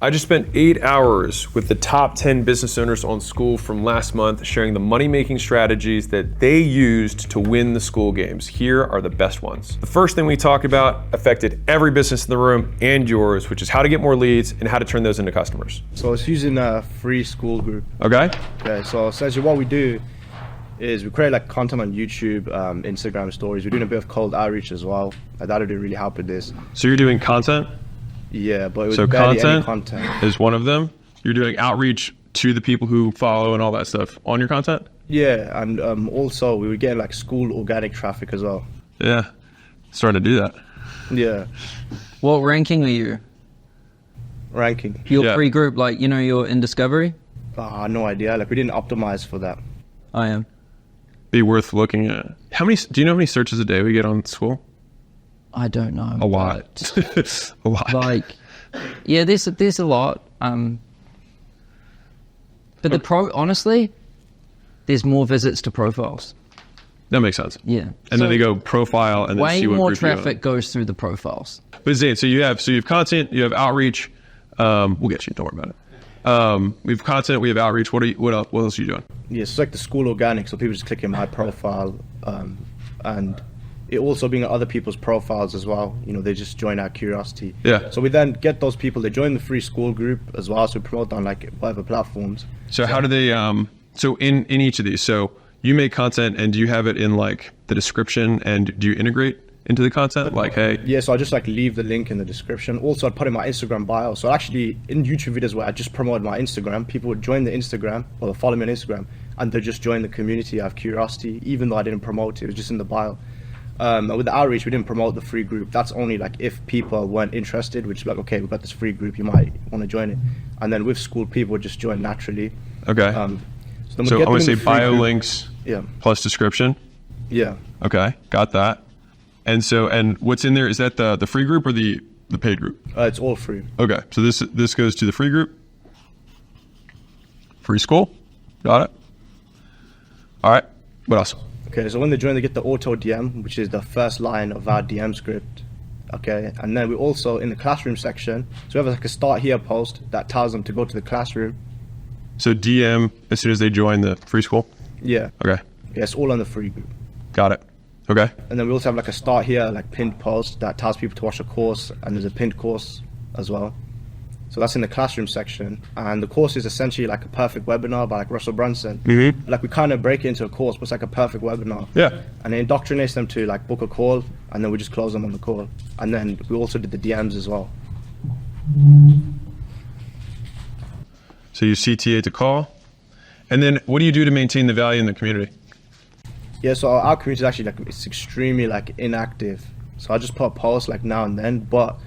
I just spent 8 hours with the top 10 business owners on School from last month, sharing the money-making strategies that they used to win the School games. Here are the best ones. The first thing we talked about affected every business in the room and yours, which is how to get more leads and how to turn those into customers. So it's using a free School group. Okay. Okay, so essentially what we do is we create like content on YouTube, Instagram stories. We're doing a bit of cold outreach as well. That'll really help with this. So you're doing content? Yeah, but it was So barely any content is one of them. You're doing outreach to the people who follow and all that stuff on your content? Yeah, and also we were getting like school organic traffic as well. Yeah, starting to do that. Yeah. What ranking are you? Ranking. Your free group, like, you know, you're in Discovery? No idea. Like we didn't optimize for that. I am. Be worth looking at. Do you know how many searches a day we get on School? I don't know. A lot. A lot. Like, yeah, there's a lot. But honestly, there's more visits to profiles. That makes sense. Yeah. And then they go profile and then see what way more group you're in. traffic goes through the profiles. But Zane, so you have content, you have outreach. We'll get you. Don't worry about it. We have content, we have outreach. What else are you doing? Yeah, it's like the school organic, so people just click in my profile, and it also being on other people's profiles as well. You know, they just join our curiosity. Yeah. So we then get those people, they join the free School group as well, so we promote on like whatever platforms. So how do they, so in each of these, so you make content and do you have it in like the description and do you integrate into the content? Like, hey. Yeah, so I just like leave the link in the description. Also, I'd put in my Instagram bio. So actually in YouTube videos where I just promoted my Instagram, people would join the Instagram or follow me on Instagram and they just join the community out of curiosity, even though I didn't promote it, it was just in the bio. With the outreach, we didn't promote the free group. That's only like if people weren't interested, which is like, okay, we've got this free group, you might want to join it. And then with School, people would just join naturally. Okay. So I'm going to say bio group. Links plus description. Yeah. Okay, got that. And what's in there, is that the free group or the paid group? It's all free. Okay, so this goes to the free group. Free School, got it. All right, what else? Okay, so when they join, they get the auto DM, which is the first line of our DM script. Okay, and then we also, in the classroom section, so we have like a start here post that tells them to go to the classroom. So DM as soon as they join the free School? Yeah. Okay. Yeah, it's all on the free group. Got it. Okay. And then we also have like a start here, like pinned post that tells people to watch a course, and there's a pinned course as well. So that's in the classroom section, and the course is essentially like a perfect webinar by like Russell Brunson. Mm-hmm. Like we kind of break it into a course, but it's like a perfect webinar. Yeah. And it indoctrinates them to like book a call, and then we just close them on the call. And then we also did the DMs as well. So you CTA to call, and then what do you do to maintain the value in the community? Yeah, so our community is actually like, it's extremely like inactive. So I just put a post like now and then, but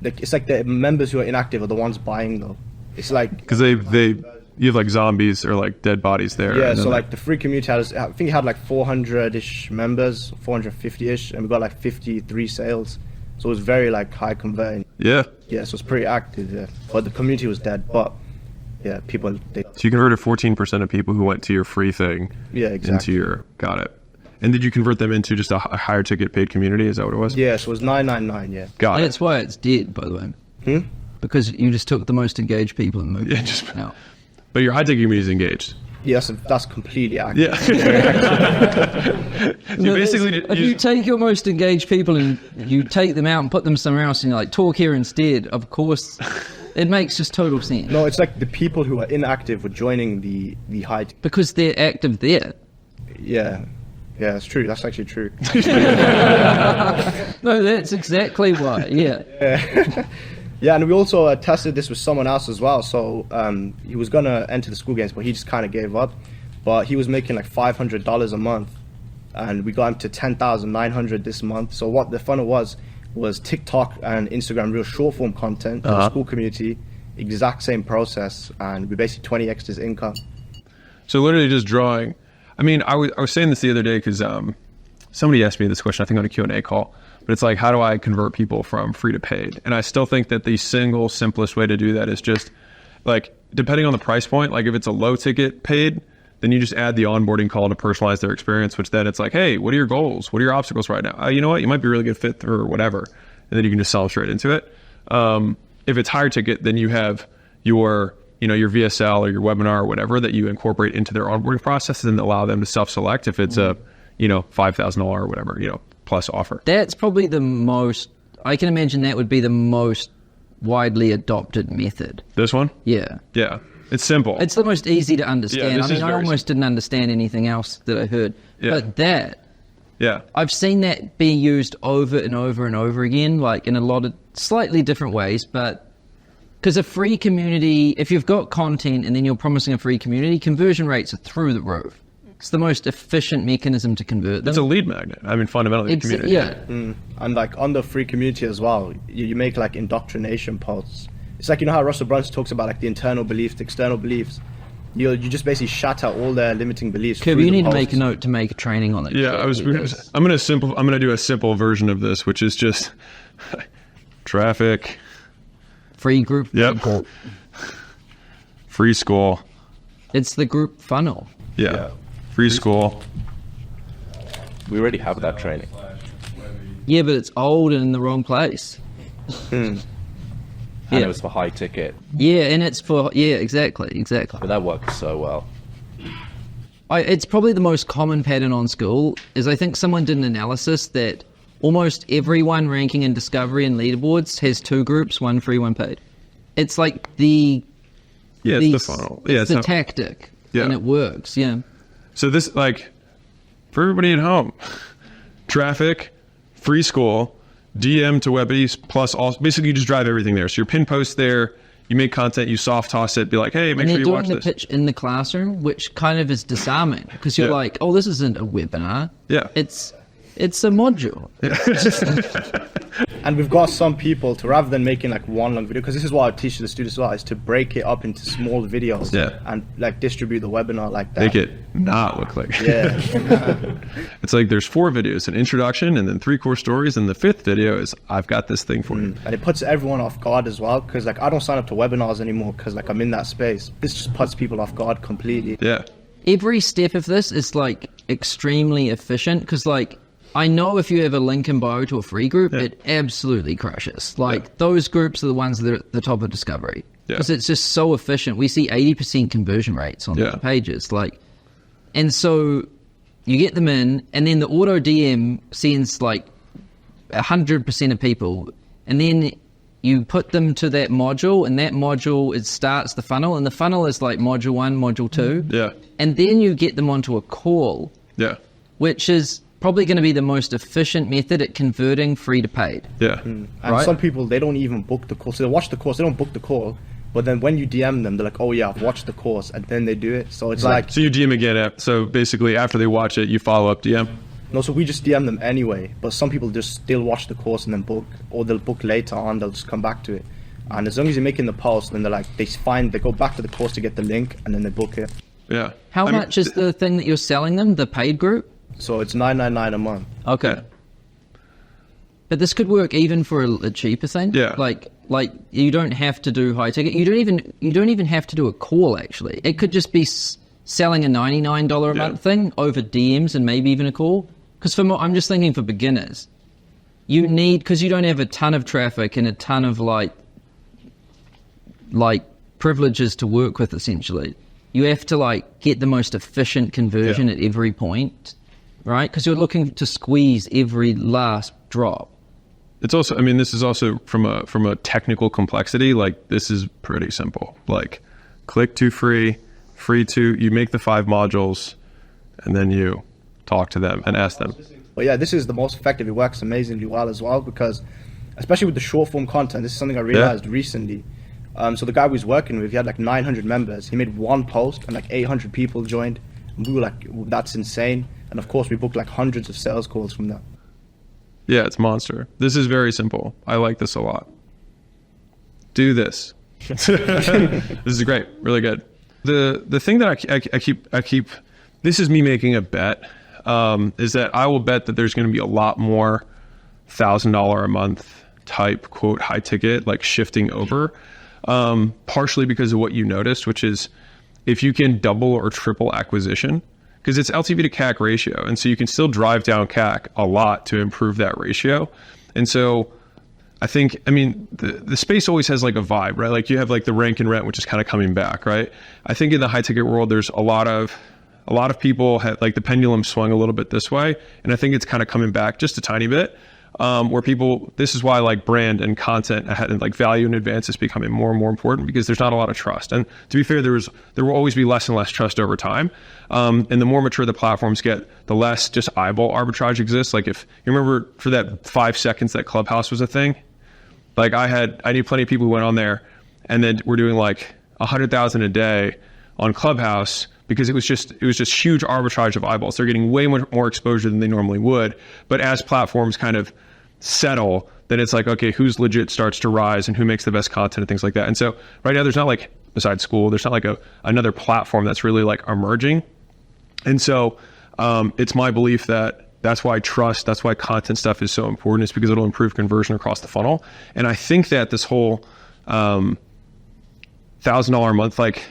like it's like the members who are inactive are the ones buying though. It's like because you have like zombies or like dead bodies there. Yeah, so like the free community has, I think it had like 400-ish members, 450-ish, and we got like 53 sales. So it was very like high converting. Yeah. Yeah, so it's pretty active. Yeah, but the community was dead. But yeah, people. So you converted 14% of people who went to your free thing. Yeah, exactly. Into your, got it. And did you convert them into just a higher ticket paid community? Is that what it was? Yeah, so it was $9.99. Yeah. Got it. That's why it's dead, by the way. Because you just took the most engaged people and moved them out. But your high ticket community is engaged. Yes, that's completely active. Yeah. If you take your most engaged people and you take them out and put them somewhere else and you're like, talk here instead, of course, it makes just total sense. No, it's like the people who are inactive were joining the high. Because they're active there. Yeah. Yeah, that's true. That's actually true. No, that's exactly why. Yeah. Yeah, and we also tested this with someone else as well. So he was going to enter the School games, but he just kind of gave up. But he was making like $500 a month, and we got him to $10,900 this month. So what the funnel was TikTok and Instagram real short form content for the School community, exact same process, and we basically 20x'd his income. So literally just drawing. I mean, I was saying this the other day because somebody asked me this question, I think on a Q&A call, but it's like, how do I convert people from free to paid? And I still think that the single simplest way to do that is just like, depending on the price point, like if it's a low ticket paid, then you just add the onboarding call to personalize their experience, which then it's like, hey, what are your goals? What are your obstacles right now? You know what? You might be a really good fit or whatever. And then you can just sell straight into it. if it's higher ticket, then you have your, your VSL or your webinar or whatever that you incorporate into their onboarding process and allow them to self-select if it's a, $5,000 or whatever, plus offer. That's probably the most, I can imagine that would be the most widely adopted method. This one? Yeah. Yeah. It's simple. It's the most easy to understand. Yeah, I mean, I almost didn't understand anything else that I heard. Yeah. But that, yeah, I've seen that be used over and over and over again, like in a lot of slightly different ways, but because a free community, if you've got content and then you're promising a free community, conversion rates are through the roof. It's the most efficient mechanism to convert them. It's a lead magnet. I mean, fundamentally, the community. Yeah. And like on the free community as well, you make like indoctrination posts. It's like, how Russell Brunson talks about like the internal beliefs, the external beliefs. You just basically shatter all their limiting beliefs. Kirby, you need to make a note to make a training on it. Yeah, I'm gonna do a simple version of this, which is just traffic, free group. Yep. Free school. It's the group funnel. Yeah. Free school. We already have that training. Yeah, but it's old and in the wrong place. And it was for high ticket. Yeah, and it's for, exactly. But that works so well. It's probably the most common pattern on school is I think someone did an analysis that almost everyone ranking in discovery and leaderboards has two groups, one free, one paid. It's like it's the funnel. Yeah, it's the tactic. Yeah. And it works, yeah. So this, like, for everybody at home, traffic, free school, DM to Webbies, plus all, basically you just drive everything there. So your pin post there, you make content, you soft toss it, be like, hey, make sure you watch this. And they're doing the pitch in the classroom, which kind of is disarming because you're like, oh, this isn't a webinar. Yeah. It's a module. And we've got some people to, rather than making like one long video, because this is what I teach the students as well, is to break it up into small videos and like distribute the webinar like that. Make it not look like it's like there's 4 videos, an introduction and then 3 core stories, and the 5th video is I've got this thing for you. And it puts everyone off guard as well, because like I don't sign up to webinars anymore because like I'm in that space. This just puts people off guard completely. Yeah. Every step of this is like extremely efficient because like I know if you have a link in bio to a free group, it absolutely crushes. Like those groups are the ones that are at the top of discovery because it's just so efficient. We see 80% conversion rates on the pages. Like, and so you get them in, and then the auto DM sends like 100% of people, and then you put them to that module, and that module it starts the funnel, and the funnel is like module 1, module 2. Yeah. And then you get them onto a call. Yeah. Which is probably going to be the most efficient method at converting free to paid. Yeah. And some people, they don't even book the course. So they watch the course, they don't book the call. But then when you DM them, they're like, oh yeah, I've watched the course, and then they do it. So it's like... So you DM again, so basically after they watch it, you follow up DM? No, so we just DM them anyway. But some people just still watch the course and then book, or they'll book later on, they'll just come back to it. And as long as you're making the post, then they're like, they go back to the course to get the link, and then they book it. Yeah. How much is the thing that you're selling them, the paid group? So it's $9.99 a month. Okay. Yeah. But this could work even for a cheaper thing. Yeah. Like you don't have to do high ticket. You don't even have to do a call actually. It could just be selling a $99 a month thing over DMs and maybe even a call. Because I'm just thinking for beginners, you need, because you don't have a ton of traffic and a ton of like privileges to work with essentially. You have to like get the most efficient conversion at every point. Right, because you're looking to squeeze every last drop. It's also, I mean, this is also from a technical complexity. Like this is pretty simple. Like, click to free, free to. You make the 5 modules, and then you talk to them and ask them. But yeah, this is the most effective. It works amazingly well as well because, especially with the short form content, this is something I realized recently. So the guy we was working with, he had like 900 members. He made one post, and like 800 people joined. And we were like, that's insane. And of course, we booked like hundreds of sales calls from that. Yeah, it's monster. This is very simple. I like this a lot. Do this. This is great. Really good. The thing that I keep. This is me making a bet. Is that I will bet that there's going to be a lot more $1,000 a month type quote high ticket like shifting over. Partially because of what you noticed, which is if you can double or triple acquisition. Because it's LTV to CAC ratio. And so you can still drive down CAC a lot to improve that ratio. And so I think, I mean, the space always has like a vibe, right? Like you have like the rank and rent, which is kind of coming back, right? I think in the high ticket world, there's a lot of people have like the pendulum swung a little bit this way. And I think it's kind of coming back just a tiny bit. Where people, this is why like brand and content and like value in advance is becoming more and more important, because there's not a lot of trust. And to be fair, there will always be less and less trust over time. And the more mature the platforms get, the less just eyeball arbitrage exists. Like if you remember for that 5 seconds that Clubhouse was a thing, like I knew plenty of people who went on there and then we're doing like 100,000 a day on Clubhouse, because it was just huge arbitrage of eyeballs. They're getting way much more exposure than they normally would. But as platforms kind of settle, then it's like, okay, who's legit starts to rise and who makes the best content and things like that. And so right now there's not like, besides school, there's not like another platform that's really like emerging. And so it's my belief that that's why content stuff is so important, is because it'll improve conversion across the funnel. And I think that this whole $1,000 a month, like,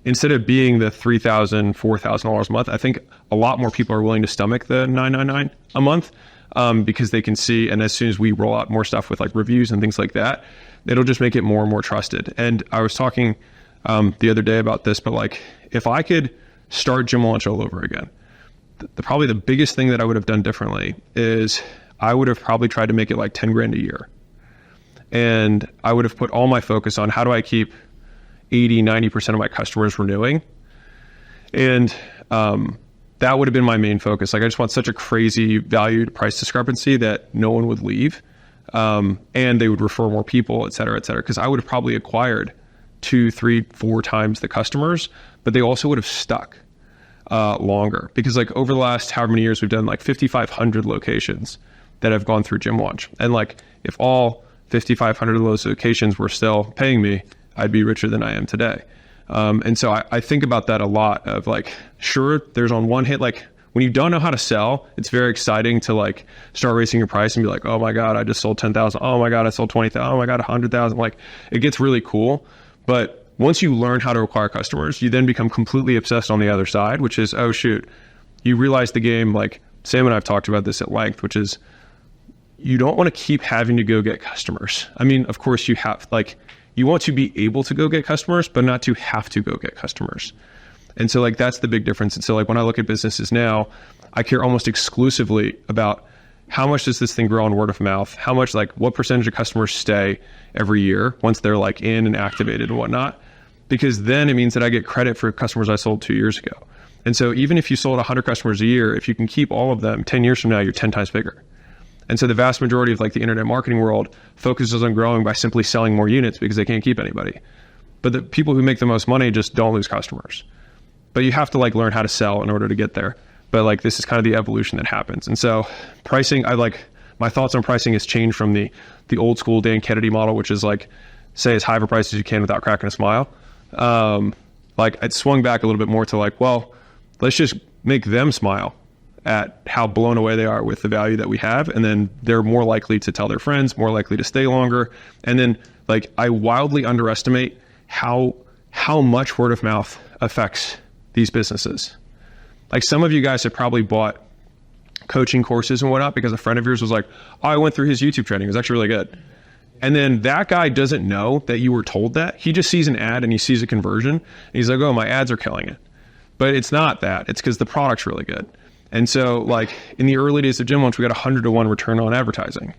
instead of being the $3,000, $4,000 a month, I think a lot more people are willing to stomach the $999 a month, because they can see, and as soon as we roll out more stuff with like reviews and things like that, it'll just make it more and more trusted. And I was talking the other day about this, but like if I could start Gym Launch all over again, probably the biggest thing that I would have done differently is I would have probably tried to make it like 10 grand a year. And I would have put all my focus on how do I keep 80, 90% of my customers renewing. And that would have been my main focus. Like I just want such a crazy value to price discrepancy that no one would leave. And they would refer more people, et cetera, et cetera. Because I would have probably acquired 2, 3, 4 times the customers, but they also would have stuck longer. Because like over the last however many years, we've done like 5,500 locations that have gone through Gym Launch. And like if all 5,500 of those locations were still paying me, I'd be richer than I am today. And so I think about that a lot of like, sure, there's on one hit, like when you don't know how to sell, it's very exciting to like start raising your price and be like, oh my God, I just sold 10,000. Oh my God, I sold 20,000. Oh my God, 100,000. Like it gets really cool. But once you learn how to acquire customers, you then become completely obsessed on the other side, which is, oh shoot, you realize the game, like Sam and I've talked about this at length, which is you don't want to keep having to go get customers. I mean, of course you have, like, you want to be able to go get customers, but not to have to go get customers. And so like, that's the big difference. And so like, when I look at businesses now, I care almost exclusively about how much does this thing grow on word of mouth? How much, like what percentage of customers stay every year once they're like in and activated and whatnot? Because then it means that I get credit for customers I sold 2 years ago. And so even if you sold 100 customers a year, if you can keep all of them, 10 years from now, you're 10 times bigger. And so the vast majority of like the internet marketing world focuses on growing by simply selling more units because they can't keep anybody. But the people who make the most money just don't lose customers. But you have to like learn how to sell in order to get there. But like, this is kind of the evolution that happens. And so pricing, my thoughts on pricing has changed from the old school Dan Kennedy model, which is like, say as high of a price as you can without cracking a smile. Like it swung back a little bit more to like, well, let's just make them smile at how blown away they are with the value that we have. And then they're more likely to tell their friends, more likely to stay longer. And then like, I wildly underestimate how much word of mouth affects these businesses. Like some of you guys have probably bought coaching courses and whatnot because a friend of yours was like, oh, I went through his YouTube training. It was actually really good. And then that guy doesn't know that you were told that. He just sees an ad and he sees a conversion. And he's like, oh, my ads are killing it. But it's not that. It's because the product's really good. And so like in the early days of Gym Launch, we got 100-to-1 return on advertising.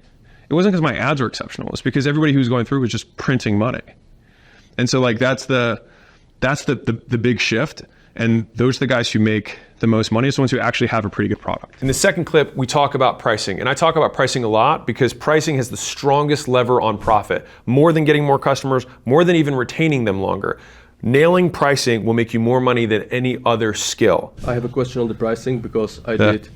It wasn't because my ads were exceptional. It's because everybody who was going through was just printing money. And so like that's the big shift. And those are the guys who make the most money. It's the ones who actually have a pretty good product. In the second clip, we talk about pricing. And I talk about pricing a lot because pricing has the strongest lever on profit, more than getting more customers, more than even retaining them longer. Nailing pricing will make you more money than any other skill. I have a question on the pricing because I did,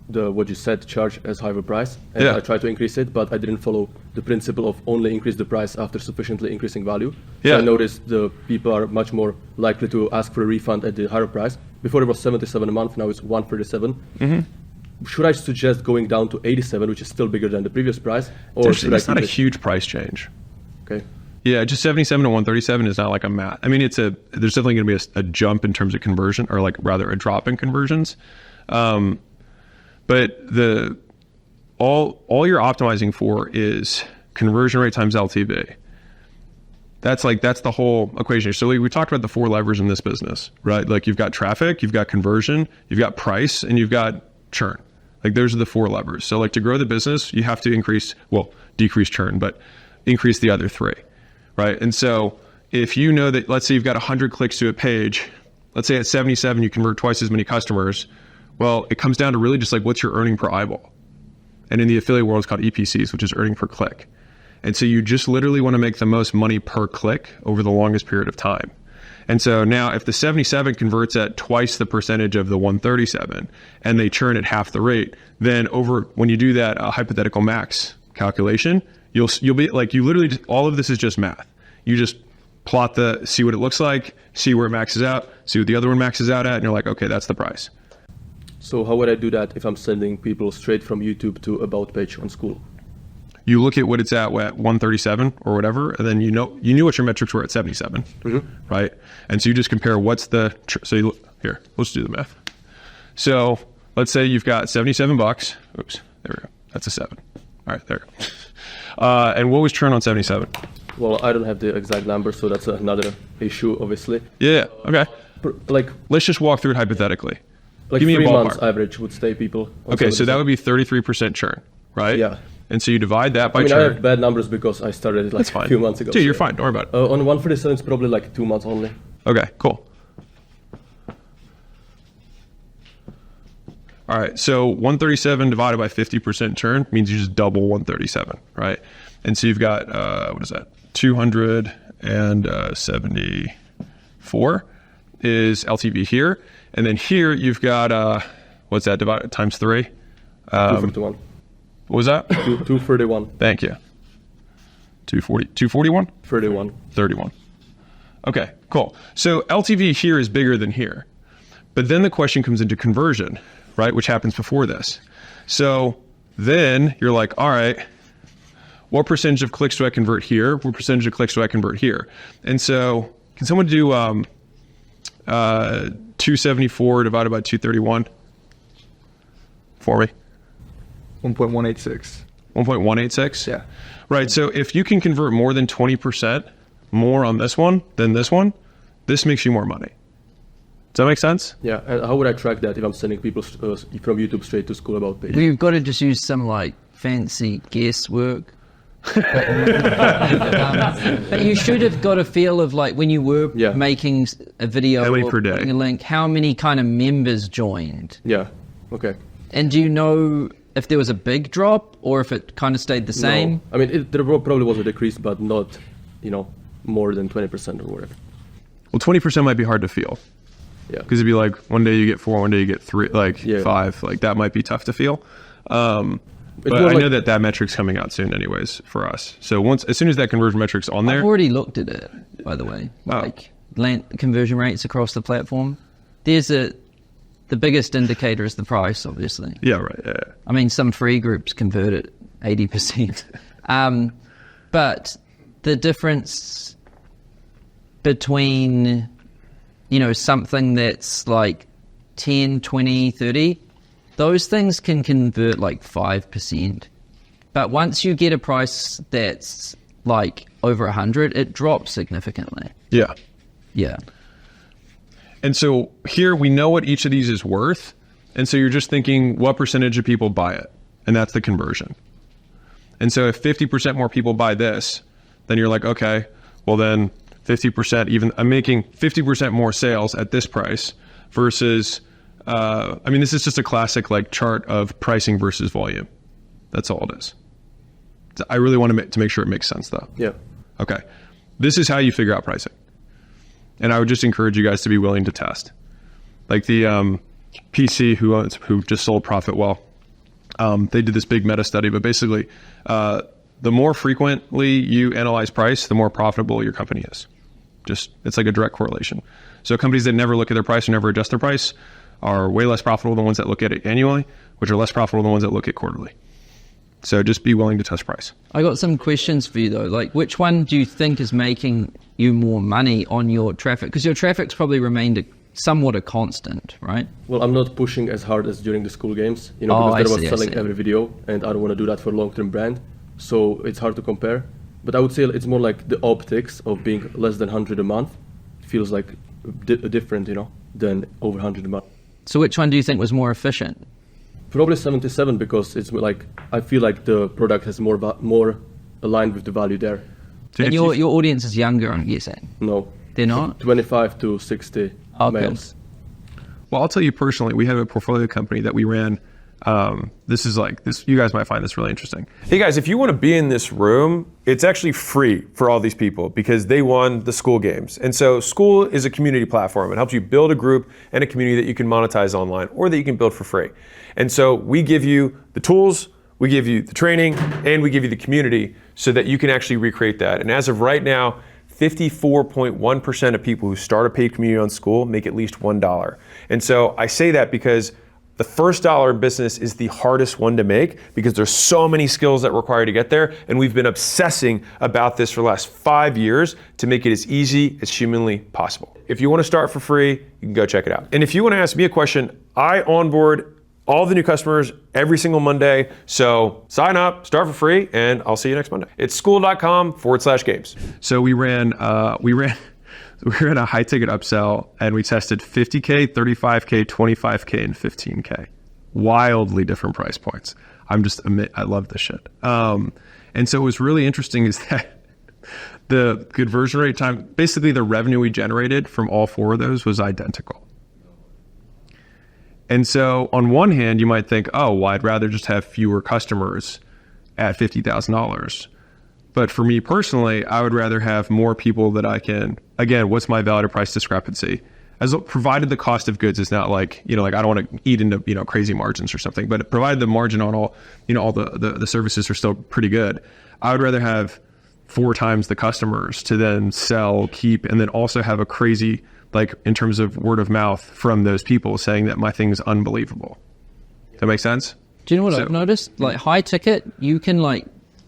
what you said, charge as high of a price, and I tried to increase it, but I didn't follow the principle of only increase the price after sufficiently increasing value. So I noticed the people are much more likely to ask for a refund at the higher price. Before it was 77 a month, now it's 137. Mm-hmm. Should I suggest going down to 87, which is still bigger than the previous price? Or it's not a huge price change. Okay. Yeah, just 77 to 137 is not like a math. I mean, there's definitely going to be a jump in terms of conversion, or like rather a drop in conversions. But all you're optimizing for is conversion rate times LTV. That's the whole equation. So we talked about the 4 levers in this business, right? Like you've got traffic, you've got conversion, you've got price, and you've got churn. Like those are the 4 levers. So like to grow the business, you have to decrease churn, but increase the other 3, right? And so if you know that, let's say you've got 100 clicks to a page, let's say at 77, you convert twice as many customers. Well, it comes down to really just like what's your earning per eyeball. And in the affiliate world, it's called EPCs, which is earning per click. And so you just literally want to make the most money per click over the longest period of time. And so now if the 77 converts at twice the percentage of the 137 and they churn at half the rate, then when you do that hypothetical max calculation, you'll be like, you literally, all of this is just math. You just plot see what it looks like, see where it maxes out, see what the other one maxes out at, and you're like, okay, that's the price. So how would I do that if I'm sending people straight from YouTube to About page on school? You look at what it's at 137 or whatever, and then you knew what your metrics were at 77, right? And so you just compare here, let's do the math. So let's say you've got $77. Oops, there we go. That's a 7. All right, there. And what was churn on 77? Well, I don't have the exact number, so that's another issue, obviously. Yeah, okay. Like, let's just walk through it hypothetically. Like Give me 3 a months ballpark. average would stay people. Okay, so that would be 33% churn, right? Yeah. And so you divide that by I churn. I have bad numbers because I started it like a few months ago. Dude, you're fine. Don't worry about it. On 137, it's probably like 2 months only. Okay, cool. All right, so 137 divided by 50% churn means you just double 137, right? And so you've got, what is that? 274 is LTV here. And then here you've got, what's that, divided times 3? 251. What was that? 231. Thank you. 241? 31. 31. Okay, cool. So LTV here is bigger than here. But then the question comes into conversion, right? Which happens before this. So then you're like, all right, what percentage of clicks do I convert here? What percentage of clicks do I convert here? And so can someone do 274 divided by 231 for me? 1.186. 1.186? Yeah. Right. So if you can convert more than 20% more on this one than this one, this makes you more money. Does that make sense? Yeah. And how would I track that if I'm sending people from YouTube straight to school About page? We've got to just use some like fancy guesswork. But you should have got a feel of like when you were making a video how many or per day? putting a link, how many kind of members joined. Yeah. Okay. And do you know if there was a big drop or if it kind of stayed the same? No. I mean, there probably was a decrease, but not, more than 20% or whatever. Well, 20% might be hard to feel. Yeah. Because it'd be like one day you get 4, one day you get 3, 5. Like that might be tough to feel. But I know that metric's coming out soon anyways for us. So as soon as that conversion metric's on there. I've already looked at it, by the way. Like conversion rates across the platform. The biggest indicator is the price, obviously. Yeah, right. Yeah. I mean, some free groups convert at 80%. But the difference between, something that's like 10, 20, 30, those things can convert like 5%. But once you get a price that's like over 100, it drops significantly. Yeah. Yeah. And so here we know what each of these is worth. And so you're just thinking what percentage of people buy it? And that's the conversion. And so if 50% more people buy this, then you're like, okay, well then 50%, I'm making 50% more sales at this price versus, this is just a classic like chart of pricing versus volume. That's all it is. I really want to make sure it makes sense though. Yeah. Okay. This is how you figure out pricing. And I would just encourage you guys to be willing to test. Like the PC who just sold Profitwell, they did this big meta study, but basically the more frequently you analyze price, the more profitable your company is. It's like a direct correlation. So companies that never look at their price or never adjust their price are way less profitable than ones that look at it annually, which are less profitable than ones that look at quarterly. So just be willing to test price. I got some questions for you though. Like which one do you think is making you more money on your traffic? Because your traffic's probably remained somewhat a constant, right? Well, I'm not pushing as hard as during the school games, because there was selling every video and I don't want to do that for long-term brand. so it's hard to compare. But I would say it's more like the optics of being less than 100 a month feels like different, than over 100 a month. So which one do you think was more efficient? Probably 77, because it's like I feel like the product has more aligned with the value there. And your audience is younger, I'm guessing. No, they're not. 25 to 60 males. Well, I'll tell you personally, we have a portfolio company that we ran. This is like this. You guys might find this really interesting. Hey guys, if you want to be in this room, it's actually free for all these people because they won the school games. And so school is a community platform. It helps you build a group and a community that you can monetize online or that you can build for free. And so we give you the tools, we give you the training, and we give you the community so that you can actually recreate that. And as of right now, 54.1% of people who start a paid community on school make at least $1. And so I say that because the first dollar in business is the hardest one to make because there's so many skills that require to get there. And we've been obsessing about this for the last 5 years to make it as easy as humanly possible. If you want to start for free, you can go check it out. And if you want to ask me a question, I onboard all the new customers every single Monday. So sign up, start for free, and I'll see you next Monday. It's school.com/games. So we ran a high ticket upsell and we tested 50K, 35K, 25K, and 15K. Wildly different price points. I love this shit. And so what was really interesting is that the conversion rate time, basically the revenue we generated from all four of those was identical. And so on one hand, you might think, oh, well, I'd rather just have fewer customers at $50,000. But for me personally, I would rather have more people that I can, again, what's my value to price discrepancy? Provided the cost of goods is not like, I don't want to eat into, crazy margins or something, but provided the margin on all the services are still pretty good, I would rather have 4 times the customers to then sell, keep, and then also have a crazy, like in terms of word of mouth from those people saying that my thing's unbelievable. Does that make sense? Do you know what I've noticed? Like high ticket, you can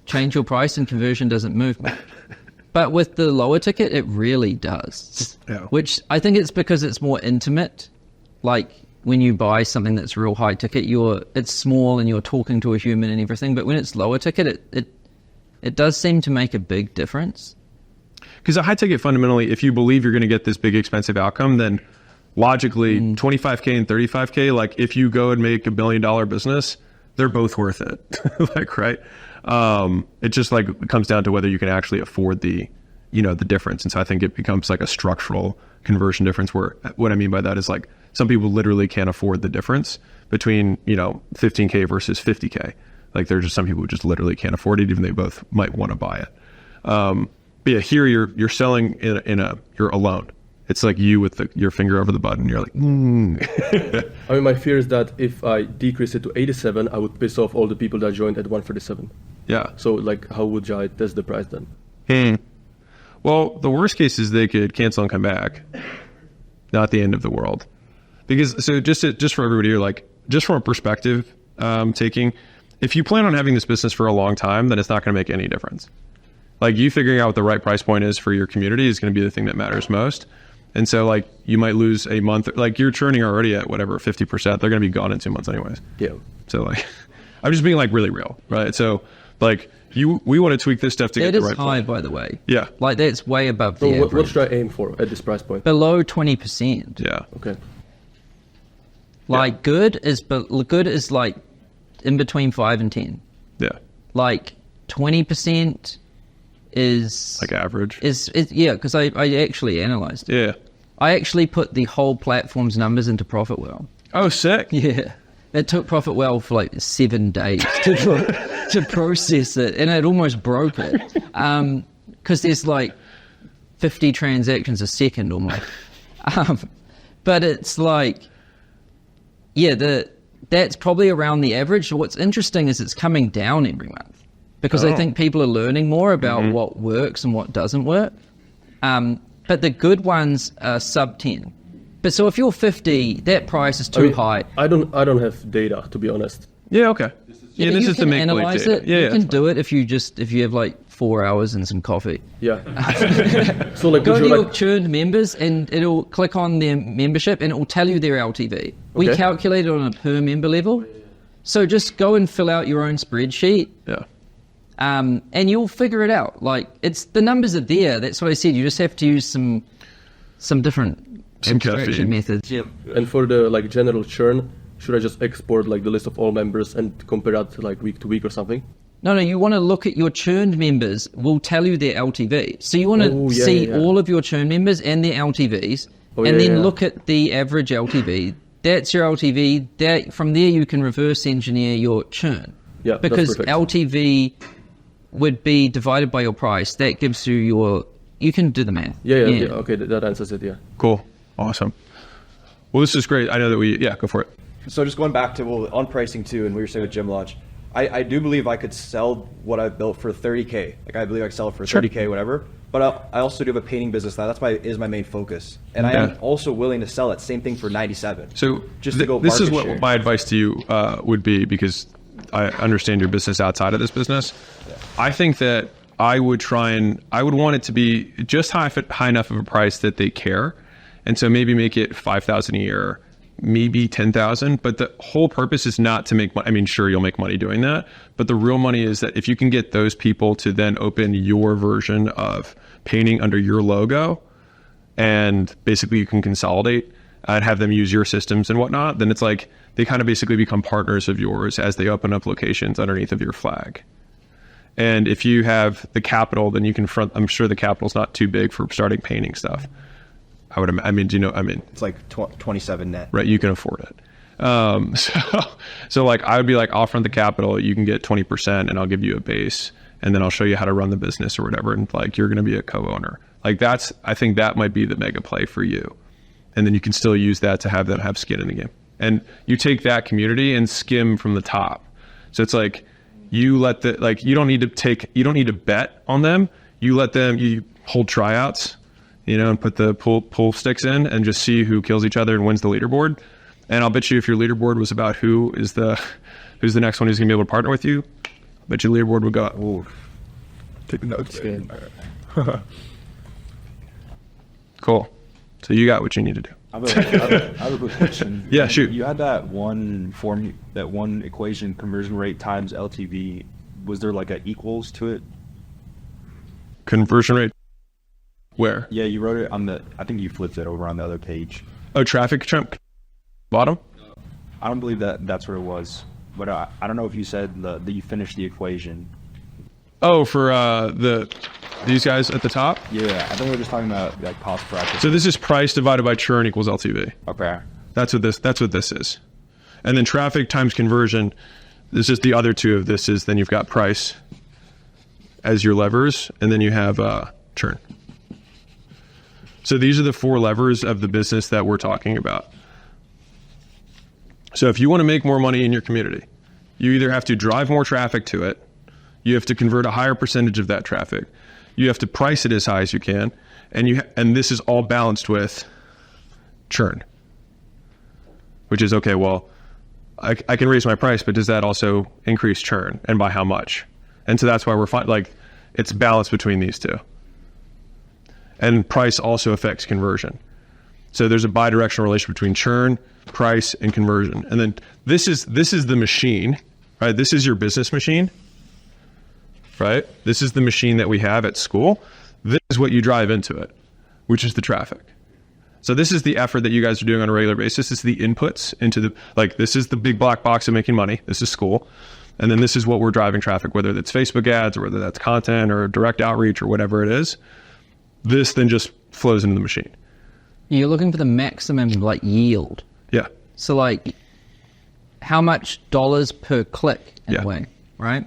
change your price and conversion doesn't move much. But with the lower ticket, it really does. Yeah. Which I think it's because it's more intimate. Like when you buy something that's real high ticket, it's small and you're talking to a human and everything. But when it's lower ticket, it does seem to make a big difference. Because a high ticket, fundamentally, if you believe you're going to get this big expensive outcome, then logically 25K and 35K, like if you go and make $1 billion business, they're both worth it. Right? It just it comes down to whether you can actually afford the difference. And so I think it becomes like a structural conversion difference where what I mean by that is some people literally can't afford the difference between, 15K versus 50K. There are just some people who just literally can't afford it, even they both might want to buy it. But yeah, here you're selling you're alone. It's like you with your finger over the button. You're like, I mean, my fear is that if I decrease it to 87, I would piss off all the people that joined at 137. Yeah. So how would I test the price then? Well, the worst case is they could cancel and come back. Not the end of the world. Because just for everybody here, just from a perspective taking, if you plan on having this business for a long time, then it's not going to make any difference. You figuring out what the right price point is for your community is going to be the thing that matters most. And so you might lose a month, you're churning already at whatever, 50%, they're going to be gone in 2 months anyways. Yeah. So I'm just being really real, right? So we want to tweak this stuff to get the right It is high, by the way. Yeah. That's way above the average. What should I aim for at this price point? Below 20%. Yeah. Okay. Good is in between 5 and 10. Yeah. 20% is average. Yeah, because I actually analyzed it. Yeah. I actually put the whole platform's numbers into ProfitWell. Oh, sick. Yeah. It took ProfitWell for 7 days to process it, and it almost broke it. Because there's 50 transactions a second almost. But it's that's probably around the average. What's interesting is it's coming down every month. Because I think people are learning more about what works and what doesn't work. But the good ones are sub 10. But so if you're 50, that price is too high. I don't have data, to be honest. Yeah, okay. Yeah, this is to make analyze data. it. Yeah, you can do it if you have 4 hours and some coffee. Yeah. So go to your churned members and it'll click on their membership and it will tell you their LTV. We calculate it on a per member level. So just go and fill out your own spreadsheet. Yeah. and you'll figure it out. Like, it's the numbers are there. That's what I said. You just have to use some different abstraction methods. Yeah. And for the like general churn, should I just export like the list of all members and compare that like week to week or something? No, you want to look at your churned members. Will tell you their LTV. So you want to see all of your churned members and their LTVs, and then look at the average LTV. That's your LTV. That from there you can reverse engineer your churn. Yeah, because that's perfect. LTV would be divided by your price. That gives you your. You can do the math. Yeah. Okay, that answers it. Yeah. Cool. Awesome. Well, this is great. I know that go for it. So just going back to on pricing too, and what you're saying with Gym Lodge, I do believe I could sell what I've built for 30K. Like I believe I could sell it for 30K, whatever. But I also do have a painting business now. Is my main focus, and I am also willing to sell it. Same thing for 97. So just to go. This is market what share. my advice to you would be, because I understand your business outside of this business. Yeah. I think that I would want it to be just high enough of a price that they care, and so maybe make it $5,000 a year. Maybe 10,000, but the whole purpose is not to make money. I mean, sure, you'll make money doing that, but the real money is that if you can get those people to then open your version of painting under your logo, and basically you can consolidate and have them use your systems and whatnot, then it's like they kind of basically become partners of yours as they open up locations underneath of your flag. And if you have the capital, then you can I'm sure the capital's not too big for starting painting stuff. It's like 27 net. Right, you can afford it. So like I would be like, I'll front the capital, you can get 20%, and I'll give you a base, and then I'll show you how to run the business or whatever, and like you're going to be a co-owner. Like I think that might be the mega play for you, and then you can still use that to have them have skin in the game. And you take that community and skim from the top. So it's like you let you don't need to bet on them. You hold tryouts. And put the pull sticks in and just see who kills each other and wins the leaderboard. And I'll bet you if your leaderboard was about who's the next one who's gonna be able to partner with you, I bet your leaderboard would go up. Ooh. Take the notes. Cool. So you got what you need to do. I have a quick question. Yeah, shoot. You had that one equation, conversion rate times LTV. Was there like an equals to it? Conversion rate. Where? Yeah, you wrote it on I think you flipped it over on the other page. Oh, traffic trump bottom? I don't believe that's what it was. But I don't know if you said that you finished the equation. Oh, for these guys at the top? Yeah, I think we were just talking about like cost per acquisition. So this is price divided by churn equals LTV. Okay. That's what this is. And then traffic times conversion, this is the other two of this is then you've got price as your levers, and then you have churn. So these are the 4 levers of the business that we're talking about. So if you want to make more money in your community, you either have to drive more traffic to it, you have to convert a higher percentage of that traffic, you have to price it as high as you can, and this is all balanced with churn. Which is, okay, well, I can raise my price, but does that also increase churn, and by how much? And so that's why we're it's balanced between these two. And price also affects conversion. So there's a bidirectional relationship between churn, price, and conversion. And then this is the machine, right? This is your business machine, right? This is the machine that we have at school. This is what you drive into it, which is the traffic. So this is the effort that you guys are doing on a regular basis. This is the inputs into this is the big black box of making money. This is school. And then this is what we're driving traffic, whether that's Facebook ads or whether that's content or direct outreach or whatever it is. This then just flows into the machine. You're looking for the maximum yield. Yeah. So how much dollars per click in a way, right?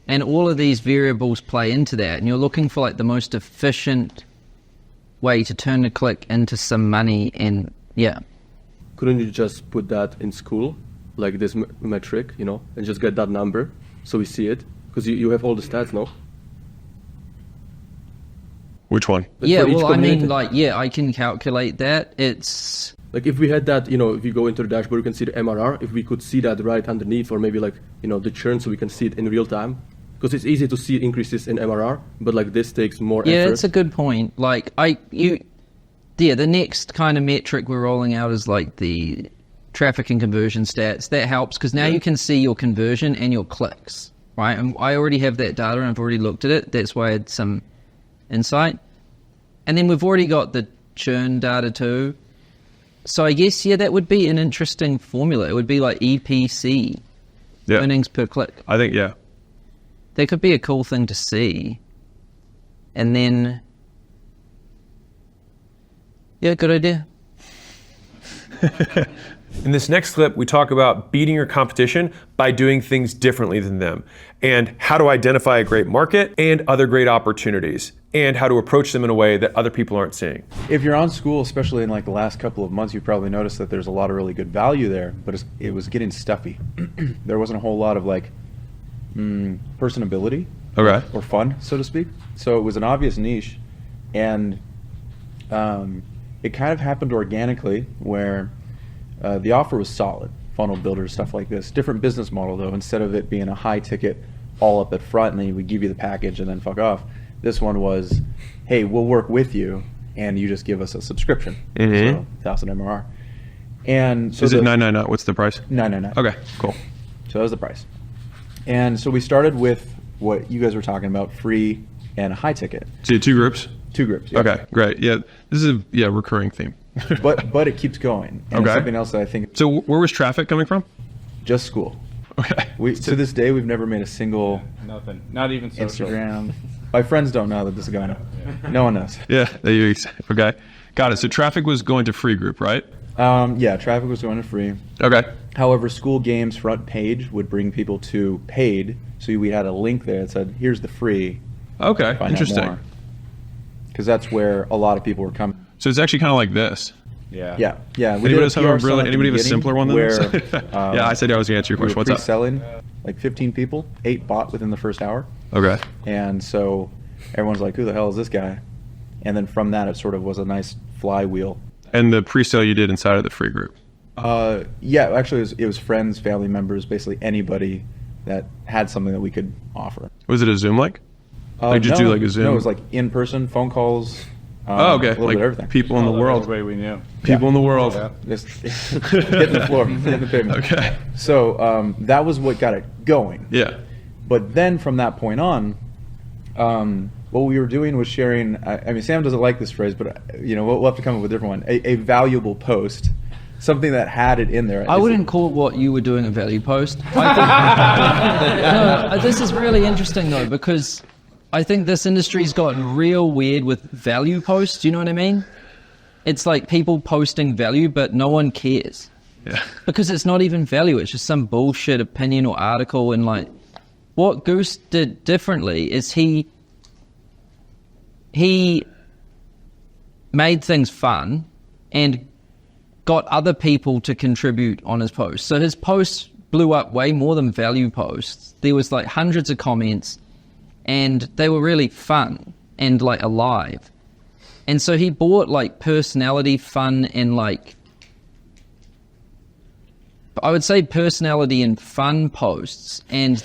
And all of these variables play into that. And you're looking for the most efficient way to turn the click into some money and Couldn't you just put that in school, like this metric, and just get that number so we see it? Because you have all the stats, no? Which one? Yeah, well, I mean, I can calculate that. It's like if we had that, if you go into the dashboard, you can see the MRR. If we could see that right underneath, or maybe the churn, so we can see it in real time. Because it's easy to see increases in MRR, but this takes more effort. Yeah, it's a good point. The next kind of metric we're rolling out is the traffic and conversion stats. That helps because now you can see your conversion and your clicks, right? And I already have that data and I've already looked at it. That's why I had some insight. And then we've already got the churn data too. So I guess, yeah, that would be an interesting formula. It would be like EPC, earnings per click. I think, yeah. That could be a cool thing to see. And then, yeah, good idea. In this next clip, we talk about beating your competition by doing things differently than them, and how to identify a great market and other great opportunities, and how to approach them in a way that other people aren't seeing. If you're on school, especially in like the last couple of months, you probably noticed that there's a lot of really good value there, but it was getting stuffy. There wasn't a whole lot of like personability or fun, so to speak. So it was an obvious niche, and it kind of happened organically where the offer was solid, funnel builders, stuff like this. Different business model though. Instead of it being a high ticket all up at front and then we give you the package and then fuck off, this one was, hey, we'll work with you and you just give us a subscription. So 1,000 MRR. And so is it $999? What's the price? $999. Okay, cool. So that was the price. And so we started with what you guys were talking about, free and a high ticket. So you had 2 groups? 2 groups. Yeah. Okay, great. Yeah, this is a recurring theme. but it keeps going. And it's something else that I think. So where was traffic coming from? Just school. Okay. To this day, we've never made a single Nothing. Not even social. Instagram. My friends don't know that this is going on. No one knows. Yeah. Okay. Got it. So traffic was going to free group, right? Yeah, traffic was going to free. Okay. However, School Games front page would bring people to paid. So we had a link there that said, here's the free. Okay. Interesting. Because that's where a lot of people were coming. So it's actually kind of like this. Yeah. Anybody have a simpler one than this? Yeah, I said I was going to answer your question. What's up? Selling like 15 people, 8 bought within the first hour. Okay. And so everyone's like, who the hell is this guy? And then from that, it sort of was a nice flywheel. And the pre-sale you did inside of the free group? Yeah, actually it was friends, family members, basically anybody that had something that we could offer. Was it a Zoom like? Like just do like a Zoom? No, it was like in-person phone calls. Okay. A little like bit of everything. People in the world. Way we knew. People in the world. Just hitting the floor, hitting the pavement. Okay. So that was what got it going. Yeah. But then from that point on, what we were doing was sharing. I mean, Sam doesn't like this phrase, but we'll have to come up with a different one. A valuable post, something that had it in there. I wouldn't call what you were doing a value post. I think, this is really interesting though, because I think this industry's gotten real weird with value posts. Do you know what I mean? It's like people posting value, but no one cares. Yeah. Because it's not even value. It's just some bullshit opinion or article. And like, what Goose did differently is he made things fun and got other people to contribute on his post. So his posts blew up way more than value posts. There was like hundreds of comments, and they were really fun and like alive. And so he bought like personality, fun, and like, I would say personality and fun posts, and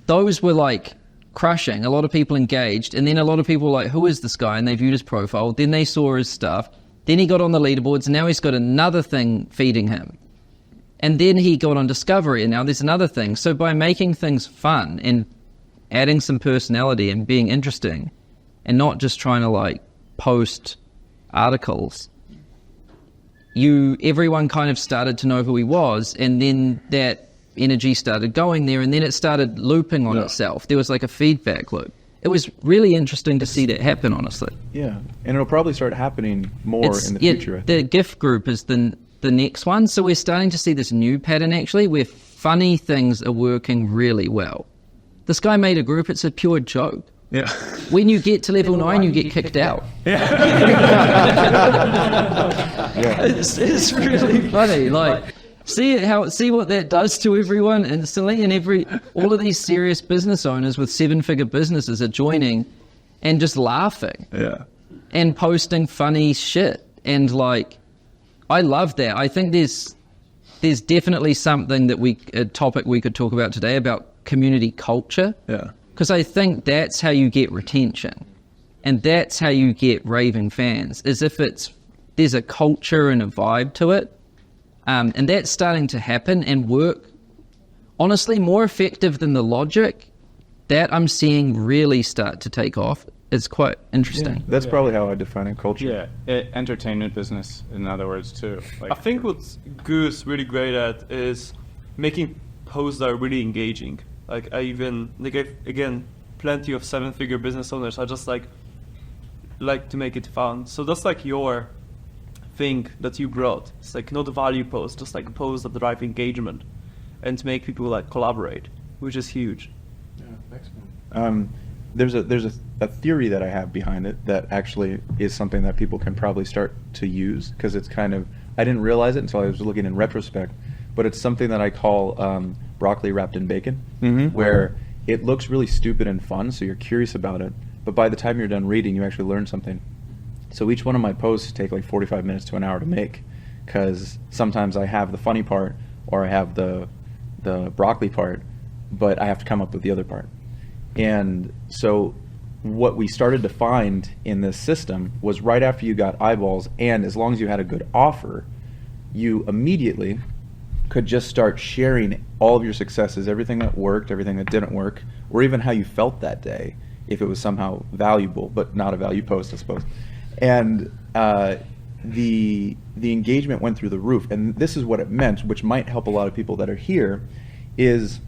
those were like crushing. A lot of people engaged, and then a lot of people were like, who is this guy? And they viewed his profile, then they saw his stuff, then he got on the leaderboards, and now he's got another thing feeding him. And then he got on Discovery, and now there's another thing. So by making things fun and adding some personality and being interesting, and not just trying to like post articles, everyone kind of started to know who he was, and then that energy started going there, and then it started looping on itself. There was like a feedback loop. It was really interesting to see that happen, honestly. Yeah, and it'll probably start happening more in the future. The gift group is the next one. So we're starting to see this new pattern actually, where funny things are working really well. This guy made a group, it's a pure joke. Yeah. When you get to level 9, you get kicked out. Yeah. It's really funny. Like, see what that does to everyone instantly, and all of these serious business owners with 7-figure businesses are joining and just laughing. Yeah. And posting funny shit. And like, I love that. I think there's definitely something a topic we could talk about today about community culture. Yeah. Because I think that's how you get retention, and that's how you get raving fans, is if there's a culture and a vibe to it, and that's starting to happen and work honestly, more effective than the logic, that I'm seeing really start to take off. It's quite interesting. That's probably how I define it, culture. Yeah, entertainment business, in other words, too. Like, I think what Goose really great at is making posts that are really engaging. Like, again, plenty of 7-figure business owners are just like to make it fun. So that's like your thing that you brought. It's like not a value post, just like a post that drive engagement and to make people like collaborate, which is huge. Yeah, excellent. There's a theory that I have behind it that actually is something that people can probably start to use, because it's kind of, I didn't realize it until I was looking in retrospect, but it's something that I call broccoli wrapped in bacon, where it looks really stupid and fun, so you're curious about it, but by the time you're done reading, you actually learn something. So each one of my posts take like 45 minutes to an hour to make, because sometimes I have the funny part or I have the broccoli part, but I have to come up with the other part. And so what we started to find in this system was right after you got eyeballs, and as long as you had a good offer, you immediately could just start sharing all of your successes, everything that worked, everything that didn't work, or even how you felt that day, if it was somehow valuable, but not a value post, I suppose. And the engagement went through the roof. And this is what it meant, which might help a lot of people that are here, is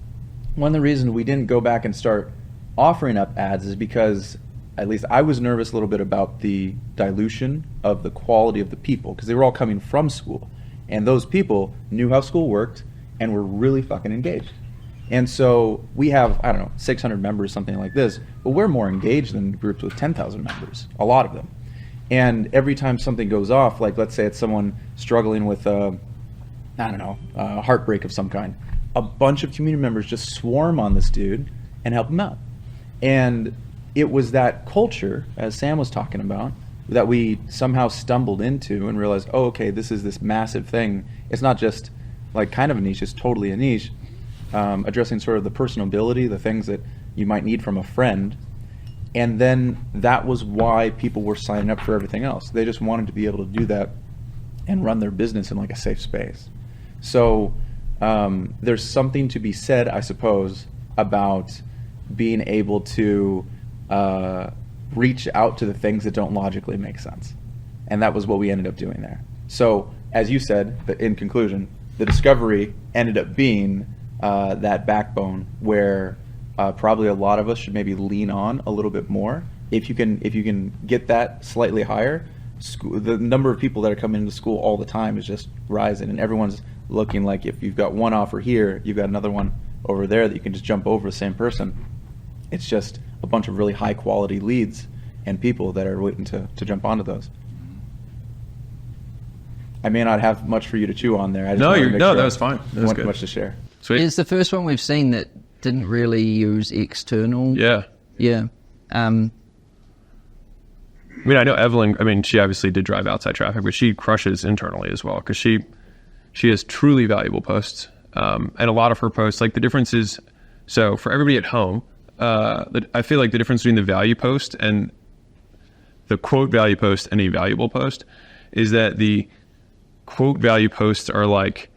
one of the reasons we didn't go back and start offering up ads is because at least I was nervous a little bit about the dilution of the quality of the people, because they were all coming from school. And those people knew how school worked and were really fucking engaged. And so we have, I don't know, 600 members, something like this, but we're more engaged than groups with 10,000 members, a lot of them. And every time something goes off, like let's say it's someone struggling with, a heartbreak of some kind, a bunch of community members just swarm on this dude and help him out. And it was that culture, as Sam was talking about, that we somehow stumbled into and realized, oh, okay, this is this massive thing. It's not just like kind of a niche, it's totally a niche, addressing sort of the personability, the things that you might need from a friend. And then that was why people were signing up for everything else. They just wanted to be able to do that and run their business in like a safe space. So there's something to be said, I suppose, about being able to reach out to the things that don't logically make sense. And that was what we ended up doing there. So as you said, in conclusion, the discovery ended up being that backbone where probably a lot of us should maybe lean on a little bit more. If you can get that slightly higher, the number of people that are coming into school all the time is just rising, and everyone's looking like if you've got one offer here, you've got another one over there that you can just jump over the same person. It's just a bunch of really high quality leads and people that are waiting to jump onto those. I may not have much for you to chew on there. I just that was fine. That was good. Much to share. Sweet. It's the first one we've seen that didn't really use external. Yeah. I mean, I know Evelyn, she obviously did drive outside traffic, but she crushes internally as well, because she has truly valuable posts. And a lot of her posts, like the difference is, so for everybody at home, I feel like the difference between the value post and the quote value post and a valuable post is that the quote value posts are like,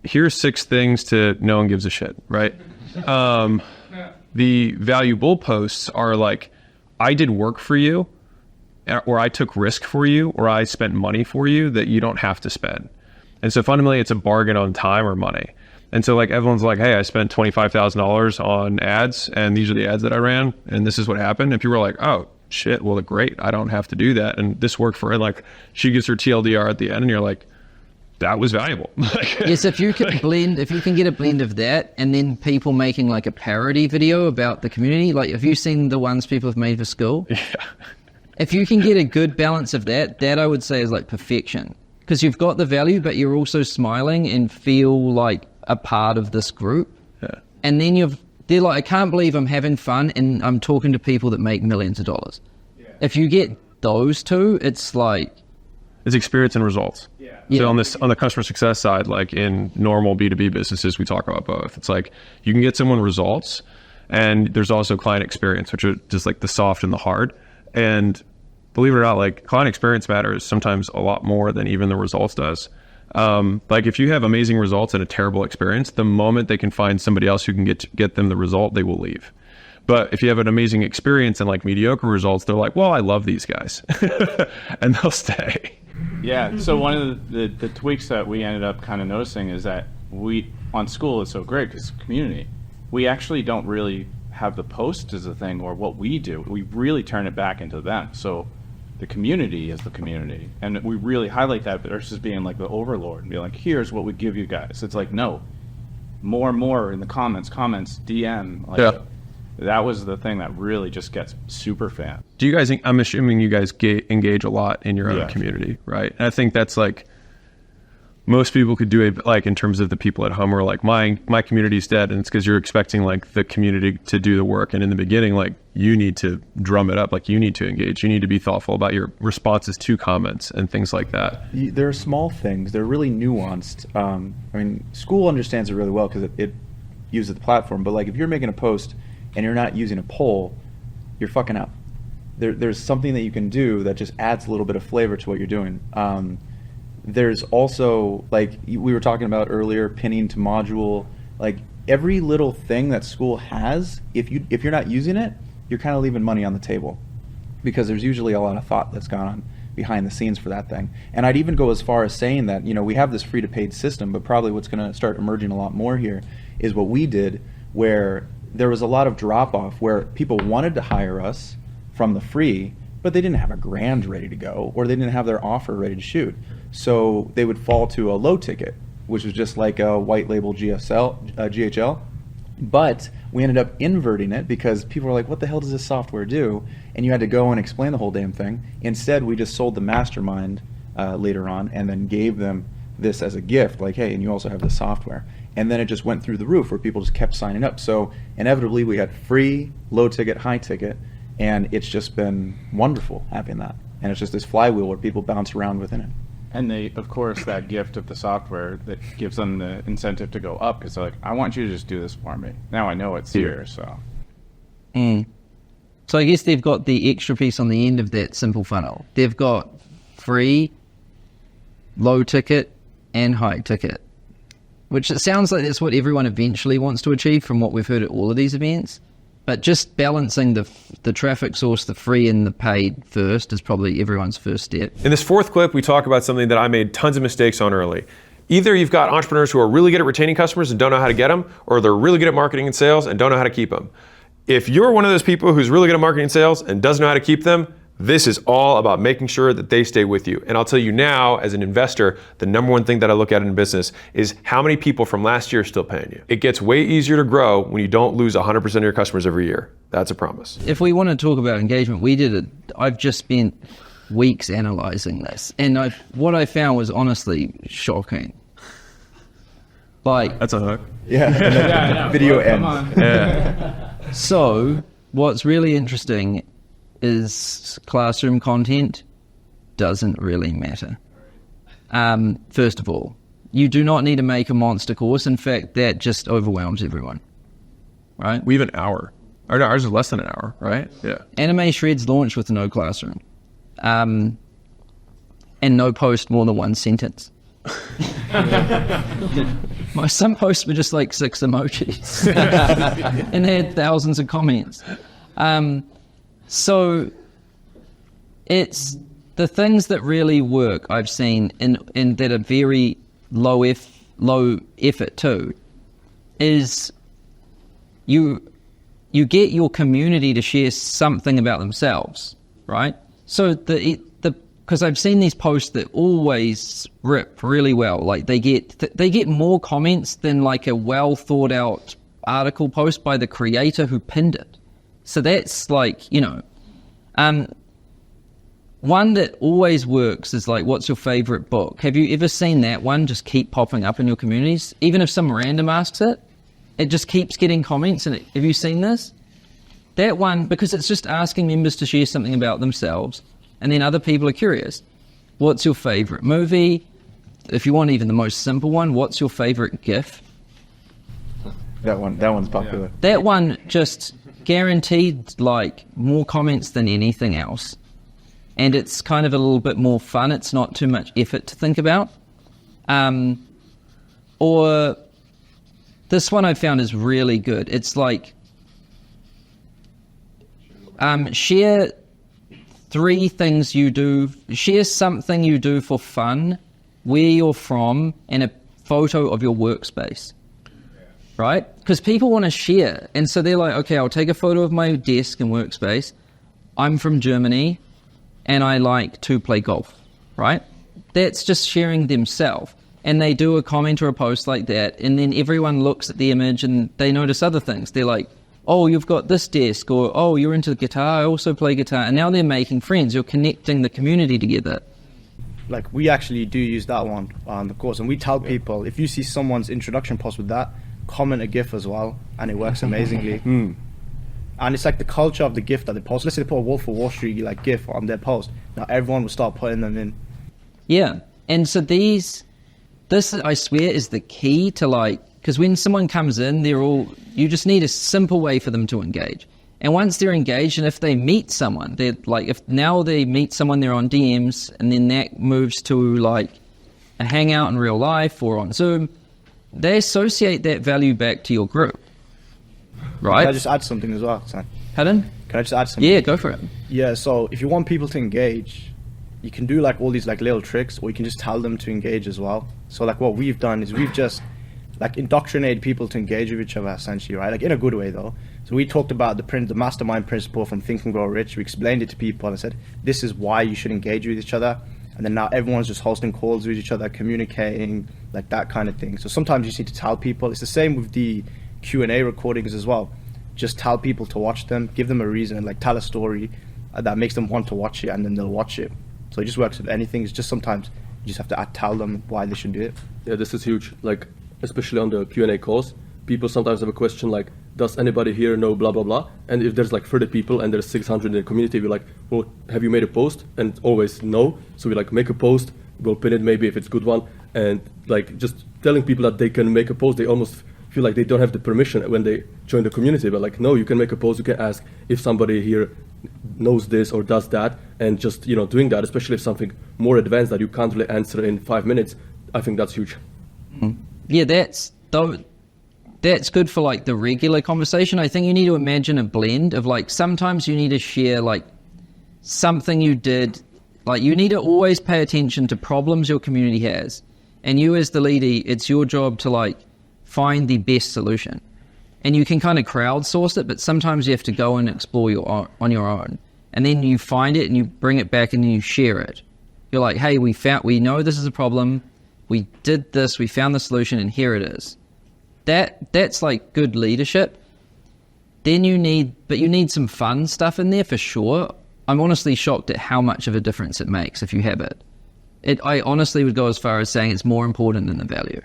here's 6 things to no one gives a shit, right? The valuable posts are like, I did work for you, or I took risk for you, or I spent money for you that you don't have to spend. And so fundamentally, it's a bargain on time or money. And so like Evelyn's like, hey, I spent $25,000 on ads, and these are the ads that I ran, and this is what happened. And people are like, oh shit, well, great, I don't have to do that. And this worked for her. Like she gives her TLDR at the end, and you're like, that was valuable. Yes, if you can get a blend of that, and then people making like a parody video about the community, like have you seen the ones people have made for school? Yeah. If you can get a good balance of that I would say is like perfection, because you've got the value, but you're also smiling and feel like a part of this group. Yeah. And then they're like, I can't believe I'm having fun and I'm talking to people that make millions of dollars. Yeah. If you get those two, it's like, it's experience and results. Yeah. So on the customer success side, like in normal B2B businesses, we talk about both. It's like you can get someone results, and there's also client experience, which are just like the soft and the hard. And believe it or not, like client experience matters sometimes a lot more than even the results does. Like if you have amazing results and a terrible experience, the moment they can find somebody else who can get them the result, they will leave. But if you have an amazing experience and like mediocre results, they're like, well, I love these guys, and they'll stay. Yeah. So one of the tweaks that we ended up kind of noticing is that on school is so great because it's community. We actually don't really have the post as a thing or what we do. We really turn it back into them. So the community is the community, and we really highlight that versus being like the overlord and be like, here's what we give you guys. It's like, no, more and more in the comments, DM. Like, yeah. That was the thing that really just gets super fan. Do you guys, I'm assuming you guys engage a lot in your own community, right? And I think that's like, most people could do it, like in terms of the people at home are like, my community's dead, and it's because you're expecting like the community to do the work. And in the beginning, like you need to drum it up, like you need to engage, you need to be thoughtful about your responses to comments and things like that. There are small things, they're really nuanced. I mean, school understands it really well because it uses the platform, but like if you're making a post and you're not using a poll, you're fucking up. There's something that you can do that just adds a little bit of flavor to what you're doing. There's also, like we were talking about earlier, pinning to module. Like every little thing that school has, if you're not using it, you're kind of leaving money on the table, because there's usually a lot of thought that's gone on behind the scenes for that thing. And I'd even go as far as saying that, you know, we have this free to paid system, but probably what's going to start emerging a lot more here is what we did, where there was a lot of drop off where people wanted to hire us from the free, but they didn't have a grand ready to go, or they didn't have their offer ready to shoot. So they would fall to a low ticket, which was just like a white label GHL. But we ended up inverting it because people were like, what the hell does this software do? And you had to go and explain the whole damn thing. Instead, we just sold the mastermind later on and then gave them this as a gift, like, hey, and you also have this software. And then it just went through the roof where people just kept signing up. So inevitably we had free, low ticket, high ticket, and it's just been wonderful having that. And it's just this flywheel where people bounce around within it. And they, of course, that gift of the software that gives them the incentive to go up, because they're like, I want you to just do this for me. Now I know it's here, so. So I guess they've got the extra piece on the end of that simple funnel. They've got free, low ticket, and high ticket, which it sounds like that's what everyone eventually wants to achieve from what we've heard at all of these events. But just balancing the traffic source, the free and the paid first, is probably everyone's first step. In this fourth clip, we talk about something that I made tons of mistakes on early. Either you've got entrepreneurs who are really good at retaining customers and don't know how to get them, or they're really good at marketing and sales and don't know how to keep them. If you're one of those people who's really good at marketing and sales and doesn't know how to keep them, this is all about making sure that they stay with you. And I'll tell you now, as an investor, the number one thing that I look at in business is how many people from last year are still paying you. It gets way easier to grow when you don't lose 100% of your customers every year. That's a promise. If we want to talk about engagement, we did it. I've just spent weeks analyzing this, and what I found was honestly shocking. Like, that's a hook. Yeah. Video ends. Yeah. So what's really interesting is classroom content doesn't really matter. First of all, you do not need to make a monster course. In fact, that just overwhelms everyone, right? We have an hour. Ours is less than an hour, right? Yeah. Anime Shreds launched with no classroom, and no post more than one sentence. Some posts were just like 6 emojis, and they had thousands of comments. So it's the things that really work I've seen and that are very low effort too, is you get your community to share something about themselves, right? So because I've seen these posts that always rip really well. Like they get more comments than like a well thought out article post by the creator who pinned it. So that's like, one that always works is like, what's your favorite book? Have you ever seen that one just keep popping up in your communities? Even if some random asks it, it just keeps getting comments. And have you seen this? That one, because it's just asking members to share something about themselves, and then other people are curious. What's your favorite movie? If you want even the most simple one, what's your favorite GIF? That one's popular. Yeah. That one just guaranteed like more comments than anything else. And it's kind of a little bit more fun. It's not too much effort to think about. Or this one I found is really good. It's like, share 3 things you do, share something you do for fun, where you're from, and a photo of your workspace, right? Because people want to share. And so they're like, okay, I'll take a photo of my desk and workspace. I'm from Germany and I like to play golf, right? That's just sharing themselves. And they do a comment or a post like that, and then everyone looks at the image and they notice other things. They're like, oh, you've got this desk, or oh, you're into the guitar, I also play guitar. And now they're making friends. You're connecting the community together. Like, we actually do use that one on the course, and we tell people, if you see someone's introduction post with that, comment a GIF as well, and it works amazingly. And it's like the culture of the GIF that they post. Let's say they put a Wolf of Wall Street like GIF on their post. Now everyone will start putting them in. Yeah, and so this I swear is the key to, like, because when someone comes in, you just need a simple way for them to engage. And once they're engaged, and if they meet someone, they're like, if now they meet someone, they're on DMs, and then that moves to like a hangout in real life or on Zoom, they associate that value back to your group, right? Can I just add something as well, Sam? Pardon? Can I just add something? Yeah, go for it. Yeah, so if you want people to engage, you can do like all these like little tricks, or you can just tell them to engage as well. So like what we've done is we've just like indoctrinated people to engage with each other, essentially, right? Like in a good way though. So we talked about the mastermind principle from Think and Grow Rich. We explained it to people and said, this is why you should engage with each other. And then now everyone's just hosting calls with each other, communicating, like that kind of thing. So sometimes you just need to tell people. It's the same with the Q&A recordings as well. Just tell people to watch them, give them a reason, and like tell a story that makes them want to watch it, and then they'll watch it. So it just works with anything. It's just sometimes you just have to tell them why they should do it. Yeah, this is huge. Like, especially on the Q&A calls, people sometimes have a question like, does anybody here know blah, blah, blah? And if there's like 30 people and there's 600 in the community, we're like, well, have you made a post? And always no. So we like make a post, we'll pin it maybe if it's a good one. And like just telling people that they can make a post, they almost feel like they don't have the permission when they join the community. But like, no, you can make a post, you can ask if somebody here knows this or does that. And just, you know, doing that, especially if something more advanced that you can't really answer in 5 minutes, I think that's huge. Yeah, that's good for like the regular conversation. I think you need to imagine a blend of like, sometimes you need to share like something you did, like you need to always pay attention to problems your community has. And you as the leader, it's your job to like find the best solution. And you can kind of crowdsource it, but sometimes you have to go and explore on your own. And then you find it and you bring it back and then you share it. You're like, hey, we know this is a problem. We did this, we found the solution, and here it is. That's like good leadership. Then you need some fun stuff in there for sure. I'm honestly shocked at how much of a difference it makes if you have it. I honestly would go as far as saying it's more important than the value.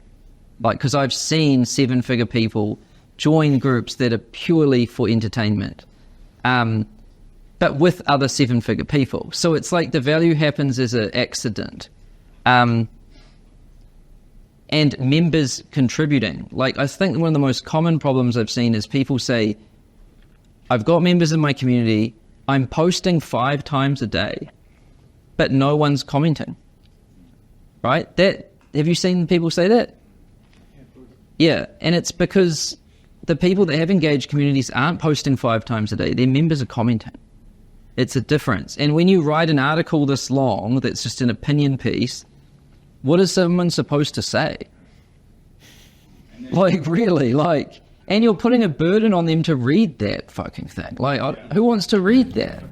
Like, because I've seen 7-figure people join groups that are purely for entertainment, but with other 7-figure people. So it's like the value happens as an accident. And members contributing. Like, I think one of the most common problems I've seen is people say, I've got members in my community, I'm posting 5 times a day, but no one's commenting. Right? Have you seen people say that? Yeah, and it's because the people that have engaged communities aren't posting 5 times a day, their members are commenting. It's a difference. And when you write an article this long that's just an opinion piece, what is someone supposed to say? Like, really, like, and you're putting a burden on them to read that fucking thing. Like, who wants to read that?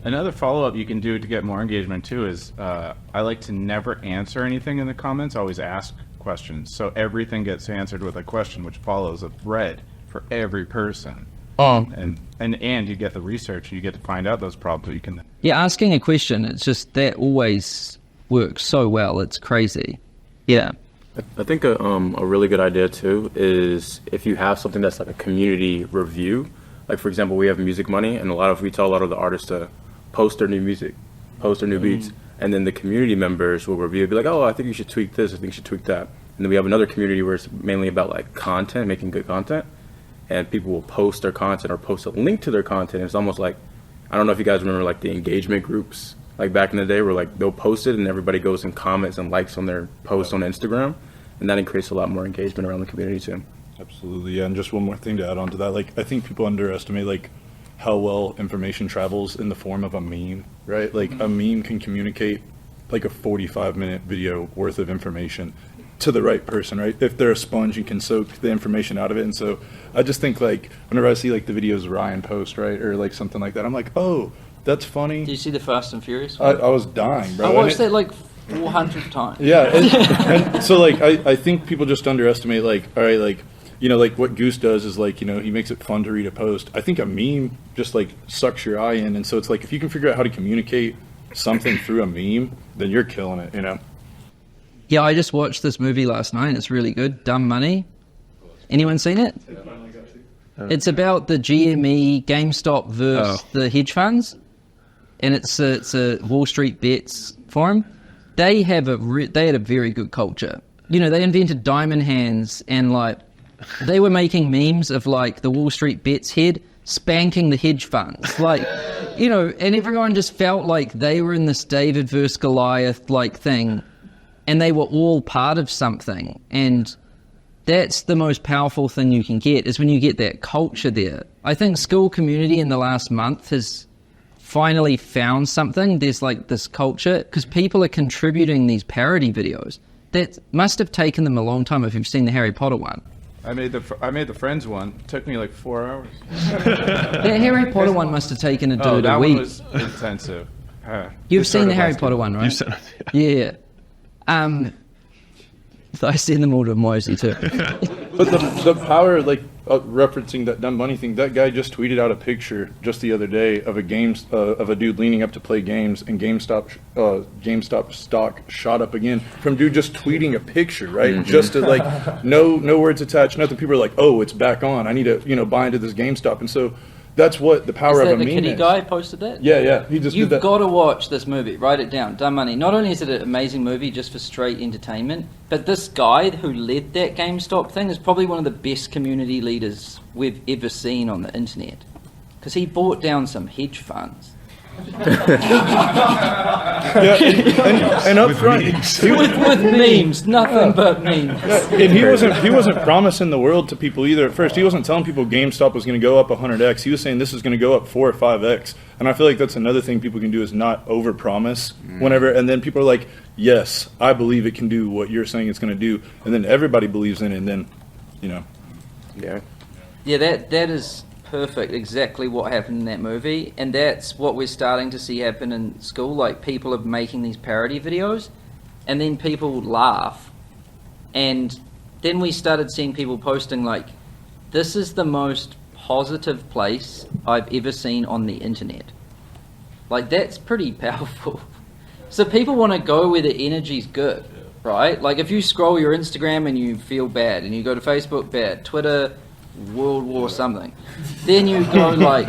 Another follow-up you can do to get more engagement too is I like to never answer anything in the comments, always ask questions. So everything gets answered with a question which follows a thread for every person. And you get the research and you get to find out those problems. You can. Yeah, asking a question, it's just that always works so well. It's crazy. Yeah. I think a really good idea too is if you have something that's like a community review. Like, for example, we have Music Money, and we tell a lot of the artists to post their new music, post their new beats, and then the community members will review, be like, oh, I think you should tweak this, I think you should tweak that. And then we have another community where it's mainly about like content, making good content, and people will post their content or post a link to their content. It's almost like, I don't know if you guys remember like the engagement groups like back in the day where like they'll post it and everybody goes and comments and likes on their post on Instagram, and that increases a lot more engagement around the community too. Absolutely, yeah. And just one more thing to add on to that, like I think people underestimate like how well information travels in the form of a meme, right? Like a meme can communicate like a 45-minute video worth of information to the right person, right? If they're a sponge and can soak the information out of it. And so I just think like whenever I see like the videos Ryan post, right, or like something like that, I'm like, oh, that's funny. Did you see the Fast and Furious I one? was dying, bro. I watched that like 400 times. Yeah, and so like I think people just underestimate like, all right, like, you know, like what Goose does is like, you know, he makes it fun to read a post. I think a meme just like sucks your eye in. And so it's like, if you can figure out how to communicate something through a meme, then you're killing it, you know? Yeah, I just watched this movie last night. It's really good. Dumb Money. Anyone seen it? It's about the GME, GameStop versus the hedge funds. And it's a Wall Street Bets forum. They had a very good culture. You know, they invented diamond hands, and like they were making memes of like the Wall Street Bets head spanking the hedge funds, like, you know, and everyone just felt like they were in this David versus Goliath like thing, and they were all part of something. And that's the most powerful thing you can get, is when you get that culture there. I think school community in the last month has finally found something. There's like this culture because people are contributing these parody videos that must have taken them a long time if you've seen the Harry Potter one. I made the Friends one. It took me like 4 hours. The Harry Potter one must have taken a dude a week. One was intensive. You've seen the Harry Potter one, right? You've seen it, yeah. I send them all to Mosey too. But the power, like referencing that dumb money thing, that guy just tweeted out a picture just the other day of a dude leaning up to play games, and GameStop stock shot up again from dude just tweeting a picture, right? Mm-hmm. Just to like no words attached, nothing. People are like, oh, it's back on. I need to buy into this GameStop, and so that's what the power of a meme is. Is that the kitty guy posted that? Yeah. He just You've did that. got to watch this movie. Write it down. Dumb Money. Not only is it an amazing movie just for straight entertainment, but this guy who led that GameStop thing is probably one of the best community leaders we've ever seen on the internet. Because he bought down some hedge funds. and up front, with memes, nothing but memes. And he wasn't promising the world to people either. At first, he wasn't telling people GameStop was going to go up 100x. He was saying this is going to go up 4 or 5x. And I feel like that's another thing people can do, is not overpromise whenever. And then people are like, yes, I believe it can do what you're saying it's going to do. And then everybody believes in it. And then, you know, yeah, that is perfect, exactly what happened in that movie, and that's what we're starting to see happen in school. Like, people are making these parody videos, and then people laugh, and then we started seeing people posting like, this is the most positive place I've ever seen on the internet. Like, that's pretty powerful. So people want to go where the energy's good, right? Like, if you scroll your Instagram and you feel bad, and you go to Facebook, bad, Twitter, World War something, then you go like,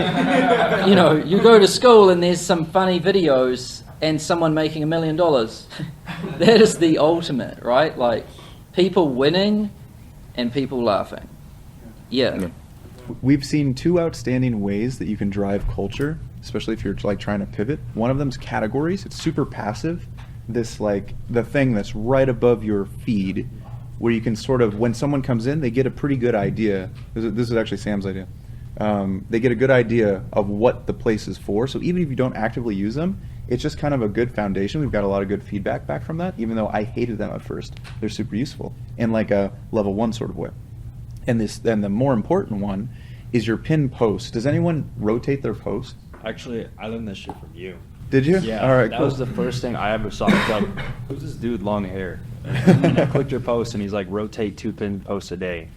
you know, you go to school and there's some funny videos and someone making $1 million. That is the ultimate, right? Like, people winning and people laughing. Yeah. We've seen two outstanding ways that you can drive culture, especially if you're like trying to pivot. One of them's categories. It's super passive. This like the thing that's right above your feed, where you can sort of, when someone comes in, they get a pretty good idea. This is actually Sam's idea. They get a good idea of what the place is for. So even if you don't actively use them, it's just kind of a good foundation. We've got a lot of good feedback back from that, even though I hated them at first. They're super useful in like a level 1 sort of way. And the more important one is your pinned post. Does anyone rotate their post? Actually, I learned that shit from you. Did you? Yeah. All right, that cool. was the first thing I ever saw. It's like, who's this dude, long hair? And I clicked your post, and he's like, rotate 2 pinned posts a day.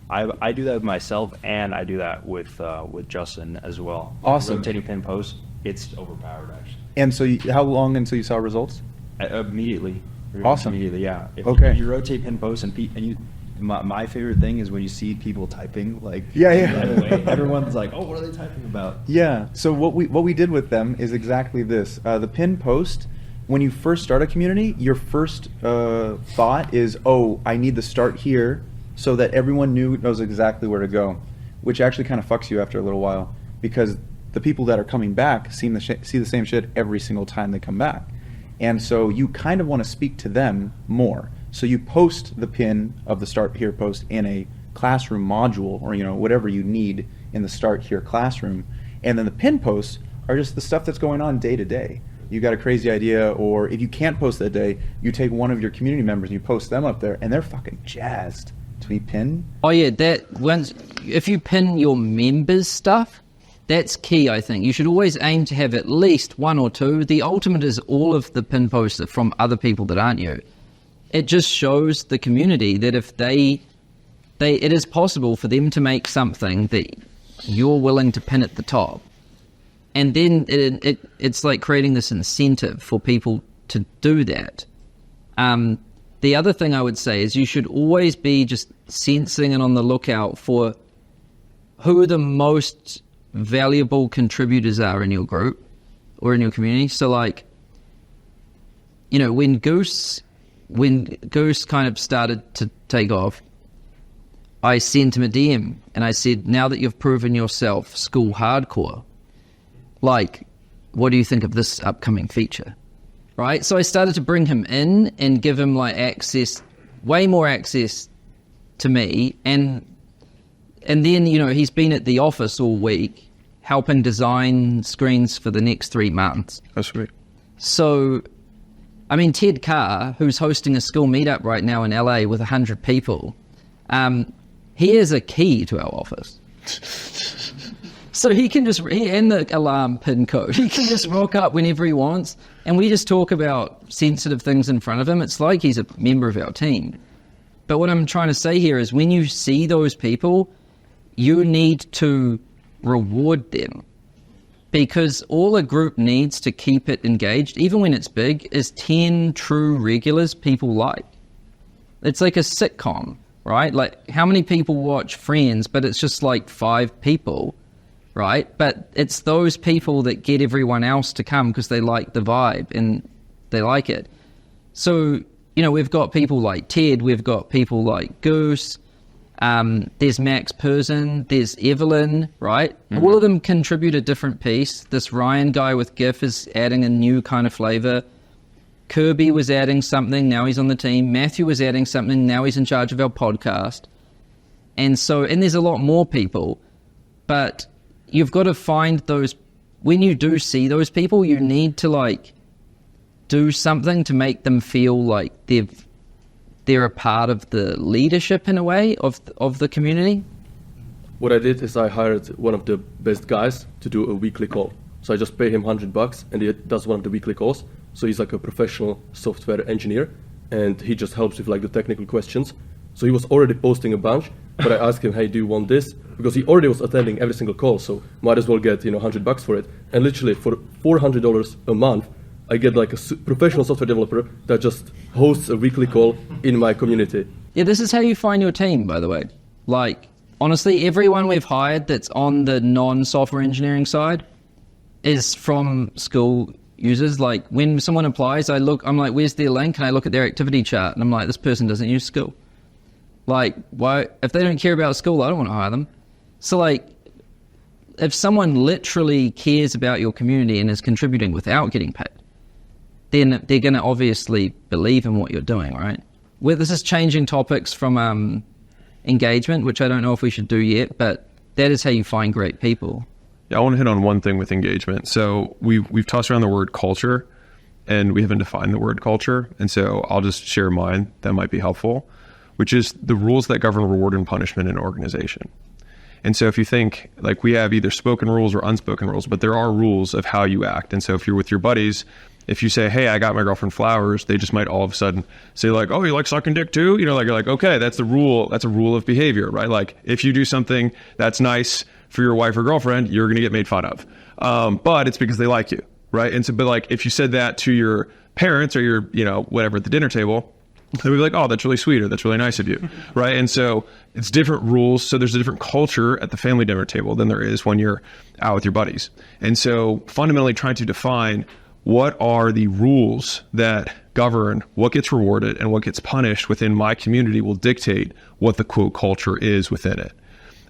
I do that with myself, and I do that with Justin as well. Awesome. Rotating pinned posts, it's overpowered actually. And so how long until you saw results? Immediately. Awesome. Immediately, yeah. If Okay. you rotate pinned posts and you. My favorite thing is when you see people typing, like, Yeah. right away, everyone's like, oh, what are they typing about? Yeah. So what we did with them is exactly this. The pinned post, when you first start a community, your first thought is, oh, I need to start here so that everyone knows exactly where to go, which actually kind of fucks you after a little while, because the people that are coming back see the same shit every single time they come back. And so you kind of want to speak to them more. So you post the pin of the Start Here post in a classroom module, or whatever you need in the Start Here classroom. And then the pin posts are just the stuff that's going on day to day. You got a crazy idea, or if you can't post that day, you take one of your community members and you post them up there, and they're fucking jazzed to be pinned. Oh yeah, if you pin your members' stuff, that's key, I think. You should always aim to have at least one or two. The ultimate is all of the pin posts from other people that aren't you. It just shows the community that if it is possible for them to make something that you're willing to pin at the top. And then it's like creating this incentive for people to do that. The other thing I would say is you should always be just sensing and on the lookout for who the most valuable contributors are in your group or in your community. So like, when Goose kind of started to take off, I sent him a DM and I said, now that you've proven yourself school hardcore, like, what do you think of this upcoming feature? Right? So I started to bring him in and give him like access, way more access to me. And then, he's been at the office all week helping design screens for the next 3 months. That's sweet. So, Ted Carr, who's hosting a school meetup right now in LA with 100 people, he is a key to our office. So he and the alarm pin code, he can just rock up whenever he wants, and we just talk about sensitive things in front of him. It's like he's a member of our team. But what I'm trying to say here is when you see those people, you need to reward them. Because all a group needs to keep it engaged, even when it's big, is 10 true regulars people like. It's like a sitcom, right? Like, how many people watch Friends, but it's just like 5 people, right? But it's those people that get everyone else to come because they like the vibe and they like it. So, we've got people like Ted, we've got people like Goose, there's Max Person, there's Evelyn, right? Mm-hmm. All of them contribute a different piece. This Ryan guy with GIF is adding a new kind of flavor. Kirby was adding something, now he's on the team. Matthew was adding something, now he's in charge of our podcast. And there's a lot more people. But you've got to find those, when you do see those people, you need to like do something to make them feel like they're a part of the leadership in a way of the community. What I did is I hired one of the best guys to do a weekly call. So I just pay him $100 and he does one of the weekly calls. So he's like a professional software engineer and he just helps with like the technical questions. So he was already posting a bunch, but I asked him, hey, do you want this? Because he already was attending every single call, so might as well get $100 for it. And literally for $400 a month, I get like a professional software developer that just hosts a weekly call in my community. Yeah, this is how you find your team, by the way. Like, honestly, everyone we've hired that's on the non-software engineering side is from school users. Like, when someone applies, I'm like, where's their link? And I look at their activity chart, and I'm like, this person doesn't use school. Like, why? If they don't care about school, I don't want to hire them. So, like, if someone literally cares about your community and is contributing without getting paid, then they're going to obviously believe in what you're doing, right? This is changing topics from engagement, which I don't know if we should do yet, but that is how you find great people. Yeah, I want to hit on one thing with engagement. So we've tossed around the word culture, and we haven't defined the word culture. And so I'll just share mine that might be helpful, which is the rules that govern reward and punishment in an organization. And so if you think, like, we have either spoken rules or unspoken rules, but there are rules of how you act. And so if you're with your buddies, if you say, hey, I got my girlfriend flowers, they just might all of a sudden say like, oh, you like sucking dick too? Like, you're like, okay, that's the rule. That's a rule of behavior, right? Like, if you do something that's nice for your wife or girlfriend, you're going to get made fun of. But it's because they like you, right? And so, but like, if you said that to your parents or your, whatever at the dinner table, they would be like, oh, that's really sweet, or that's really nice of you, right? And so it's different rules. So there's a different culture at the family dinner table than there is when you're out with your buddies. And so fundamentally trying to define what are the rules that govern what gets rewarded and what gets punished within my community will dictate what the quote culture is within it.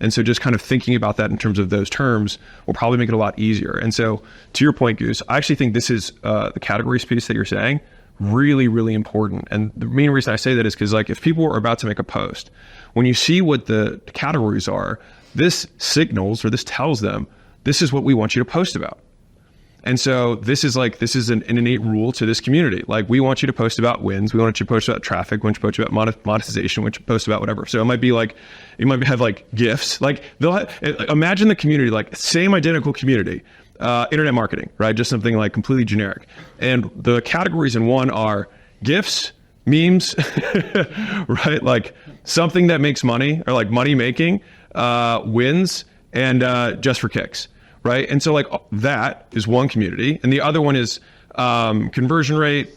And so just kind of thinking about that in terms of those terms will probably make it a lot easier. And so to your point, Goose, I actually think this is the categories piece that you're saying really, really important. And the main reason I say that is because like if people are about to make a post, when you see what the categories are, this signals or this tells them, this is what we want you to post about. And so this is an innate rule to this community. Like we want you to post about wins. We want you to post about traffic. We want you to post about monetization. We want you to post about whatever. So it might be like, you might have like gifts. Like imagine the community, like same identical community, internet marketing, right? Just something like completely generic. And the categories in one are gifts, memes, right? Like something that makes money or like money making, wins, and just for kicks. Right. And so like that is one community. And the other one is conversion rate,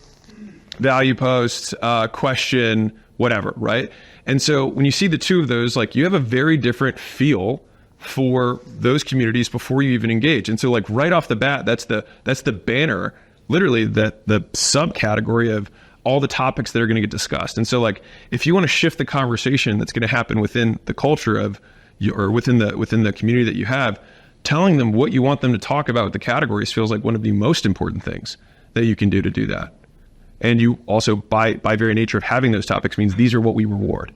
value posts, question, whatever. Right. And so when you see the two of those, like you have a very different feel for those communities before you even engage. And so like right off the bat, that's the banner, literally the subcategory of all the topics that are going to get discussed. And so like if you want to shift the conversation that's going to happen within the culture of or within the community that you have, telling them what you want them to talk about with the categories feels like one of the most important things that you can do to do that. And you also, by very nature of having those topics, means these are what we reward.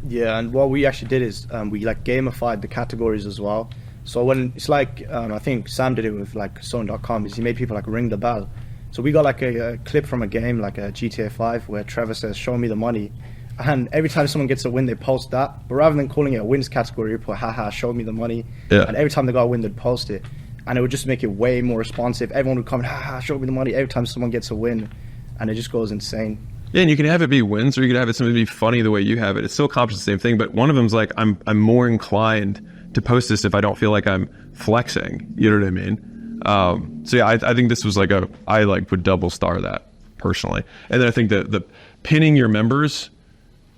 Yeah, and what we actually did is we like gamified the categories as well. So when it's like, I think Sam did it with like Zone.com, is he made people like ring the bell. So we got like a clip from a game, like a GTA 5, where Trevor says, "Show me the money." And every time someone gets a win, they post that. But rather than calling it a wins category, you put, haha, show me the money. Yeah. And every time they got a win, they'd post it. And it would just make it way more responsive. Everyone would comment, haha, show me the money, every time someone gets a win. And it just goes insane. Yeah, and you can have it be wins, or you can have it something be funny the way you have it. It still accomplishes the same thing, but one of them's like, I'm more inclined to post this if I don't feel like I'm flexing. You know what I mean? So yeah, I think this was like I would double star that personally. And then I think that the pinning your members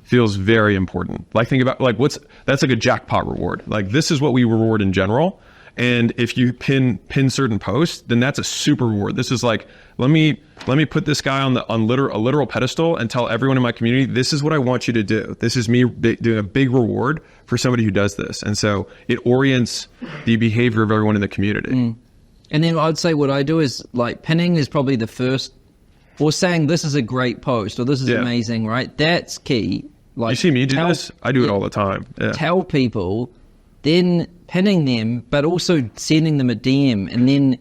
feels very important. Like think about like that's like a jackpot reward. Like this is what we reward in general. And if you pin certain posts, then that's a super reward. This is like, let me put this guy on a literal pedestal and tell everyone in my community, this is what I want you to do. This is me doing a big reward for somebody who does this. And so it orients the behavior of everyone in the community. And then I'd say what I do is like pinning is probably the first, or saying this is a great post or this is amazing, right? That's key. Like, you see me do this? I do it all the time. Yeah. Tell people, then pinning them, but also sending them a DM. And then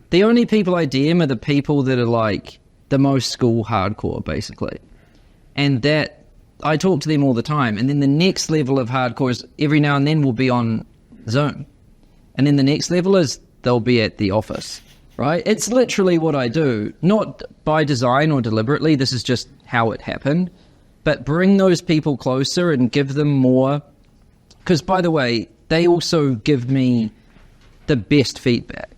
the only people I DM are the people that are like the most school hardcore, basically. And that I talk to them all the time. And then the next level of hardcore is every now and then we'll be on Zoom. And then the next level is they'll be at the office, right? It's literally what I do, not by design or deliberately. This is just how it happened. But bring those people closer and give them more. Because, by the way, they also give me the best feedback.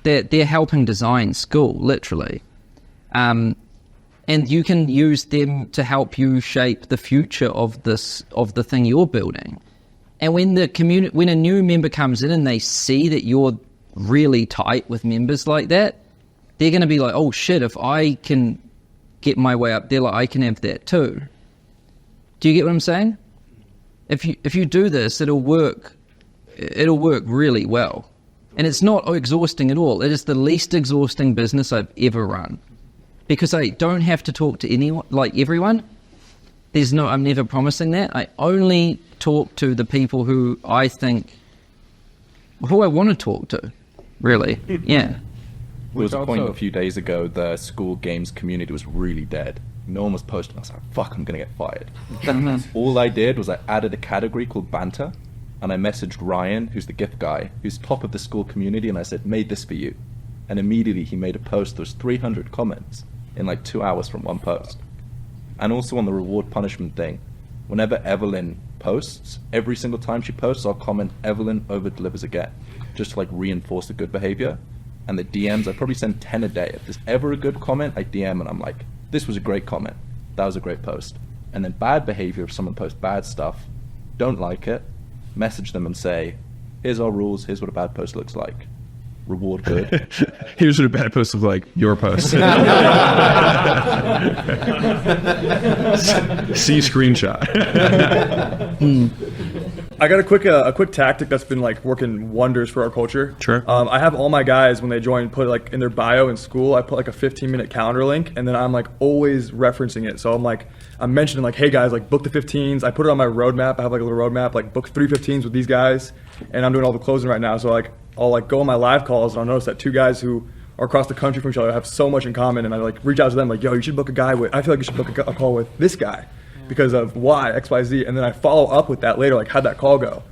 They're helping design school, literally. And you can use them to help you shape the future of the thing you're building. And when when a new member comes in and they see that you're really tight with members like that, they're going to be like, oh shit, if I can get my way up there, like I can have that too. Do you get what I'm saying? If you do this, it'll work really well. And it's not exhausting at all. It is the least exhausting business I've ever run. Because I don't have to talk to anyone, like everyone. I'm never promising that. I only talk to the people who I want to talk to, really. Yeah. There was a point a few days ago, the school games community was really dead. No one was posting. I was like, fuck, I'm going to get fired. All I did was I added a category called banter, and I messaged Ryan, who's the gift guy, who's top of the school community, and I said, made this for you. And immediately he made a post. There was 300 comments in like 2 hours from one post. And also on the reward punishment thing, whenever Evelyn posts, every single time she posts, I'll comment, Evelyn over delivers again, just to like reinforce the good behavior. And the DMs, I probably send 10 a day. If there's ever a good comment, I DM and I'm like, this was a great comment. That was a great post. And then bad behavior, if someone posts bad stuff, don't like it, message them and say, here's our rules, here's what a bad post looks like. Reward good. Here's what a bad post looks like. Your post. See screenshot. I got a quick tactic that's been like working wonders for our culture. Sure. I have all my guys when they join put like in their bio in school. I put like a 15-minute calendar link, and then I'm like always referencing it. So I'm mentioning like, hey guys, like book the 15s. I put it on my roadmap. I have like a little roadmap, like book 3 15s with these guys, and I'm doing all the closing right now. So like I'll like go on my live calls and I'll notice that 2 guys who are across the country from each other have so much in common, and I like reach out to them like, yo, you should book a guy with. I feel like you should book a call with this guy because of Y, X, Y, Z, and then I follow up with that later, like how'd that call go?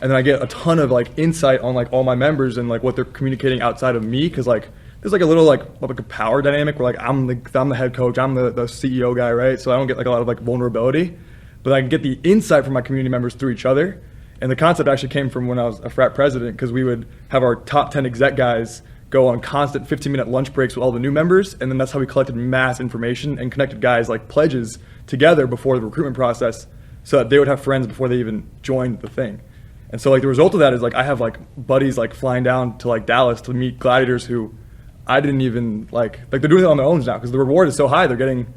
And then I get a ton of like insight on like all my members and like what they're communicating outside of me, because like there's like a little like a power dynamic where like I'm the head coach, I'm the CEO guy, right? So I don't get like a lot of like vulnerability, but I can get the insight from my community members through each other. And the concept actually came from when I was a frat president, because we would have our top 10 exec guys go on constant 15-minute lunch breaks with all the new members, and then that's how we collected mass information and connected guys like pledges together before the recruitment process, so that they would have friends before they even joined the thing. And so like the result of that is like I have like buddies like flying down to like Dallas to meet gladiators who I didn't even like they're doing it on their own now because the reward is so high. They're getting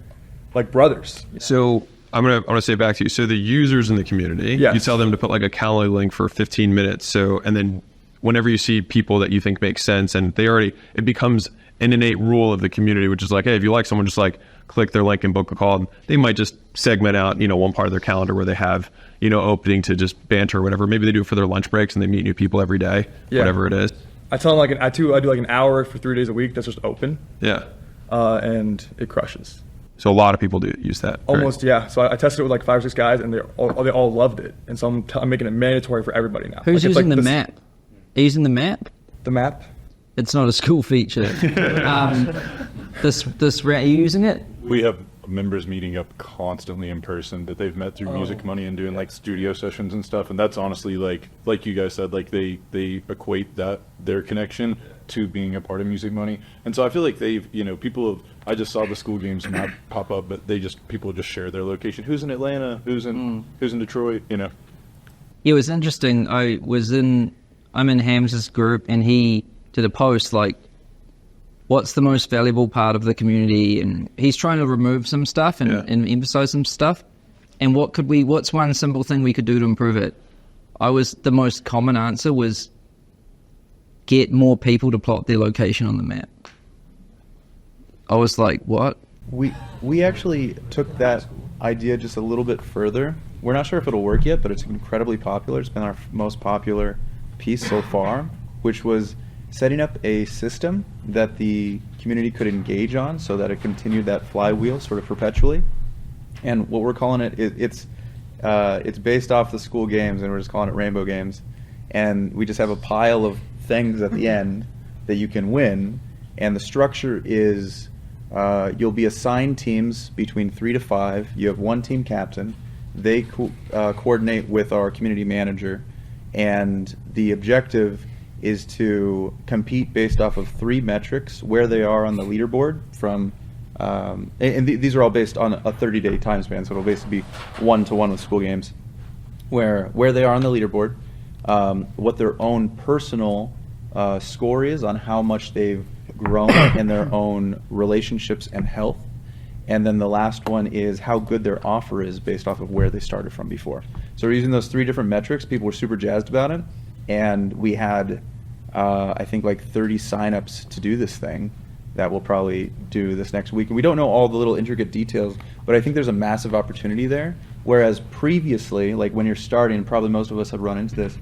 like brothers. So I'm gonna say it back to you. So the users in the community, yes. You tell them to put like a calendar link for 15 minutes. So, and then whenever you see people that you think make sense, and it becomes an innate rule of the community, which is like, hey, if you like someone, just like click their link and book a call. They might just segment out, one part of their calendar where they have, opening to just banter or whatever. Maybe they do it for their lunch breaks and they meet new people every day, whatever it is. I tell them like I do like an hour for 3 days a week. That's just open. Yeah. And it crushes. So a lot of people do use that. Almost, yeah. So I tested it with like 5 or 6 guys, and they all loved it. And so I'm making it mandatory for everybody now. Who's using the map? Are you using the map? The map? It's not a school feature. Are you using it? We have members meeting up constantly in person that they've met through Music Money and doing like studio sessions and stuff. And that's honestly like you guys said, like they equate their connection to being a part of Music Money. And so I feel like they've, I just saw the school games map pop up, but people just share their location. Who's in Atlanta? Who's in Detroit? It was interesting. I'm in Hamza's group, and he did a post like, what's the most valuable part of the community? And he's trying to remove some stuff and emphasize some stuff. And what's one simple thing we could do to improve it? The most common answer was get more people to plot their location on the map. I was like, what? We actually took that idea just a little bit further. We're not sure if it'll work yet, but it's incredibly popular. It's been our most popular piece so far, which was setting up a system that the community could engage on so that it continued that flywheel sort of perpetually. And what we're calling it's based off the school games, and we're just calling it Rainbow Games. And we just have a pile of things at the end that you can win. And the structure is you'll be assigned teams between 3 to 5. You have one team captain. They coordinate with our community manager. And the objective is to compete based off of 3 metrics: where they are on the leaderboard from, these are all based on a 30-day time span, so it'll basically be 1-to-1 with school games, where they are on the leaderboard, what their own personal score is on how much they've grown in their own relationships and health, and then the last one is how good their offer is based off of where they started from before. So we're using those 3 different metrics. People were super jazzed about it, and we had I think like 30 signups to do this thing that we'll probably do this next week. And we don't know all the little intricate details, but I think there's a massive opportunity there. Whereas previously, like when you're starting, probably most of us have run into this,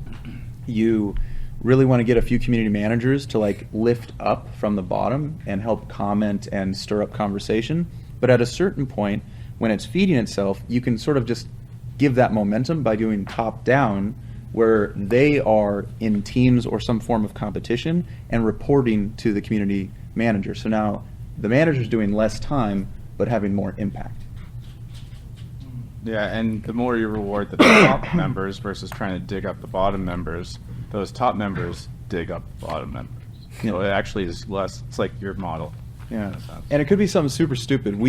you really want to get a few community managers to like lift up from the bottom and help comment and stir up conversation. But at a certain point, when it's feeding itself, you can sort of just give that momentum by doing top down, where they are in teams or some form of competition and reporting to the community manager. So now the manager's doing less time, but having more impact. Yeah, and the more you reward the top members versus trying to dig up the bottom members, those top members dig up the bottom members. So it actually is less, it's like your model. Yeah, and it could be something super stupid.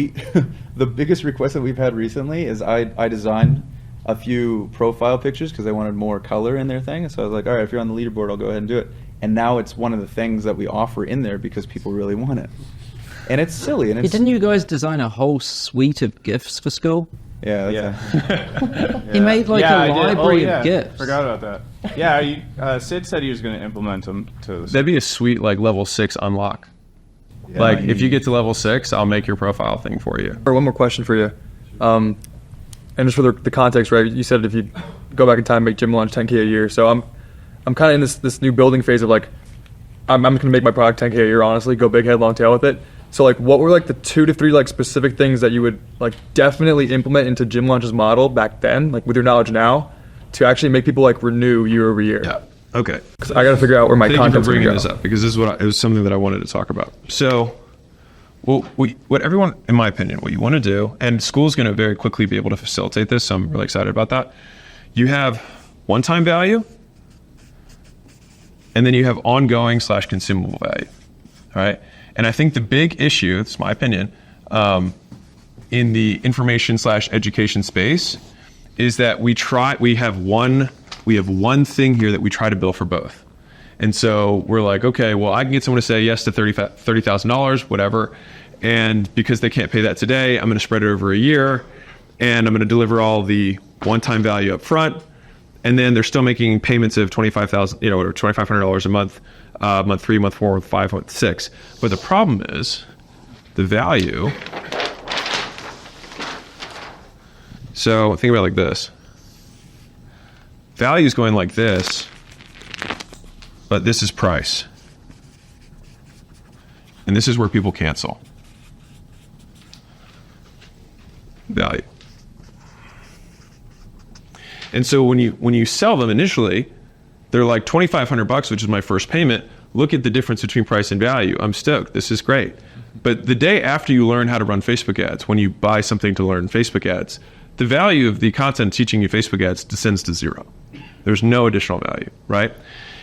The biggest request that we've had recently is I designed a few profile pictures because I wanted more color in their thing. So I was like, all right, if you're on the leaderboard, I'll go ahead and do it. And now it's one of the things that we offer in there because people really want it. And it's silly. And didn't you guys design a whole suite of GIFs for school? He made like Yeah, a I did. library Oh, of yeah. GIFs. Forgot about that. Yeah, Sid said he was going to implement them to. That'd be a sweet like level 6 unlock. Like if you get to level 6, I'll make your profile thing for you. Or one more question for you, and just for the context, right? You said if you go back in time, make gym launch 10K a year. So I'm kind of in this new building phase of like, I'm going to make my product 10K a year. Honestly, go big head, long tail with it. So like, what were like the 2 to 3 like specific things that you would like definitely implement into Gym Launch's model back then, like with your knowledge now, to actually make people like renew year over year? Yeah. Okay. Because I got to figure out where my Thank you for content's going to bringing go. this up because this is it was something that I wanted to talk about. So, what everyone, in my opinion, what you want to do, and school's going to very quickly be able to facilitate this. So I'm really excited about that. You have one-time value, and then you have ongoing / consumable value. All right. And I think the big issue, this is my opinion, in the information / education space is that we have one thing here that we try to bill for both. And so we're like, okay, well, I can get someone to say yes to $30,000, whatever. And because they can't pay that today, I'm going to spread it over a year and I'm going to deliver all the one-time value up front. And then they're still making payments of $25,000, or $2,500 a month, month 3, month 4, month 5, month 6. But the problem is the value. So think about it like this. Value is going like this, but this is price. And this is where people cancel. Value. And so when you sell them initially, they're like $2,500, which is my first payment. Look at the difference between price and value. I'm stoked. This is great. But the day after you learn how to run Facebook ads, when you buy something to learn Facebook ads, the value of the content teaching you Facebook ads descends to 0. There's no additional value, right?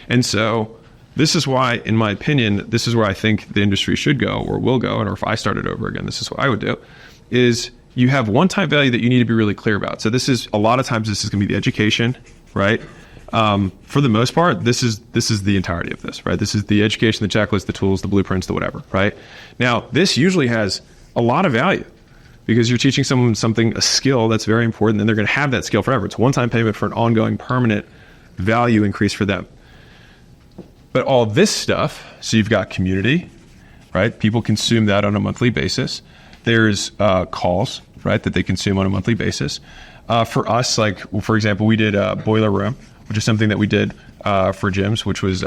And so this is why, in my opinion, this is where I think the industry should go or will go, or if I started over again, this is what I would do, is you have one-time value that you need to be really clear about. So this is, a lot of times this is going to be the education, right? For the most part, this is the entirety of this, right? This is the education, the checklist, the tools, the blueprints, the whatever, right? Now, this usually has a lot of value because you're teaching someone something, a skill that's very important, and they're going to have that skill forever. It's a one-time payment for an ongoing, permanent value increase for them. But all this stuff, so you've got community, right? People consume that on a monthly basis. There's calls, right, that they consume on a monthly basis. For us, like, for example, we did Boiler Room, which is something that we did for gyms, which was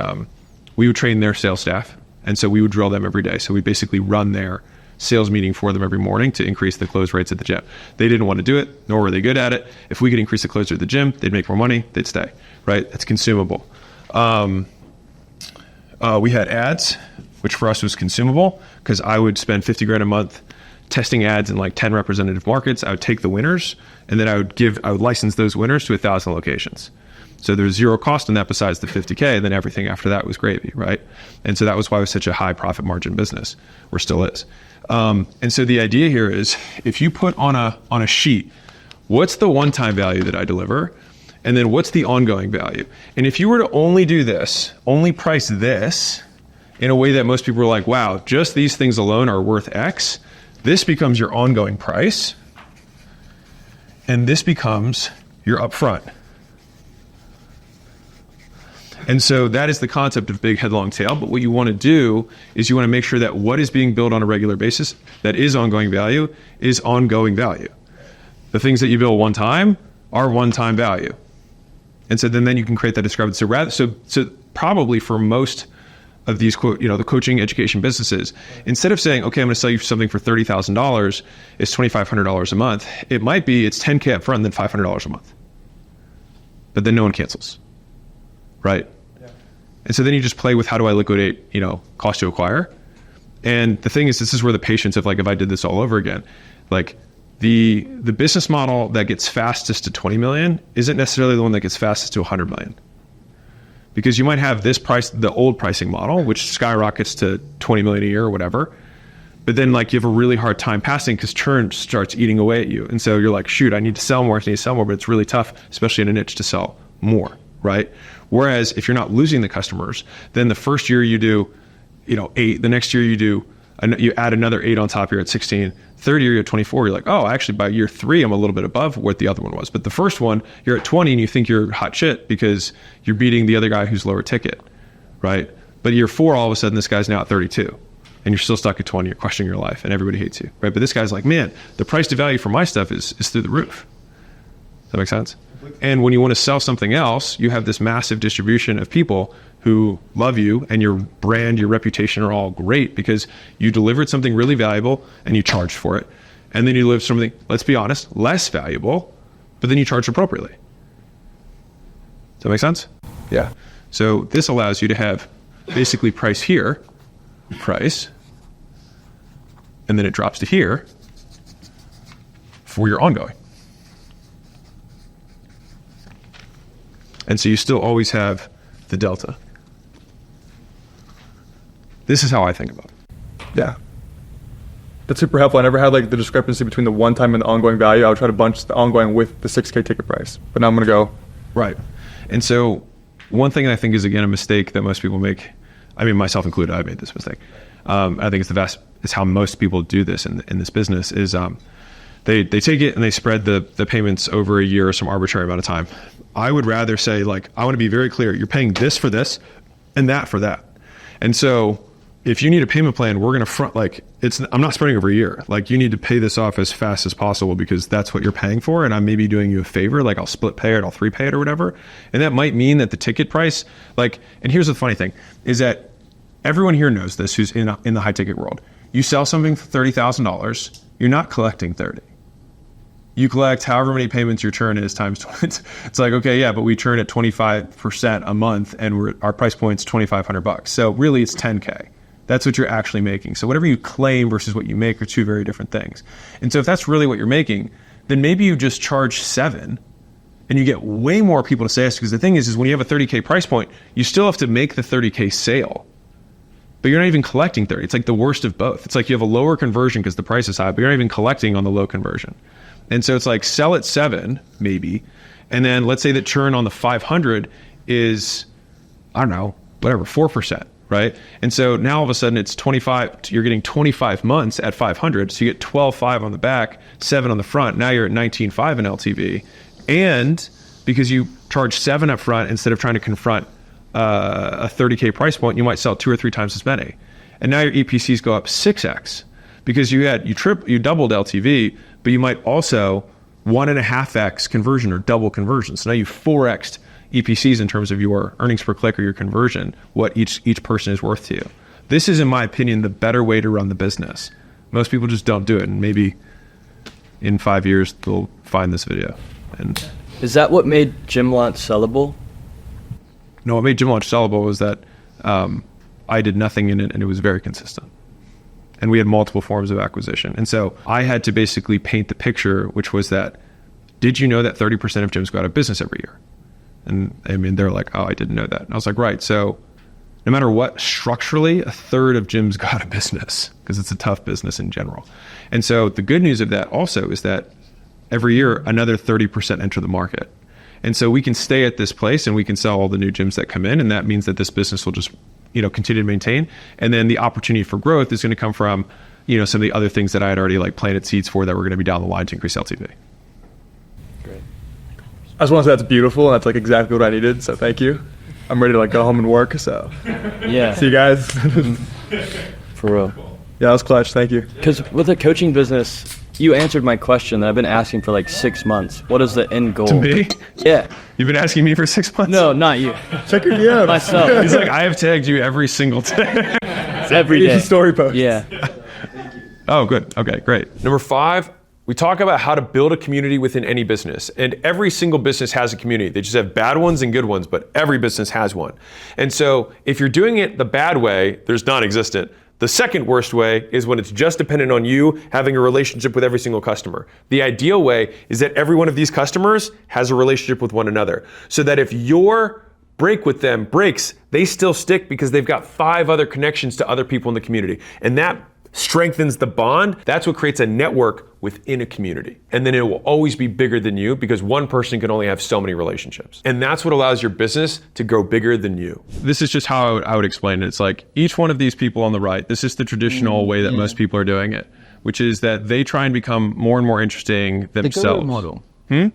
we would train their sales staff. And so we would drill them every day. So we basically run their sales meeting for them every morning to increase the close rates at the gym. They didn't want to do it, nor were they good at it. If we could increase the close rate at the gym, they'd make more money, they'd stay, right? It's consumable. We had ads, which for us was consumable because I would spend $50,000 a month testing ads in like 10 representative markets. I would take the winners and then I would license those winners to 1,000 locations. So there's 0 cost in that besides the $50K, and then everything after that was gravy, right? And so that was why it was such a high profit margin business, or still is. And so the idea here is if you put on a sheet, what's the one-time value that I deliver? And then what's the ongoing value? And if you were to only do this, only price this in a way that most people are like, wow, just these things alone are worth X, this becomes your ongoing price, and this becomes your upfront. And so that is the concept of big head, long tail. But what you want to do is you want to make sure that what is being billed on a regular basis that is ongoing value is ongoing value. The things that you bill one time are one-time value. And so then you can create that discrepancy. So probably for most of these, the coaching education businesses, instead of saying, okay, I'm going to sell you something for $30,000, it's $2,500 a month. It might be it's $10K up front and then $500 a month. But then no one cancels, right? Yeah. And so then you just play with how do I liquidate, cost to acquire. And the thing is, this is where the patience of like, if I did this all over again, like the business model that gets fastest to 20 million isn't necessarily the one that gets fastest to 100 million. Because you might have this price, the old pricing model, which skyrockets to 20 million a year or whatever. But then like you have a really hard time passing because churn starts eating away at you. And so you're like, shoot, I need to sell more, but it's really tough, especially in a niche, to sell more, right? Whereas if you're not losing the customers, then the first year you do, 8, the next year you add another 8 on top, you're at 16, Third year, you're at 24. You're like, oh, actually, by year 3, I'm a little bit above what the other one was. But the first one, you're at 20 and you think you're hot shit because you're beating the other guy who's lower ticket, right? But year 4, all of a sudden, this guy's now at 32. And you're still stuck at 20. You're questioning your life, and everybody hates you, right? But this guy's like, man, the price to value for my stuff is through the roof. Does that make sense? And when you want to sell something else, you have this massive distribution of people who love you, and your brand, your reputation are all great because you delivered something really valuable and you charged for it. And then you delivered something, let's be honest, less valuable, but then you charge appropriately. Does that make sense? Yeah. So this allows you to have basically price here, price, and then it drops to here for your ongoing. And so you still always have the delta. This is how I think about it. Yeah. That's super helpful. I never had like the discrepancy between the one-time and the ongoing value. I would try to bunch the ongoing with the 6K ticket price. But now I'm going to go. Right. And so one thing I think is, again, a mistake that most people make, I mean, myself included, I made this mistake. I think it's how most people do this in this business is they take it and they spread the payments over a year or some arbitrary amount of time. I would rather say, like, I want to be very clear. You're paying this for this and that for that. And so if you need a payment plan, we're going to front, like, I'm not spreading over a year. Like, you need to pay this off as fast as possible because that's what you're paying for. And I'm maybe doing you a favor. Like, I'll split pay it, I'll 3-pay it or whatever. And that might mean that the ticket price, like, and here's the funny thing is that everyone here knows this who's in the high ticket world. You sell something for $30,000, you're not collecting 30. You collect however many payments your churn is times 20. It's like, okay, yeah, but we churn at 25% a month and our price point's $2,500. So really it's 10K. That's what you're actually making. So whatever you claim versus what you make are two very different things. And so if that's really what you're making, then maybe you just charge 7 and you get way more people to say yes. Because the thing is when you have a 30K price point, you still have to make the 30K sale. But you're not even collecting 30. It's like the worst of both. It's like you have a lower conversion because the price is high, but you're not even collecting on the low conversion. And so it's like sell at 7, maybe. And then let's say that churn on the 500 is, I don't know, whatever, 4%, right? And so now all of a sudden it's 25, you're getting 25 months at 500. So you get 12.5 on the back, 7 on the front. Now you're at 19.5 in LTV. And because you charge 7 up front instead of trying to confront a 30K price point, you might sell 2 or 3 times as many. And now your EPCs go up 6x because you doubled LTV, but you might also 1.5x conversion or double conversion. So now you 4x'd EPCs in terms of your earnings per click or your conversion, what each person is worth to you. This is, in my opinion, the better way to run the business. Most people just don't do it, and maybe in 5 years they'll find this video. And is that what made Gym Launch sellable? No, what made Gym Launch sellable was that I did nothing in it and it was very consistent. And we had multiple forms of acquisition. And so I had to basically paint the picture, which was that, did you know that 30% of gyms go out of business every year? And I mean, they're like, oh, I didn't know that. And I was like, right. So no matter what, structurally, 1/3 of gyms go out of business because it's a tough business in general. And so the good news of that also is that every year, another 30% enter the market. And so we can stay at this place and we can sell all the new gyms that come in. And that means that this business will just, continue to maintain. And then the opportunity for growth is going to come from, some of the other things that I had already planted seeds for that were going to be down the line to increase LTV. Great. I just want to say that's beautiful. And that's exactly what I needed. So thank you. I'm ready to go home and work. So yeah. See you guys. For real. Yeah, that was clutch. Thank you. Because with the coaching business, you answered my question that I've been asking for 6 months. What is the end goal? To me? Yeah. You've been asking me for 6 months? No, not you. Check your DMs. Myself. He's like, I have tagged you every single day. Every day. Story post. Yeah. Oh, good. Okay, great. Number 5, we talk about how to build a community within any business. And every single business has a community. They just have bad ones and good ones, but every business has one. And so if you're doing it the bad way, there's non-existent. The second worst way is when it's just dependent on you having a relationship with every single customer. The ideal way is that every one of these customers has a relationship with one another, so that if your break with them breaks, they still stick because they've got 5 other connections to other people in the community. And that strengthens the bond. That's what creates a network within a community. And then it will always be bigger than you because one person can only have so many relationships. And that's what allows your business to grow bigger than you. This is just how I would explain it. It's like each one of these people on the right, this is the traditional way that most people are doing it. which is that they try and become more and more interesting themselves. The guru model.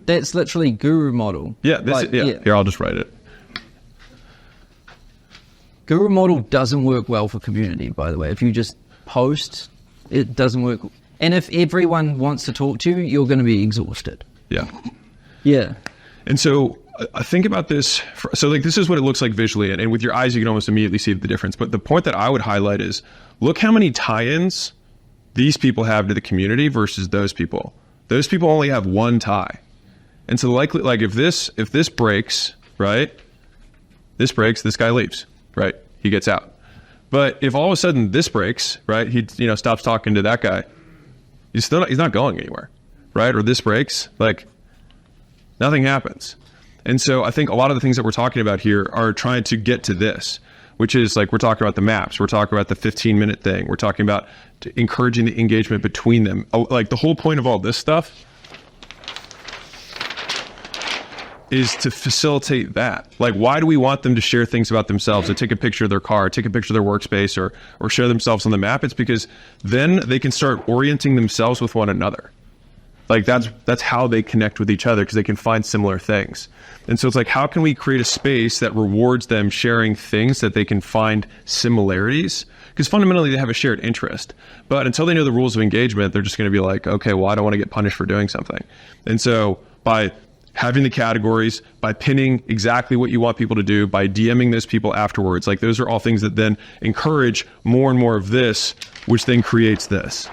That's literally guru model. Yeah, Here, I'll just write it. Guru model doesn't work well for community, by the way. If you just post, it doesn't work. And if everyone wants to talk to you, you're going to be exhausted. Yeah. Yeah. And so I think about this. So like this is what it looks like visually. And with your eyes, you can almost immediately see the difference. But the point that I would highlight is look how many tie-ins these people have to the community versus those people. Those people only have one tie. And so likely, like if this breaks, right? This breaks, this guy leaves, right? He gets out. But if all of a sudden this breaks, right? He stops talking to that guy. He's not going anywhere, right? Or this breaks, like nothing happens. And so I think a lot of the things that we're talking about here are trying to get to this, which is like we're talking about the maps, we're talking about the 15-minute thing, we're talking about encouraging the engagement between them. Like the whole point of all this stuff is to facilitate that. Like, why do we want them to share things about themselves, or take a picture of their car, take a picture of their workspace, or show themselves on the map? It's because then they can start orienting themselves with one another. Like that's how they connect with each other, because they can find similar things. And so it's like, how can we create a space that rewards them sharing things that they can find similarities? Because fundamentally they have a shared interest. But until they know the rules of engagement, they're just going to be like, okay, well, I don't want to get punished for doing something. And so by having the categories, by pinning exactly what you want people to do, by DMing those people afterwards, like those are all things that then encourage more and more of this, which then creates this.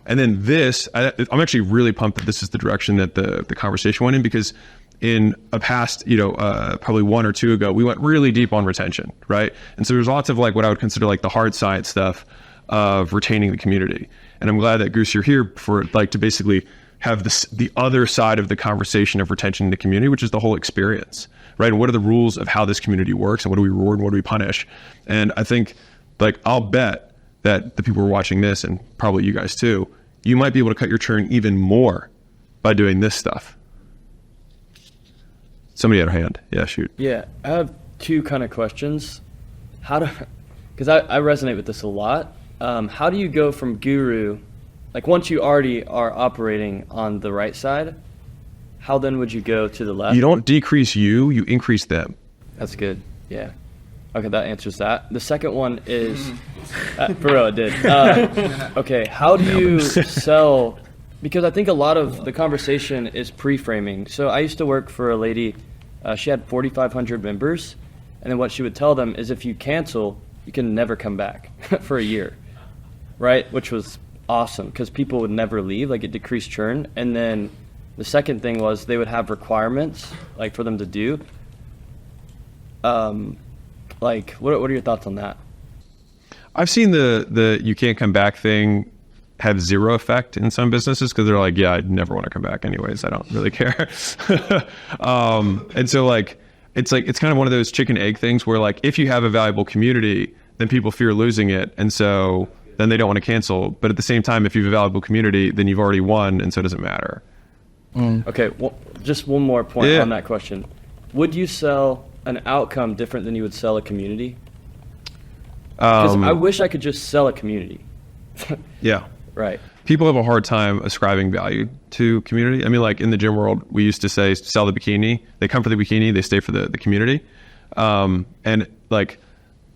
And then this, I'm actually really pumped that this is the direction that the conversation went in, because in a past, probably 1 or 2 ago, we went really deep on retention, right? And so there's lots of like what I would consider like the hard science stuff of retaining the community. And I'm glad that Goose, you're here for like to basically have the other side of the conversation of retention in the community, which is the whole experience, right? And what are the rules of how this community works, and what do we reward and what do we punish? And I think, like, I'll bet that the people who are watching this, and probably you guys too, you might be able to cut your churn even more by doing this stuff. Somebody had a hand. Yeah, shoot. Yeah, I have 2 kind of questions. Because I resonate with this a lot. How do you go from guru, like once you already are operating on the right side, how then would you go to the left? You don't decrease you increase them. That's good. Yeah. Okay, that answers that. The second one is, for real, it did. Okay, how do you sell? Because I think a lot of the conversation is pre-framing. So I used to work for a lady, she had 4,500 members, and then what she would tell them is if you cancel, you can never come back for a year, right? Which was awesome, because people would never leave, like it decreased churn. And then the second thing was they would have requirements, like for them to do. Like, what are your thoughts on that? I've seen the you can't come back thing have zero effect in some businesses, because they're like, yeah, I'd never want to come back anyways. I don't really care. And so like, it's kind of one of those chicken egg things where like, if you have a valuable community, then people fear losing it. And so then they don't want to cancel. But at the same time, if you have a valuable community, then you've already won. And so it doesn't matter. Okay. Well, just one more point on that question. Would you sell an outcome different than you would sell a community? Because I wish I could just sell a community. Yeah. Right. People have a hard time ascribing value to community. I mean, like in the gym world, we used to say, sell the bikini. They come for the bikini, they stay for the community. And like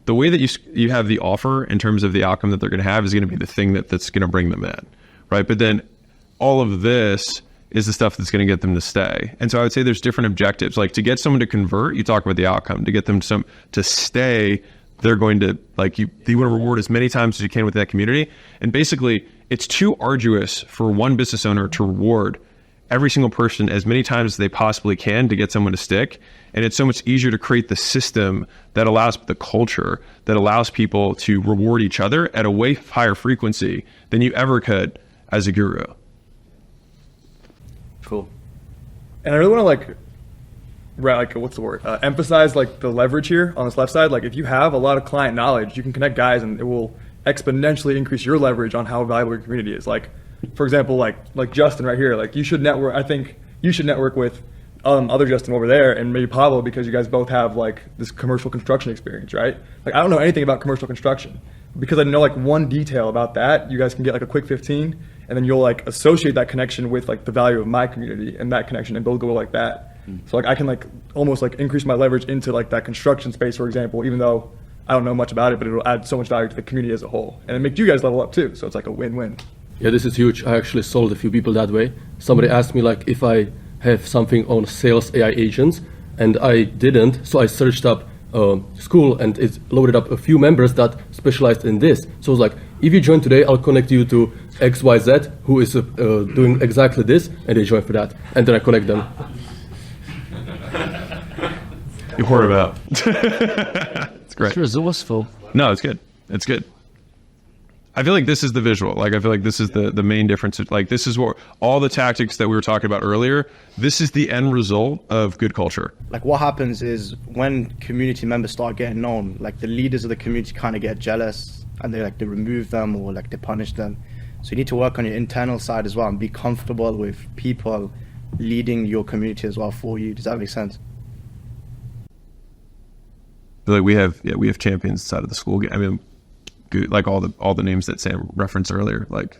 the way that you have the offer in terms of the outcome that they're going to have is going to be the thing that's going to bring them in. Right. But then all of this is the stuff that's going to get them to stay. And so I would say there's different objectives. Like to get someone to convert, you talk about the outcome. To get them to stay, they're going to, like, you want to reward as many times as you can with that community. And basically, it's too arduous for one business owner to reward every single person as many times as they possibly can to get someone to stick. And it's so much easier to create the system that allows the culture, that allows people to reward each other at a way higher frequency than you ever could as a guru. Cool. And I really want to what's the word? Emphasize like the leverage here on this left side. Like if you have a lot of client knowledge, you can connect guys, and it will exponentially increase your leverage on how valuable your community is. Like, for example, like Justin right here. Like you should network. I think you should network with other Justin over there, and maybe Pablo, because you guys both have like this commercial construction experience, right? Like I don't know anything about commercial construction, because I know like one detail about that, you guys can get like a quick 15, and then you'll like associate that connection with like the value of my community and that connection, and build go like that. So like I can like almost like increase my leverage into like that construction space, for example, even though I don't know much about it, but it'll add so much value to the community as a whole, and it make you guys level up too. So it's like a win-win. Yeah, this is huge. I actually sold a few people that way. Somebody asked me like if I have something on sales AI agents, and I didn't. So I searched up school, and it loaded up a few members that specialized in this. So I was like, if you join today, I'll connect you to XYZ who is doing exactly this, and they join for that, and then I connect them. You heard about. It's great. It's resourceful. No, it's good. It's good. I feel like this is the visual. Like, I feel like this is the main difference. Like, this is what all the tactics that we were talking about earlier, this is the end result of good culture. Like, what happens is when community members start getting known, like the leaders of the community kind of get jealous, and they remove them, or like they punish them. So you need to work on your internal side as well and be comfortable with people leading your community as well for you. Does that make sense? Like we have champions inside of the school game. I mean, like all the names that Sam referenced earlier. Like,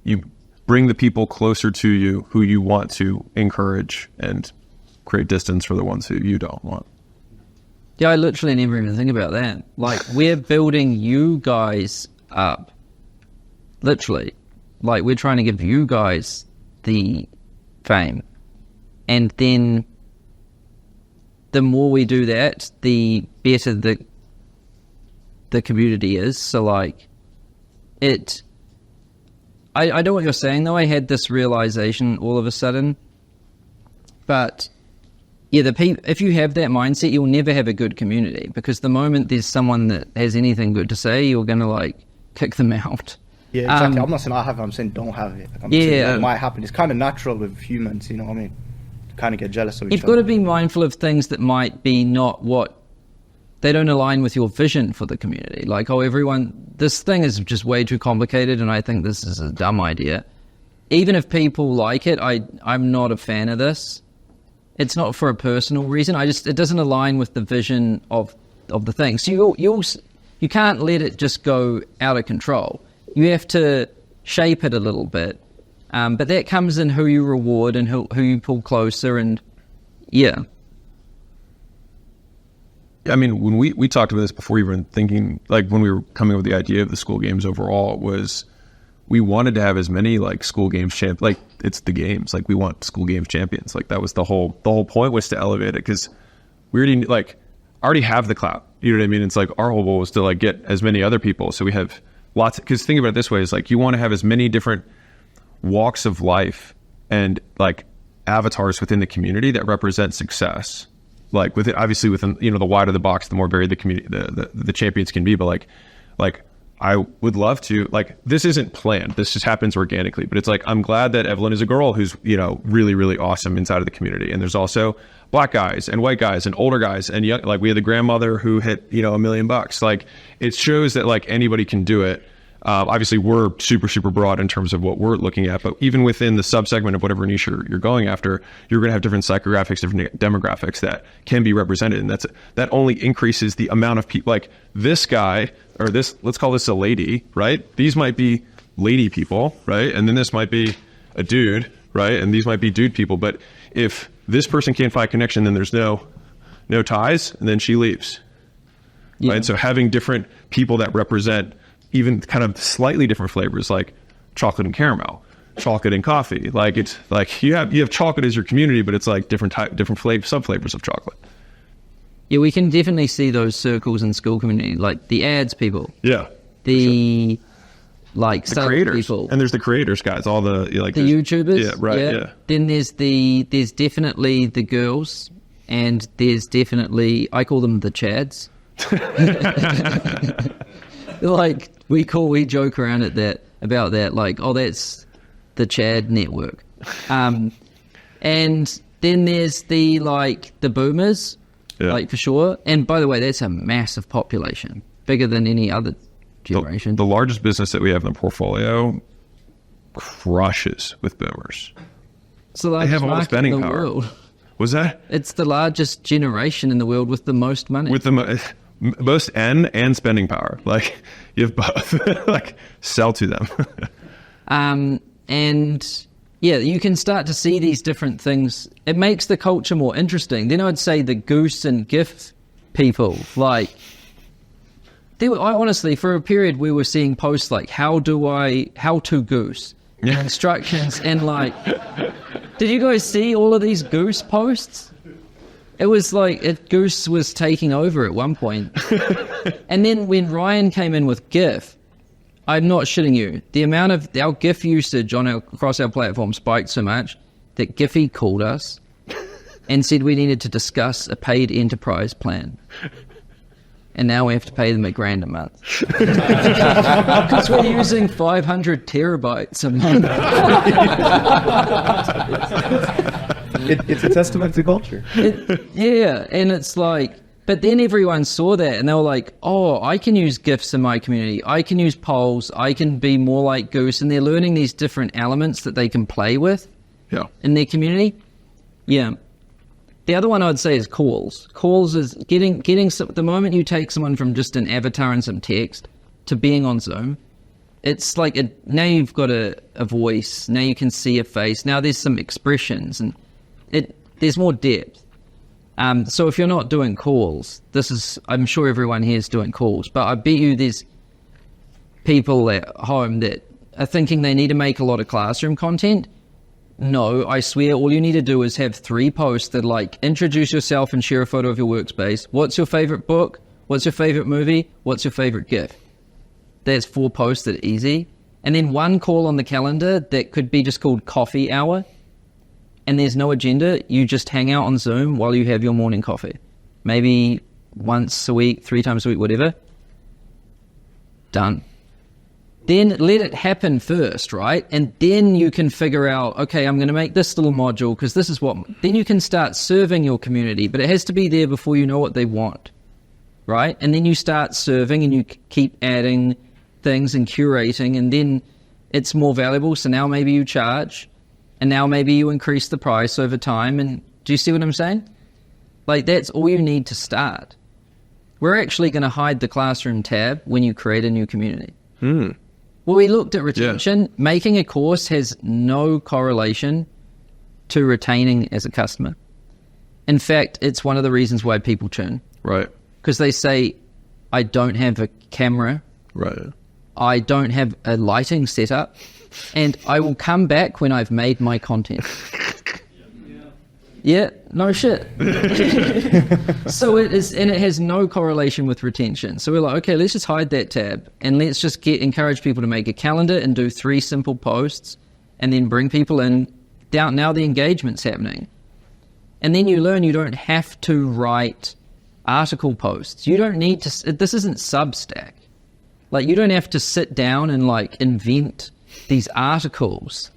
you bring the people closer to you who you want to encourage, and create distance for the ones who you don't want. Yeah, I literally never even think about that. Like, we're building you guys up. Literally. Like, we're trying to give you guys the fame. And then the more we do that, the better the community is. So like, I know what you're saying though. I had this realization all of a sudden, but yeah, if you have that mindset, you'll never have a good community, because the moment there's someone that has anything good to say, you're gonna like kick them out. Yeah, exactly. I'm not saying I have it, I'm saying don't have it. Like, I'm saying it might happen. It's kind of natural with humans, you know what I mean? Kind of get jealous of each other. You've got to be mindful of things that might be not what they don't align with your vision for the community. Like, this thing is just way too complicated, and I think this is a dumb idea. Even if people like it, I'm not a fan of this. It's not for a personal reason. It doesn't align with the vision of the thing. So you can't let it just go out of control. You have to shape it a little bit. But that comes in who you reward and who you pull closer, and yeah. I mean, when we talked about this before even thinking, like when we were coming up with the idea of the school games overall, was we wanted to have as many like school games like it's the games, like we want school games champions. Like that was the whole point, was to elevate it, because we already have the clout. You know what I mean? It's like our whole goal was to like get as many other people. So we have lots, because think about it this way, is like you want to have as many different walks of life and like avatars within the community that represent success. Like obviously within, the wider the box, the more varied the community, the champions can be. But like I would love to, like, this isn't planned. This just happens organically. But it's like, I'm glad that Evelyn is a girl who's, really, really awesome inside of the community. And there's also black guys and white guys and older guys and young, like we had the grandmother who hit, $1 million. Like, it shows that like anybody can do it. Obviously, we're super, super broad in terms of what we're looking at, but even within the subsegment of whatever niche you're going after, you're going to have different psychographics, different demographics that can be represented, and that only increases the amount of people. Like this guy, or this, let's call this a lady, right? These might be lady people, right? And then this might be a dude, right? And these might be dude people. But if this person can't find connection, then there's no ties, and then she leaves, right? So having different people that represent even kind of slightly different flavors, like chocolate and caramel, chocolate and coffee. Like it's like you have chocolate as your community, but it's like different sub flavors of chocolate. Yeah, we can definitely see those circles in school community, like the ads people. Yeah. The like the creators people. And there's the creators guys, all the like the YouTubers. Yeah, right. Yeah. Then there's definitely the girls, and there's definitely, I call them the Chads. Like we joke around about that, like, oh, that's the Chad network. And then there's the boomers, like, for sure. And by the way, that's a massive population, bigger than any other generation. The largest business that we have in the portfolio crushes with boomers. It's the largest they have all the spending in the power. world. Was that? It's the largest generation in the world with the most money. both and spending power. Like you have both. Like sell to them. And yeah, you can start to see these different things. It makes the culture more interesting. Then I'd say the goose and GIF people, like, honestly, for a period we were seeing posts like, how to goose, instructions, and like, did you guys see all of these goose posts? It was like, goose was taking over at one point. And then when Ryan came in with GIF, I'm not shitting you, the amount of our GIF usage across our platform spiked so much that Giphy called us and said we needed to discuss a paid enterprise plan. And now we have to pay them $1,000 a month. Because we're using 500 terabytes a month. It's a testament to culture. Yeah, and it's like, but then everyone saw that and they were like, oh, I can use GIFs in my community. I can use polls. I can be more like Goose. And they're learning these different elements that they can play with in their community. Yeah. The other one I'd say is calls. Calls is getting some, the moment you take someone from just an avatar and some text to being on Zoom, it's like now you've got a voice. Now you can see a face. Now there's some expressions and there's more depth. So if you're not doing calls, I'm sure everyone here is doing calls, but I bet you there's people at home that are thinking they need to make a lot of classroom content. No, I swear all you need to do is have 3 posts that like introduce yourself and share a photo of your workspace. What's your favorite book? What's your favorite movie? What's your favorite GIF? That's 4 posts that are easy. And then 1 call on the calendar that could be just called coffee hour. And there's no agenda, you just hang out on Zoom while you have your morning coffee. Maybe once a week, 3 times a week, whatever. Done. Then let it happen first, right? And then you can figure out, okay, I'm going to make this little module because this is what... Then you can start serving your community, but it has to be there before you know what they want, right? And then you start serving and you keep adding things and curating, and then it's more valuable, so now maybe you charge. And now maybe you increase the price over time. And do you see what I'm saying? Like, that's all you need to start. We're actually going to hide the classroom tab when you create a new community. Well, we looked at retention. Yeah. Making a course has no correlation to retaining as a customer. In fact, it's one of the reasons why people churn. Right. Because they say, I don't have a camera. Right. I don't have a lighting setup. And I will come back when I've made my content. Yeah, no shit. So it is, and it has no correlation with retention. So we're like, okay, let's just hide that tab and let's just encourage people to make a calendar and do 3 simple posts and then bring people in. Now the engagement's happening. And then you learn you don't have to write article posts. You don't need to, this isn't Substack. Like, you don't have to sit down and like invent these articles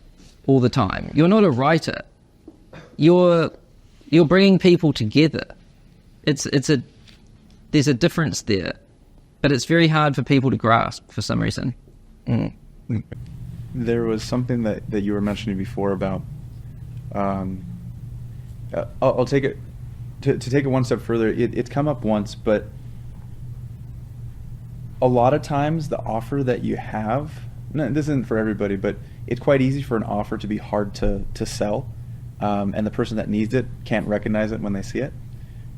all the time. You're not a writer. You're bringing people together. There's a difference there, but it's very hard for people to grasp for some reason. There was something that you were mentioning before about. I'll take it to take it one step further. It's come up once, but a lot of times the offer that you have. No, this isn't for everybody, but it's quite easy for an offer to be hard to sell, and the person that needs it can't recognize it when they see it.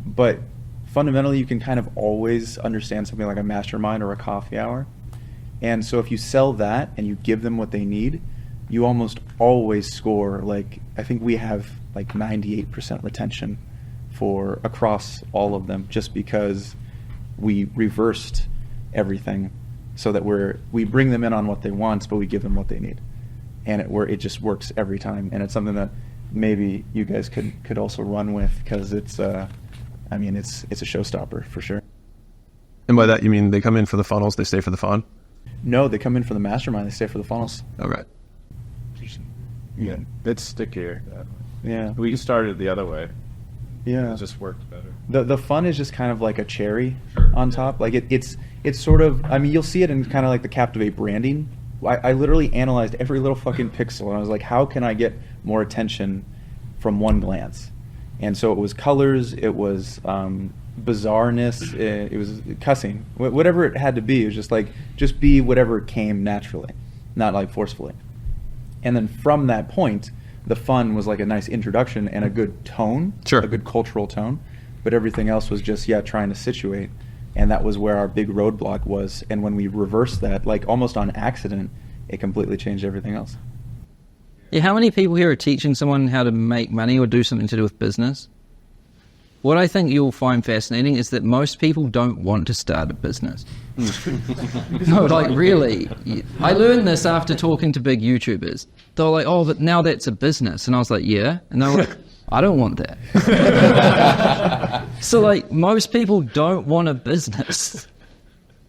But fundamentally, you can kind of always understand something like a mastermind or a coffee hour. And so if you sell that and you give them what they need, you almost always score, like, I think we have like 98% retention for across all of them, just because we reversed everything. So that we bring them in on what they want, but we give them what they need, and it just works every time. And it's something that maybe you guys could also run with, because it's a showstopper for sure. And by that you mean they come in for the funnels, they stay for the fun? No, they come in for the mastermind, they stay for the funnels. Okay. Yeah, it's stickier. Yeah, we started the other way. Yeah, it just worked better. The fun is just kind of like a cherry on top. Like it's sort of, I mean, you'll see it in kind of like the Captivate branding. I literally analyzed every little fucking pixel, and I was like, how can I get more attention from one glance? And so it was colors, it was bizarreness, it was cussing, whatever it had to be. It was just like, just be whatever came naturally, not like forcefully. And then from that point, the fun was like a nice introduction and a good tone, sure, a good cultural tone. But everything else was just, trying to situate. And that was where our big roadblock was. And when we reversed that, like almost on accident, it completely changed everything else. Yeah, how many people here are teaching someone how to make money or do something to do with business? What I think you'll find fascinating is that most people don't want to start a business. No, like really. I learned this after talking to big YouTubers. They were like, oh, but now that's a business. And I was like, yeah. And they were like, I don't want that. So like most people don't want a business.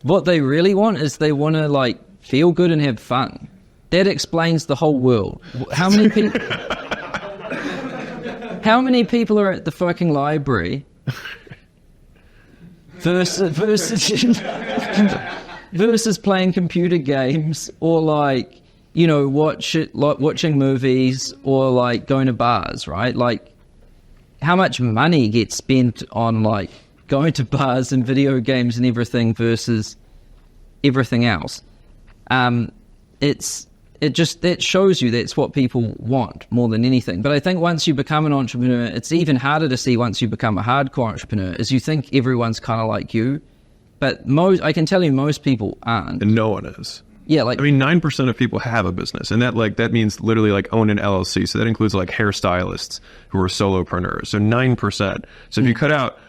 What they really want is they want to like feel good and have fun. That explains the whole world. How many people... How many people are at the fucking library versus playing computer games or like, you know, watching movies or like going to bars, right? Like how much money gets spent on like going to bars and video games and everything versus everything else? That shows you that's what people want more than anything. But I think once you become an entrepreneur, it's even harder to see once you become a hardcore entrepreneur, is you think everyone's kind of like you. But I can tell you most people aren't. And no one is. Yeah, like... I mean, 9% of people have a business. And that means literally like own an LLC. So that includes like hairstylists who are solopreneurs. So 9%. So if you cut out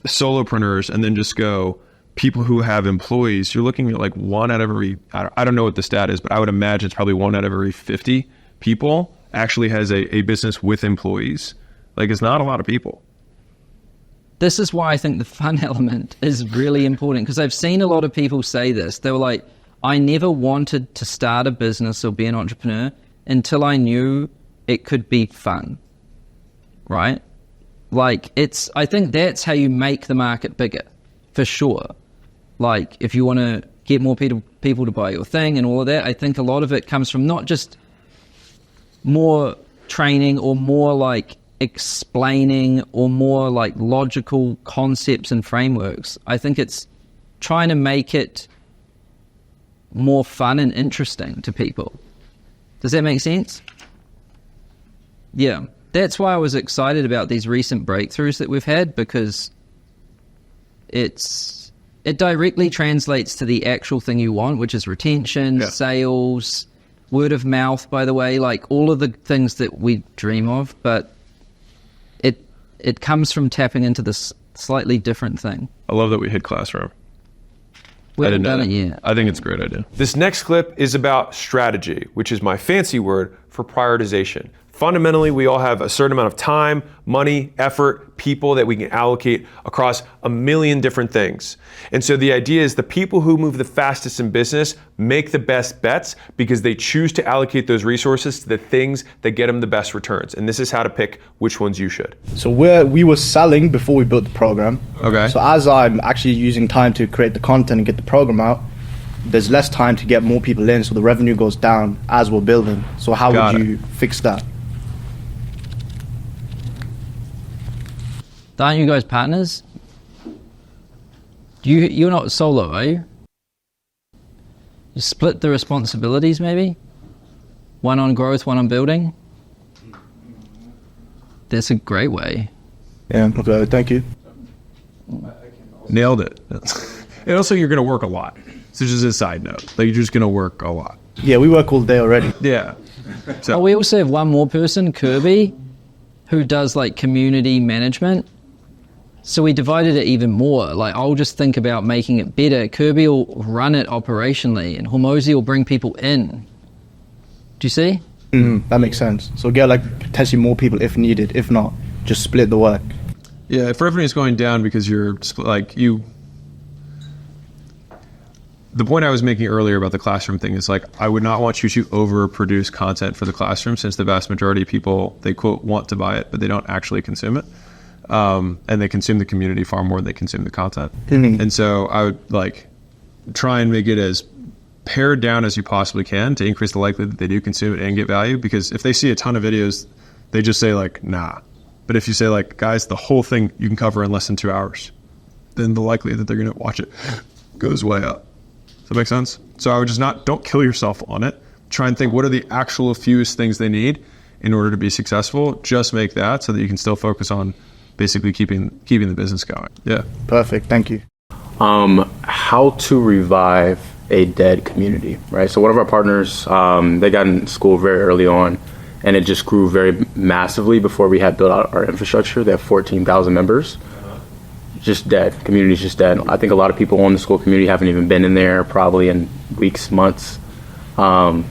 solopreneurs and then just go... people who have employees, you're looking at like 1 out of every, I don't know what the stat is, but I would imagine it's probably 1 out of every 50 people actually has a business with employees. Like it's not a lot of people. This is why I think the fun element is really important, because I've seen a lot of people say this. They were like, I never wanted to start a business or be an entrepreneur until I knew it could be fun, right? Like I think that's how you make the market bigger, for sure. Like, if you want to get more people to buy your thing and all of that, I think a lot of it comes from not just more training or more like explaining or more like logical concepts and frameworks. I think it's trying to make it more fun and interesting to people. Does that make sense? Yeah. That's why I was excited about these recent breakthroughs that we've had, because it directly translates to the actual thing you want, which is retention, sales, word of mouth, by the way, like all of the things that we dream of, but it comes from tapping into this slightly different thing. I love that we hit Classroom. We haven't done it yet. I think it's a great idea. This next clip is about strategy, which is my fancy word for prioritization. Fundamentally, we all have a certain amount of time, money, effort, people that we can allocate across a million different things. And so the idea is the people who move the fastest in business make the best bets because they choose to allocate those resources to the things that get them the best returns. And this is how to pick which ones you should. So we were selling before we built the program. Okay. So as I'm actually using time to create the content and get the program out, there's less time to get more people in, so the revenue goes down as we're building. So how would you fix that? Aren't you guys partners? You're not solo, are you? You split the responsibilities, maybe? One on growth, one on building? That's a great way. Yeah, okay, thank you. Nailed it. And also, you're going to work a lot. So just a side note, like you're just going to work a lot. Yeah, we work all day already. Yeah. So we also have one more person, Kirby, who does like community management. So we divided it even more. Like, I'll just think about making it better. Kirby will run it operationally, and Hormozy will bring people in. Do you see? That makes sense. So get like potentially more people if needed. If not, just split the work. Yeah, if revenue's going down because you're like you. The point I was making earlier about the classroom thing is like, I would not want you to overproduce content for the classroom, since the vast majority of people, they quote want to buy it, but they don't actually consume it. And they consume the community far more than they consume the content. And so I would like try and make it as pared down as you possibly can to increase the likelihood that they do consume it and get value. Because if they see a ton of videos, they just say like, nah, But if you say like, guys, the whole thing you can cover in less than 2 hours, then the likelihood that they're going to watch it goes way up. Does that make sense? So I would just don't kill yourself on it. Try and think, what are the actual fewest things they need in order to be successful? Just make that so that you can still focus on basically keeping the business going. Yeah. Perfect. Thank you. How to revive a dead community, right? So one of our partners, they got in school very early on, and it just grew very massively before we had built out our infrastructure. They have 14,000 members. Just dead. Community's just dead. I think a lot of people in the school community haven't even been in there probably in weeks, months. I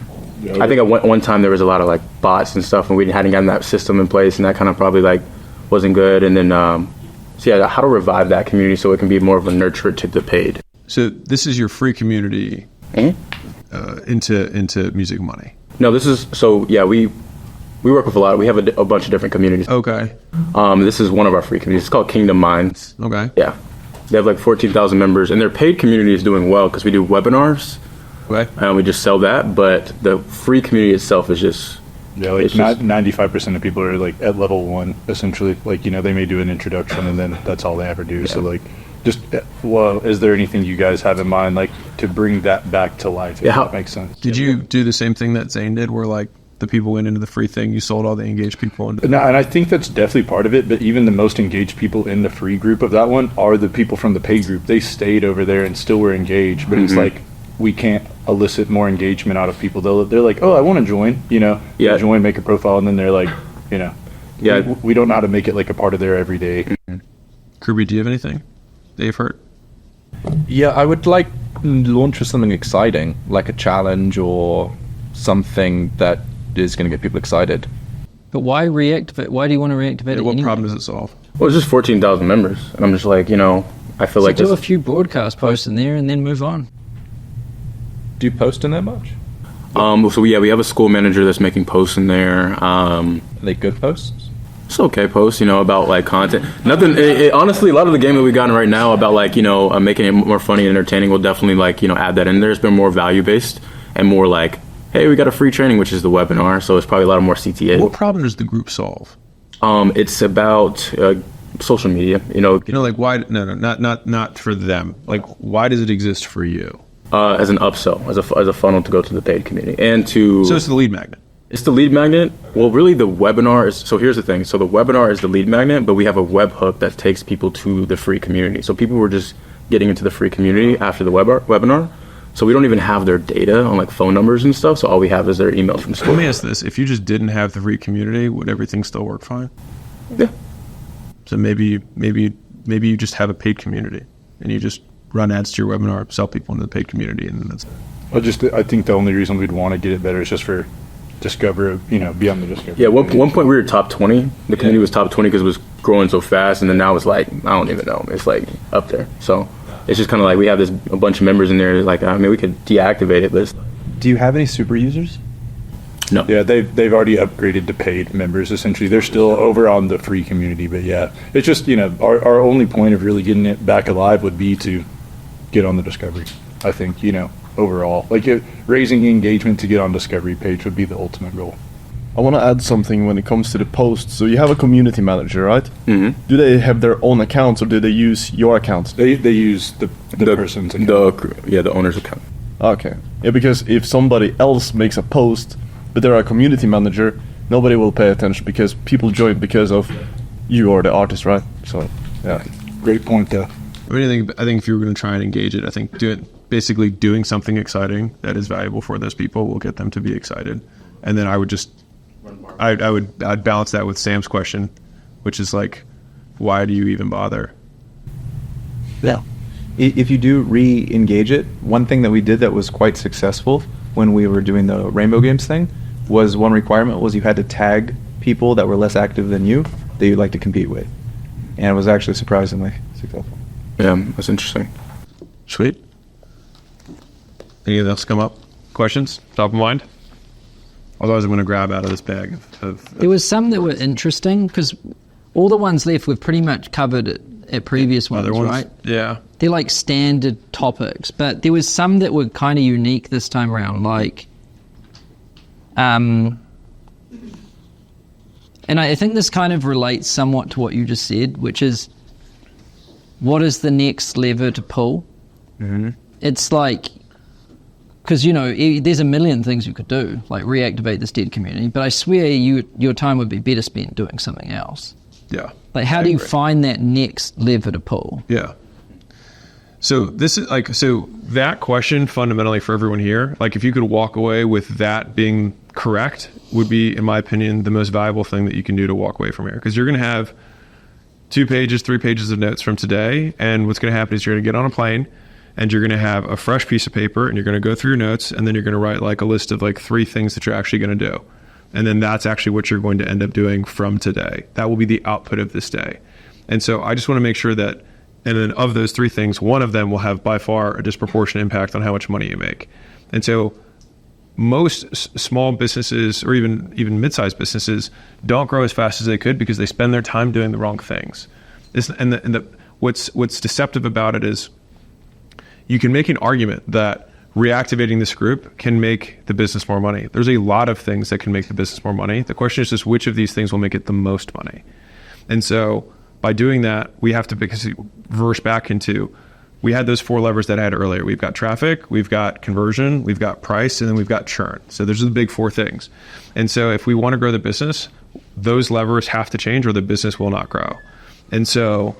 think at one time there was a lot of like bots and stuff, and we hadn't gotten that system in place, and that kind of probably like wasn't good. And then, so yeah, how to revive that community so it can be more of a nurture to the paid. So this is your free community into Music Money. No, this is, so yeah, we work with we have a bunch of different communities. Okay. This is one of our free communities. It's called Kingdom Minds. Okay. Yeah. They have like 14,000 members, and their paid community is doing well because we do webinars. Okay. And we just sell that, but the free community itself is just... Yeah, like 95% of people are like at level 1, essentially. Like, you know, they may do an introduction and then that's all they ever do. Yeah. So like, just, well, is there anything you guys have in mind, like, to bring that back to life, if that makes sense? Did you do the same thing that Zane did, where like the people went into the free thing, you sold all the engaged people? No, and I think that's definitely part of it, but even the most engaged people in the free group of that one are the people from the paid group. They stayed over there and still were engaged, but it's like, we can't elicit more engagement out of people. They're like, oh, I want to join, you know, join, make a profile, and then they're like, you know, we don't know how to make it like a part of their everyday. Kirby, do you have anything that you've heard? Yeah, I would like launch with something exciting, like a challenge or something that is going to get people excited. But why reactivate? Why do you want to reactivate it? What problem does it solve? Well, it's just 14,000 members, and I'm just like, you know, I feel like do a few broadcast posts in there and then move on. Do you post in there much? So yeah, we have a school manager that's making posts in there. Are they good posts? It's okay posts, you know, about like content. Nothing. Honestly, a lot of the game that we got in right now about like, you know, making it more funny and entertaining will definitely like, you know, add that in there. It's been more value based and more like, hey, we got a free training, which is the webinar. So it's probably a lot of more CTA. What problem does the group solve? It's about social media. You know, like why? No, not for them. Like, why does it exist for you? As an upsell, as a funnel to go to the paid community and to. So it's the lead magnet. It's the lead magnet. Well, really, the webinar is. So here's the thing. So the webinar is the lead magnet, but we have a webhook that takes people to the free community. So people were just getting into the free community after the webinar. So we don't even have their data on like phone numbers and stuff. So all we have is their emails from school. Let me ask this: if you just didn't have the free community, would everything still work fine? Yeah. So maybe you just have a paid community and you just run ads to your webinar, sell people into the paid community, and then that's. I think the only reason we'd want to get it better is just for discover, you know, beyond the discovery. Yeah, one point we were top 20. The community was top 20 because it was growing so fast, and then now it's like, I don't even know. It's like up there. So it's just kind of like we have a bunch of members in there. Like, I mean, we could deactivate it, but do you have any super users? No. Yeah, they've already upgraded to paid members, essentially. They're still over on the free community, but yeah. It's just, you know, our only point of really getting it back alive would be to get on the discovery, I think, you know, overall. Like, raising engagement to get on discovery page would be the ultimate goal. I want to add something when it comes to the posts. So you have a community manager, right? Mm-hmm. Do they have their own accounts, or do they use your accounts? They use the person's account. The owner's account. Okay. Yeah, because if somebody else makes a post, but they're a community manager, nobody will pay attention because people join because of you or the artist, right? So, yeah. Great point, though. I think if you were going to try and engage it, I think basically doing something exciting that is valuable for those people will get them to be excited. And then I would I'd balance that with Sam's question, which is like, why do you even bother? Yeah. If you do re-engage it, one thing that we did that was quite successful when we were doing the Rainbow Games thing was one requirement was you had to tag people that were less active than you that you'd like to compete with. And it was actually surprisingly successful. Yeah, that's interesting. Sweet. Anything else come up? Questions? Top of mind? Otherwise, I'm going to grab out of this bag of There was some that were interesting because all the ones left we've pretty much covered at previous ones, right? Yeah. They're like standard topics, but there was some that were kind of unique this time around, like And I think this kind of relates somewhat to what you just said, which is, what is the next lever to pull? Mm-hmm. It's like, because, you know, there's a million things you could do, like reactivate this dead community, but I swear your time would be better spent doing something else. Yeah. Like, how do you find that next lever to pull? Yeah. So this is like, so that question fundamentally for everyone here, like if you could walk away with that being correct, would be, in my opinion, the most valuable thing that you can do to walk away from here. Because you're going to have 2 pages, 3 pages of notes from today. And what's going to happen is you're going to get on a plane and you're going to have a fresh piece of paper and you're going to go through your notes. And then you're going to write like a list of like 3 things that you're actually going to do. And then that's actually what you're going to end up doing from today. That will be the output of this day. And so I just want to make sure that, and then of those 3 things, one of them will have by far a disproportionate impact on how much money you make. And so most small businesses or even mid-sized businesses don't grow as fast as they could because they spend their time doing the wrong things. What's deceptive about it is you can make an argument that reactivating this group can make the business more money. There's a lot of things that can make the business more money. The question is just which of these things will make it the most money. And so by doing that, we have to reverse back into, we had those 4 levers that I had earlier. We've got traffic, we've got conversion, we've got price, and then we've got churn. So those are the big 4 things. And so if we want to grow the business, those levers have to change or the business will not grow. And so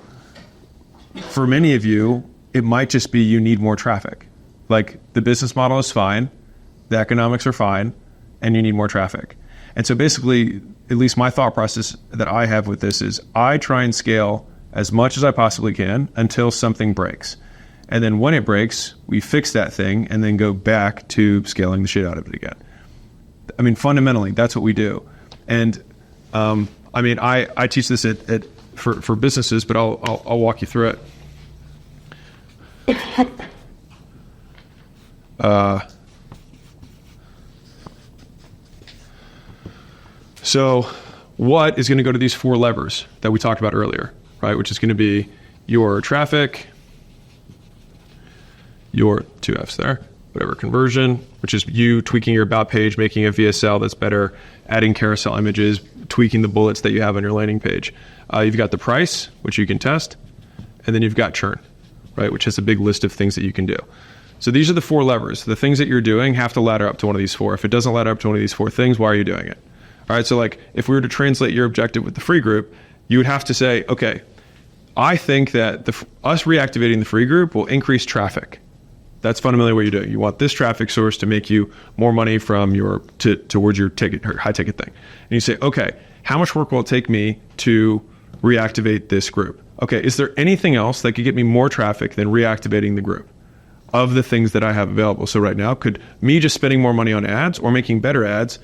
for many of you, it might just be you need more traffic. Like the business model is fine, the economics are fine, and you need more traffic. And so basically, at least my thought process that I have with this is I try and scale as much as I possibly can until something breaks. And then when it breaks, we fix that thing and then go back to scaling the shit out of it again. I mean, fundamentally, that's what we do. And I mean, I teach this for businesses, but I'll walk you through it. So what is going to go to these 4 levers that we talked about earlier, right? Which is going to be your traffic, your 2 F's there, whatever, conversion, which is you tweaking your about page, making a VSL that's better, adding carousel images, tweaking the bullets that you have on your landing page. You've got the price, which you can test, and then you've got churn, right? Which has a big list of things that you can do. So these are the 4 levers. The things that you're doing have to ladder up to one of these 4. If it doesn't ladder up to one of these 4 things, why are you doing it? All right, so like if we were to translate your objective with the free group, you would have to say, okay, I think that us reactivating the free group will increase traffic. That's fundamentally what you're doing. You want this traffic source to make you more money from towards your ticket or high ticket thing. And you say, okay, how much work will it take me to reactivate this group? Okay, is there anything else that could get me more traffic than reactivating the group of the things that I have available? So right now, could me just spending more money on ads or making better ads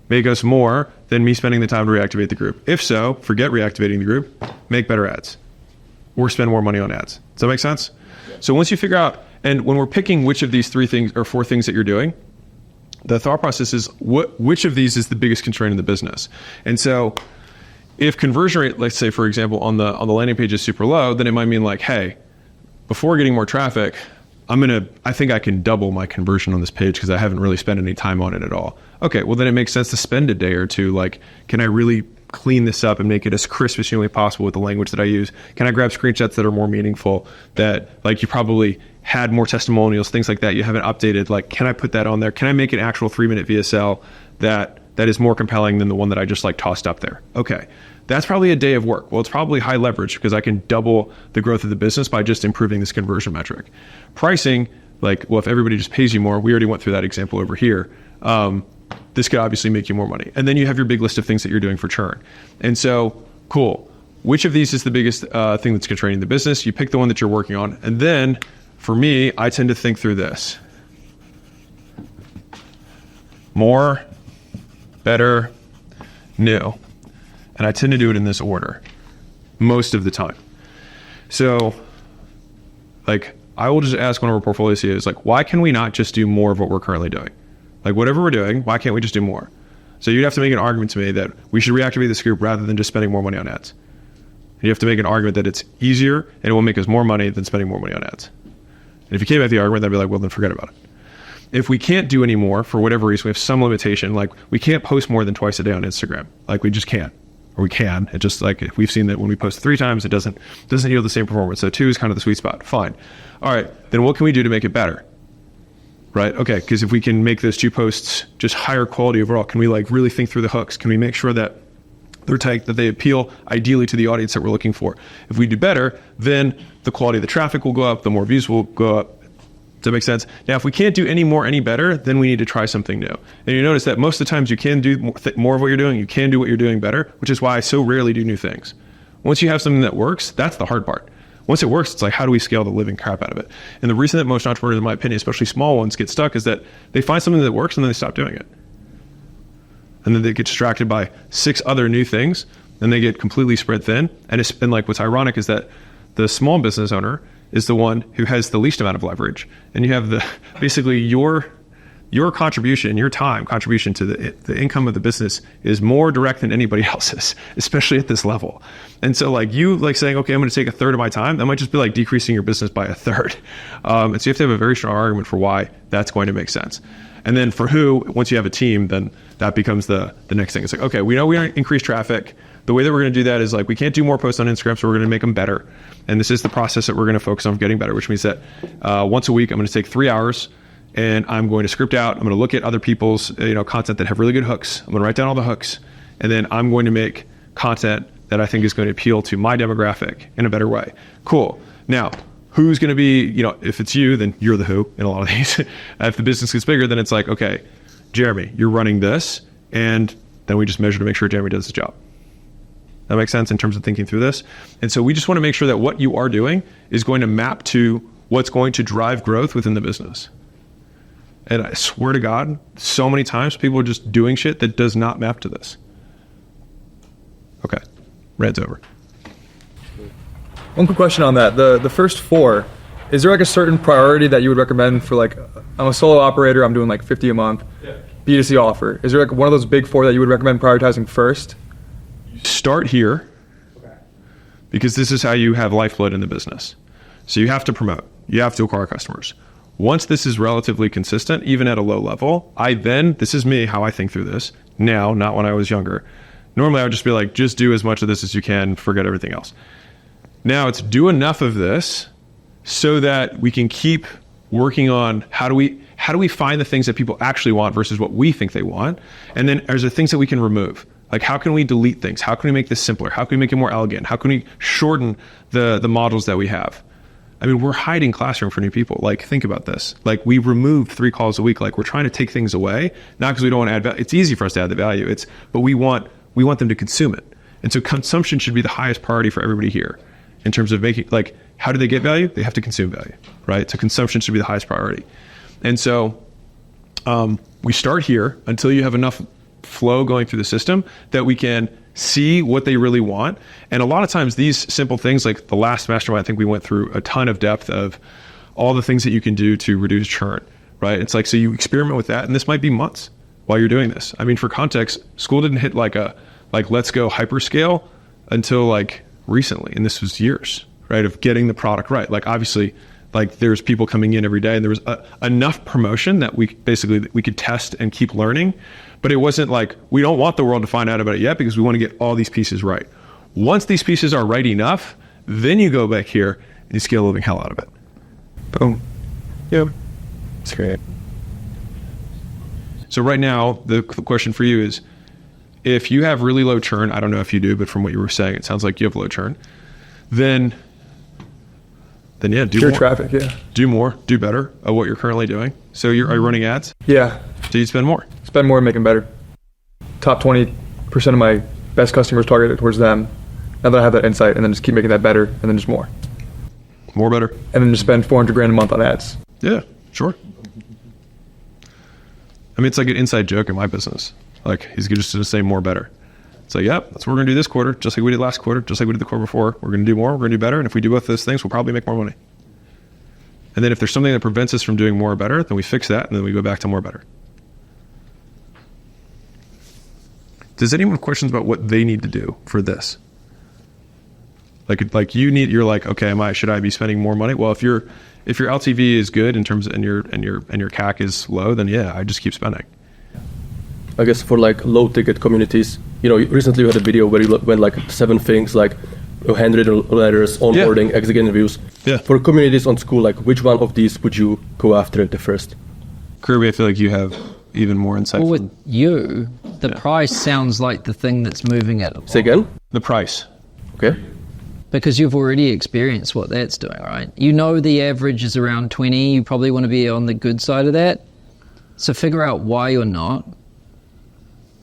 make us more than me spending the time to reactivate the group? If so, forget reactivating the group, make better ads or spend more money on ads. Does that make sense? Yeah. So once you figure out, and when we're picking which of these 3 things or 4 things that you're doing, the thought process is which of these is the biggest constraint in the business. And so if conversion rate, let's say for example, on the landing page is super low, then it might mean like, hey, before getting more traffic, I think I can double my conversion on this page because I haven't really spent any time on it at all. Okay, well then it makes sense to spend a day or 2. Like, can I really clean this up and make it as crisp as humanly possible with the language that I use? Can I grab screenshots that are more meaningful, that like you probably had more testimonials, things like that you haven't updated? Like, can I put that on there? Can I make an actual 3-minute VSL that is more compelling than the one that I just like tossed up there? Okay, that's probably a day of work. Well, it's probably high leverage because I can double the growth of the business by just improving this conversion metric. Pricing, like, well, if everybody just pays you more, we already went through that example over here. This could obviously make you more money. And then you have your big list of things that you're doing for churn. And so, cool. Which of these is the biggest thing that's constraining the business? You pick the one that you're working on. And then, for me, I tend to think through this. More, better, new. And I tend to do it in this order most of the time. So, like, I will just ask one of our portfolio CEOs, like, why can we not just do more of what we're currently doing? Like, whatever we're doing, why can't we just do more? So you'd have to make an argument to me that we should reactivate this group rather than just spending more money on ads. You have to make an argument that it's easier and it will make us more money than spending more money on ads. And if you came back with the argument, I'd be like, well, then forget about it. If we can't do any more for whatever reason, we have some limitation, like we can't post more than twice a day on Instagram. Like we just can't. or we can. It just like we've seen that when we post 3 times, it doesn't yield the same performance. So 2 is kind of the sweet spot. Fine. All right. Then what can we do to make it better? Right. Okay. Because if we can make those 2 posts just higher quality overall, can we like really think through the hooks? Can we make sure that they're tight, that they appeal ideally to the audience that we're looking for? If we do better, then the quality of the traffic will go up, the more views will go up. Does that make sense? Now, if we can't do any better, then we need to try something new. And you notice that most of the times you can do more of what you're doing, you can do what you're doing better, which is why I so rarely do new things. Once you have something that works, that's the hard part. Once it works, it's like, how do we scale the living crap out of it? And the reason that most entrepreneurs, in my opinion, especially small ones, get stuck is that they find something that works and then they stop doing it. And then they get distracted by 6 other new things, and they get completely spread thin. And like what's ironic is that the small business owner is the one who has the least amount of leverage, and you have basically your contribution, your time contribution to the income of the business is more direct than anybody else's, especially at this level. And so like you like saying, okay, I'm going to take 1/3 of my time, that might just be like decreasing your business by 1/3. And so you have to have a very strong argument for why that's going to make sense. And then for who, once you have a team, then that becomes the next thing. It's like, okay, we know we want to increase traffic. The way that we're going to do that is like, we can't do more posts on Instagram, so we're going to make them better. And this is the process that we're going to focus on getting better, which means that once a week, I'm going to take 3 hours and I'm going to script out. I'm going to look at other people's content that have really good hooks. I'm going to write down all the hooks. And then I'm going to make content that I think is going to appeal to my demographic in a better way. Cool. Now, who's going to be, if it's you, then you're the who in a lot of these. If the business gets bigger, then it's like, okay, Jeremy, you're running this. And then we just measure to make sure Jeremy does the job. That makes sense in terms of thinking through this. And so we just want to make sure that what you are doing is going to map to what's going to drive growth within the business. And I swear to God, so many times people are just doing shit that does not map to this. Okay, Red's over. One quick question on that. The first 4, is there like a certain priority that you would recommend for like, I'm a solo operator, I'm doing like 50 a month, B2C offer. Is there like one of those big 4 that you would recommend prioritizing first? Start here, because this is how you have lifeblood in the business. So you have to promote, you have to acquire customers. Once this is relatively consistent, even at a low level, this is me, how I think through this now, not when I was younger. Normally I would just be like, just do as much of this as you can, forget everything else. Now it's do enough of this so that we can keep working on how do we find the things that people actually want versus what we think they want. And then are there things that we can remove? Like, how can we delete things? How can we make this simpler? How can we make it more elegant? How can we shorten the models that we have? I mean, we're hiding Classroom for new people. Like, think about this. Like, we removed 3 calls a week. Like, we're trying to take things away, not because we don't want to add value. It's easy for us to add the value. But we want them to consume it. And so consumption should be the highest priority for everybody here in terms of making, like, how do they get value? They have to consume value, right? So consumption should be the highest priority. And so we start here until you have enough flow going through the system that we can see what they really want. And a lot of times these simple things, like the last mastermind, I think we went through a ton of depth of all the things that you can do to reduce churn, right? It's like, so you experiment with that, and this might be months while you're doing this. I mean, for context, school didn't hit like let's go hyperscale until like recently. And this was years, right? Of getting the product right. Like, obviously, like there's people coming in every day, and there was enough promotion that we could test and keep learning. But it wasn't like, we don't want the world to find out about it yet because we want to get all these pieces right. Once these pieces are right enough, then you go back here and you scale the living hell out of it. Boom. Yeah. It's great. So right now, the question for you is, if you have really low churn, I don't know if you do, but from what you were saying, it sounds like you have low churn, then yeah, do pure more. Traffic, yeah. Do more, do better of what you're currently doing. So are you running ads? Yeah. So you spend more. Spend more and make them better. Top 20% of my best customers targeted towards them. Now that I have that insight, and then just keep making that better, and then just more. More better. And then just spend $400,000 a month on ads. Yeah, sure. I mean, it's like an inside joke in my business. Like, he's just going to say more better. It's like, yep, that's what we're going to do this quarter, just like we did last quarter, just like we did the quarter before. We're going to do more, we're going to do better, and if we do both those things, we'll probably make more money. And then if there's something that prevents us from doing more or better, then we fix that, and then we go back to more better. Does anyone have questions about what they need to do for this? Like you're like, okay, should I be spending more money? Well, if your LTV is good in terms of, and your CAC is low, then yeah, I just keep spending. I guess for like low ticket communities, recently you had a video where you went like 7 things, like handwritten letters, onboarding, exit interviews. Yeah. For communities on school, like which one of these would you go after the first? Kirby, I feel like you have even more insight. Well, with you, the price sounds like the thing that's moving it. Say again? The price. Okay. Because you've already experienced what that's doing, right? You know the average is around 20. You probably want to be on the good side of that. So figure out why you're not.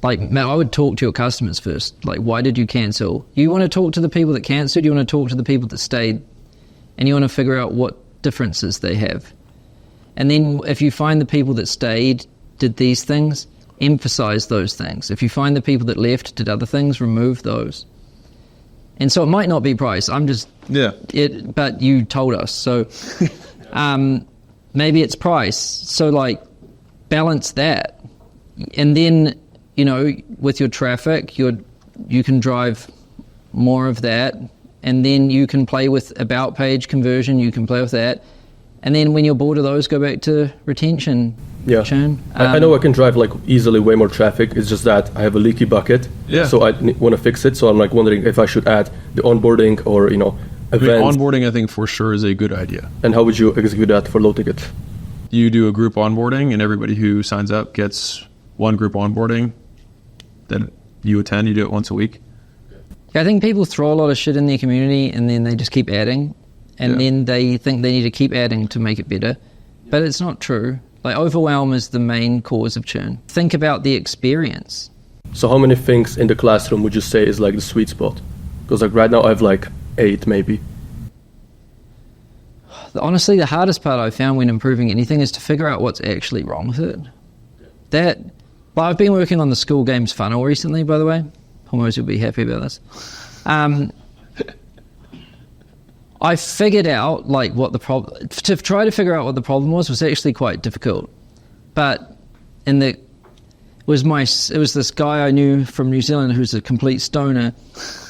Like, I would talk to your customers first. Like, why did you cancel? You want to talk to the people that canceled, you want to talk to the people that stayed, and you want to figure out what differences they have. And then if you find the people that stayed did these things, emphasize those things. If you find the people that left did other things, remove those. And so it might not be price. But you told us. So maybe it's price. So like balance that. And then, with your traffic, you can drive more of that. And then you can play with about page conversion. You can play with that. And then when you're bored of those, go back to retention. Yeah. Churn. I know I can drive like easily way more traffic. It's just that I have a leaky bucket. Yeah. So I want to fix it. So I'm like wondering if I should add the onboarding or, events. Onboarding, I think for sure is a good idea. And how would you execute that for low ticket? You do a group onboarding and everybody who signs up gets one group onboarding that you attend. You do it once a week. I think people throw a lot of shit in their community and then they just keep adding. And then they think they need to keep adding to make it better. But it's not true. Like, overwhelm is the main cause of churn. Think about the experience. So how many things in the classroom would you say is like the sweet spot? Because like right now I have like 8 maybe. Honestly, the hardest part I found when improving anything is to figure out what's actually wrong with it. I've been working on the school games funnel recently, by the way. Homos will be happy about this. I figured out like what the problem. To try to figure out what the problem was actually quite difficult. But it was this guy I knew from New Zealand who's a complete stoner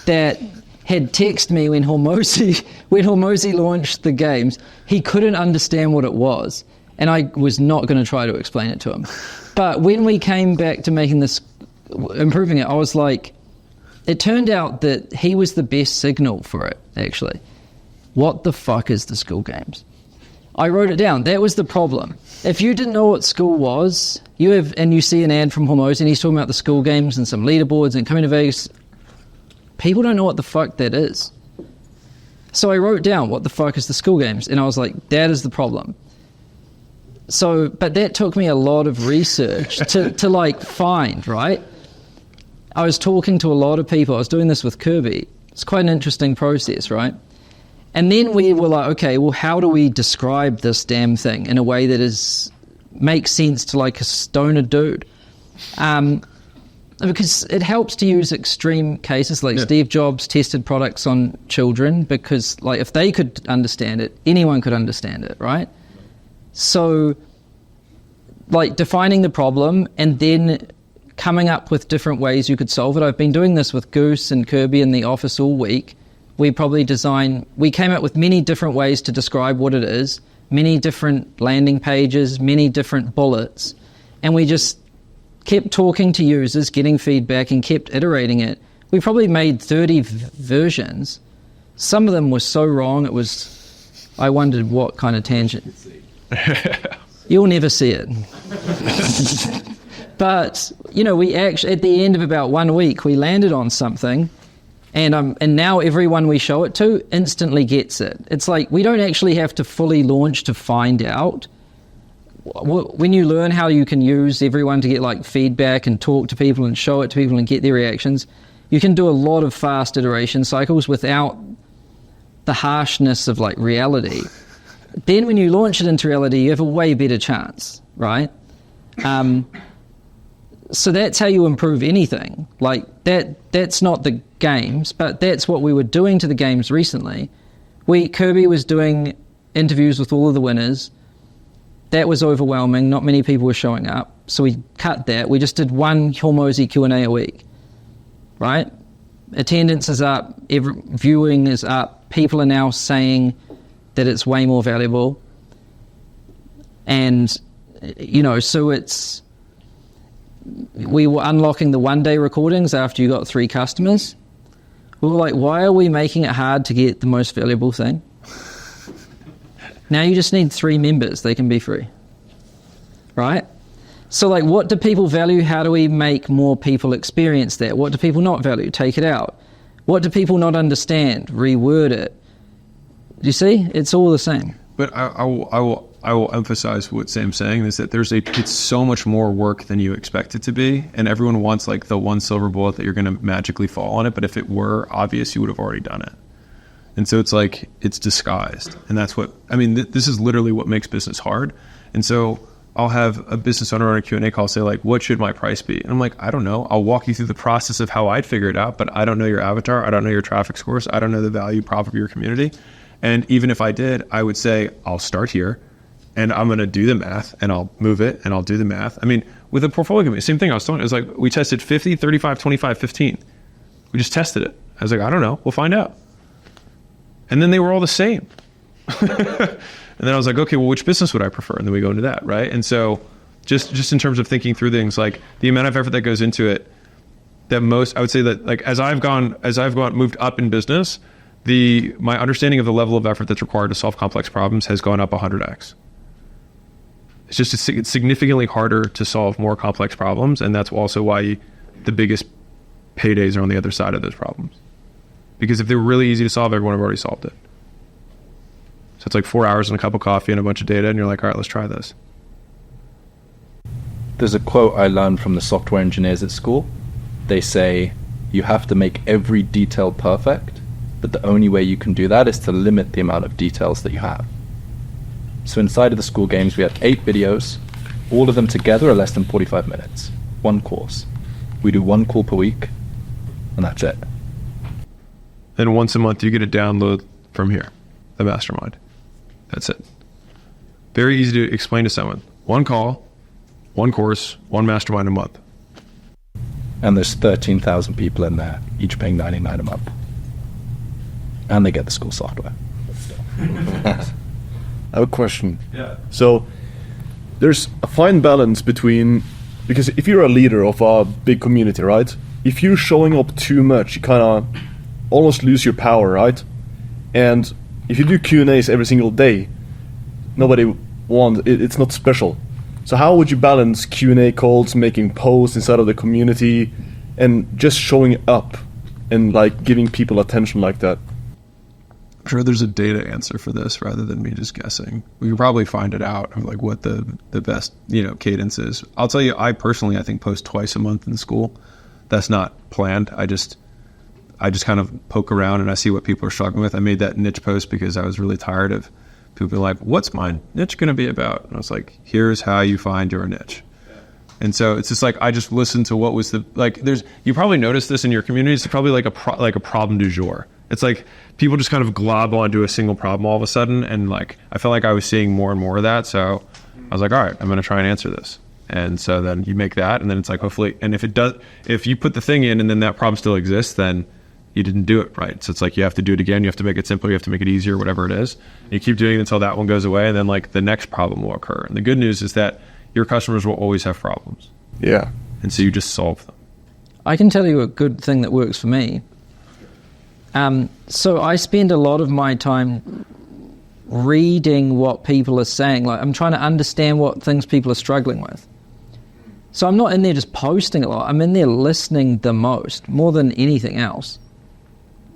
that had texted me when Hormozy launched the games. He couldn't understand what it was, and I was not going to try to explain it to him. But when we came back to improving it, I was like, it turned out that he was the best signal for it, actually. What the fuck is the school games? I wrote it down. That was the problem. If you didn't know what school was, you see an ad from Hormozy and he's talking about the school games and some leaderboards and coming to Vegas, people don't know what the fuck that is. So I wrote down what the fuck is the school games, and I was like, that is the problem. So, but that took me a lot of research to like find, right? I was talking to a lot of people. I was doing this with Kirby. It's quite an interesting process, right? And then we were like, okay, well, how do we describe this damn thing in a way that makes sense to like a stoner dude? Because it helps to use extreme cases, like Steve Jobs tested products on children, because like if they could understand it, anyone could understand it, right? So like defining the problem and then coming up with different ways you could solve it. I've been doing this with Goose and Kirby in the office all week. We came up with many different ways to describe what it is, many different landing pages, many different bullets, and we just kept talking to users, getting feedback, and kept iterating it. We probably made 30 versions. Some of them were so wrong, I wondered what kind of tangent. You'll never see it. But, we actually, at the end of about 1 week, we landed on something. And now everyone we show it to instantly gets it. It's like we don't actually have to fully launch to find out. When you learn how you can use everyone to get like feedback and talk to people and show it to people and get their reactions, you can do a lot of fast iteration cycles without the harshness of like reality. Then when you launch it into reality, you have a way better chance, right? So that's how you improve anything. Like that's not the games, but that's what we were doing to the games recently. Kirby was doing interviews with all of the winners. That was overwhelming. Not many people were showing up. So we cut that. We just did one Hormozy Q&A a week, right? Attendance is up. Viewing is up. People are now saying that it's way more valuable. And, so it's... we were unlocking the one-day recordings after you got 3 customers. We were like, why are we making it hard to get the most valuable thing? Now you just need 3 members. They can be free. Right? So like, what do people value? How do we make more people experience that? What do people not value? Take it out. What do people not understand? Reword it. Do you see? It's all the same. But I will emphasize what Sam's saying is that it's so much more work than you expect it to be, and everyone wants like the one silver bullet that you're going to magically fall on it. But if it were obvious, you would have already done it. And so it's like it's disguised, and that's what I mean. This is literally what makes business hard. And so I'll have a business owner on a Q&A call say like, "What should my price be?" And I'm like, "I don't know. I'll walk you through the process of how I'd figure it out, but I don't know your avatar. I don't know your traffic scores. I don't know the value prop of your community." And even if I did, I would say, I'll start here and I'm going to do the math and I'll move it and I'll do the math. I mean, with a portfolio company, same thing I was telling you. It was like, we tested 50, 35, 25, 15. We just tested it. I was like, I don't know. We'll find out. And then they were all the same. And then I was like, okay, well, which business would I prefer? And then we go into that, right? And so just in terms of thinking through things, like the amount of effort that goes into it, I would say that like as I've moved up in business, my understanding of the level of effort that's required to solve complex problems has gone up 100x. It's significantly harder to solve more complex problems, and that's also why the biggest paydays are on the other side of those problems. Because if they were really easy to solve, everyone would have already solved it. So it's like 4 hours and a cup of coffee and a bunch of data, and you're like, all right, let's try this. There's a quote I learned from the software engineers at school. They say, you have to make every detail perfect, but the only way you can do that is to limit the amount of details that you have. So inside of the school games, we have 8 videos. All of them together are less than 45 minutes. 1 course. We do 1 call per week, and that's it. And once a month, you get a download from here, the mastermind. That's it. Very easy to explain to someone. 1 call, 1 course, 1 mastermind a month. And there's 13,000 people in there, each paying $99 a month. And they get the school software. I have a question. Yeah. So there's a fine balance between, because if you're a leader of a big community, right? If you're showing up too much, you kind of almost lose your power, right? And if you do Q&As every single day, nobody wants, it's not special. So how would you balance Q&A calls, making posts inside of the community, and just showing up and like giving people attention like that? I'm sure there's a data answer for this rather than me just guessing. We could probably find it out of like what the best cadence is. I'll tell you, I think post twice a month in school. That's not planned. I just kind of poke around and I see what people are struggling with. I made that niche post because I was really tired of people being like, what's my niche going to be about? And I was like, here's how you find your niche. And so it's just like, I just listened to what was you probably noticed this in your community. It's probably like a problem du jour. It's like people just kind of glob onto a single problem all of a sudden. And like, I felt like I was seeing more and more of that. So I was like, all right, I'm going to try and answer this. And so then you make that, and then it's like, hopefully, and if you put the thing in and then that problem still exists, then you didn't do it right. So it's like, you have to do it again. You have to make it simpler. You have to make it easier, whatever it is. And you keep doing it until that one goes away. And then like the next problem will occur. And the good news is that your customers will always have problems. Yeah. And so you just solve them. I can tell you a good thing that works for me. So I spend a lot of my time reading what people are saying. Like, I'm trying to understand what things people are struggling with. So I'm not in there just posting a lot. I'm in there listening the most, more than anything else.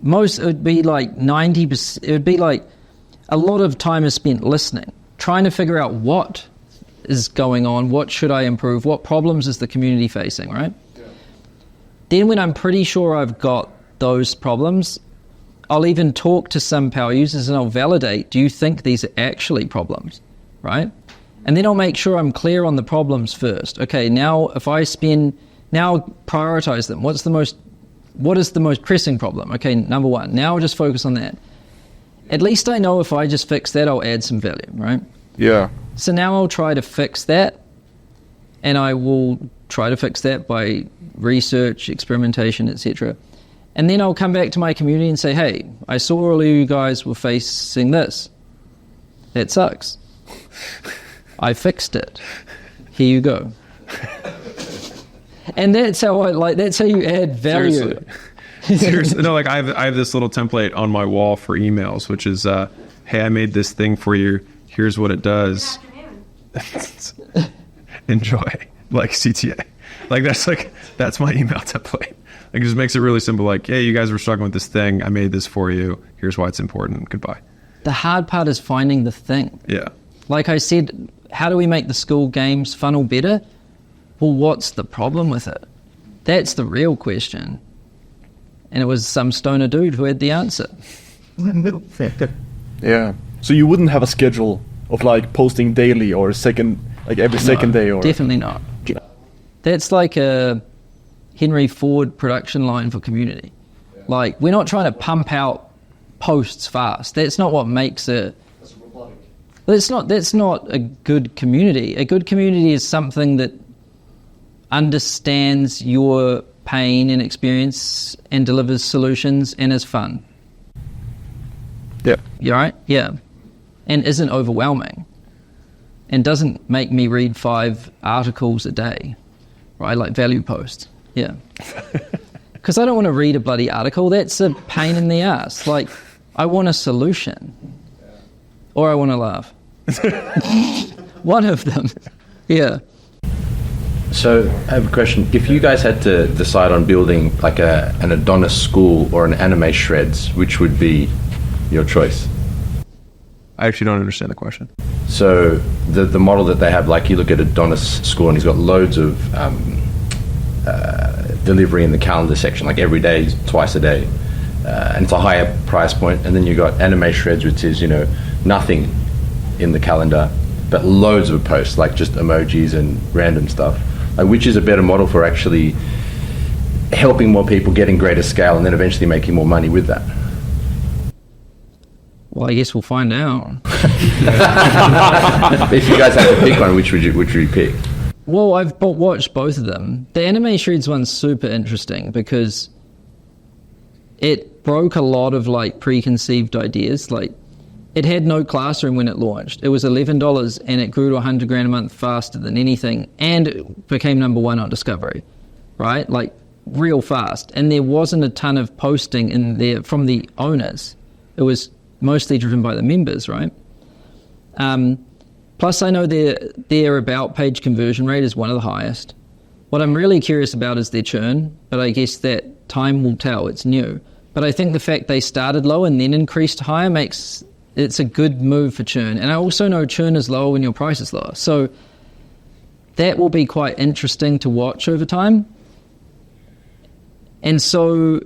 It would be like 90%, it would be like a lot of time is spent listening, trying to figure out what is going on, what should I improve, what problems is the community facing, right? Yeah. Then when I'm pretty sure I've got those problems, I'll even talk to some power users and I'll validate, do you think these are actually problems, right? And then I'll make sure I'm clear on the problems first. Okay, now prioritize them. What is the most pressing problem? Okay, number 1. Now I'll just focus on that. At least I know if I just fix that, I'll add some value, right? Yeah. So now I'll try to fix that, and I will try to fix that by research, experimentation, etc. And then I'll come back to my community and say, hey, I saw all of you guys were facing this. That sucks. I fixed it. Here you go. And that's how that's how you add value. Seriously. No, like I have this little template on my wall for emails, which is, hey, I made this thing for you. Here's what it does. Enjoy, like CTA. That's my email template. Like, it just makes it really simple. Like, hey, you guys were struggling with this thing. I made this for you. Here's why it's important. Goodbye. The hard part is finding the thing. Yeah. Like I said, how do we make the school games funnel better? Well, what's the problem with it? That's the real question. And it was some stoner dude who had the answer. Yeah. So you wouldn't have a schedule of like posting daily or every second day, or definitely not. That's like a Henry Ford production line for community. Like, we're not trying to pump out posts fast. That's not what makes it. That's not a good community. A good community is something that understands your pain and experience and delivers solutions and is fun. Yeah. You right? Yeah. And isn't overwhelming. And doesn't make me read 5 articles a day. Right? Like value posts. Yeah. Because I don't want to read a bloody article. That's a pain in the ass. Like, I want a solution. Or I want to laugh. One of them. Yeah. So I have a question. If you guys had to decide on building like an Adonis school or an anime shreds, which would be your choice? I actually don't understand the question. So the model that they have, like you look at Adonis school and he's got loads of delivery in the calendar section, like every day, twice a day. And it's a higher price point. And then you got anime shreds, which is, nothing in the calendar, but loads of posts, like just emojis and random stuff. Like, which is a better model for actually helping more people, getting greater scale, and then eventually making more money with that? Well, I guess we'll find out. If you guys had to pick one, which would you pick? Well, I've watched both of them. The anime shreds one's super interesting because it broke a lot of like preconceived ideas. Like, it had no classroom when it launched. It was $11 and it grew to $100,000 a month faster than anything, and it became #1 on Discovery, right? Like, real fast. And there wasn't a ton of posting in there from the owners. It was mostly driven by the members, right? Plus, I know their about page conversion rate is one of the highest. What I'm really curious about is their churn, but I guess that time will tell. It's new. But I think the fact they started low and then increased higher makes it's a good move for churn. And I also know churn is lower when your price is lower. So that will be quite interesting to watch over time. And so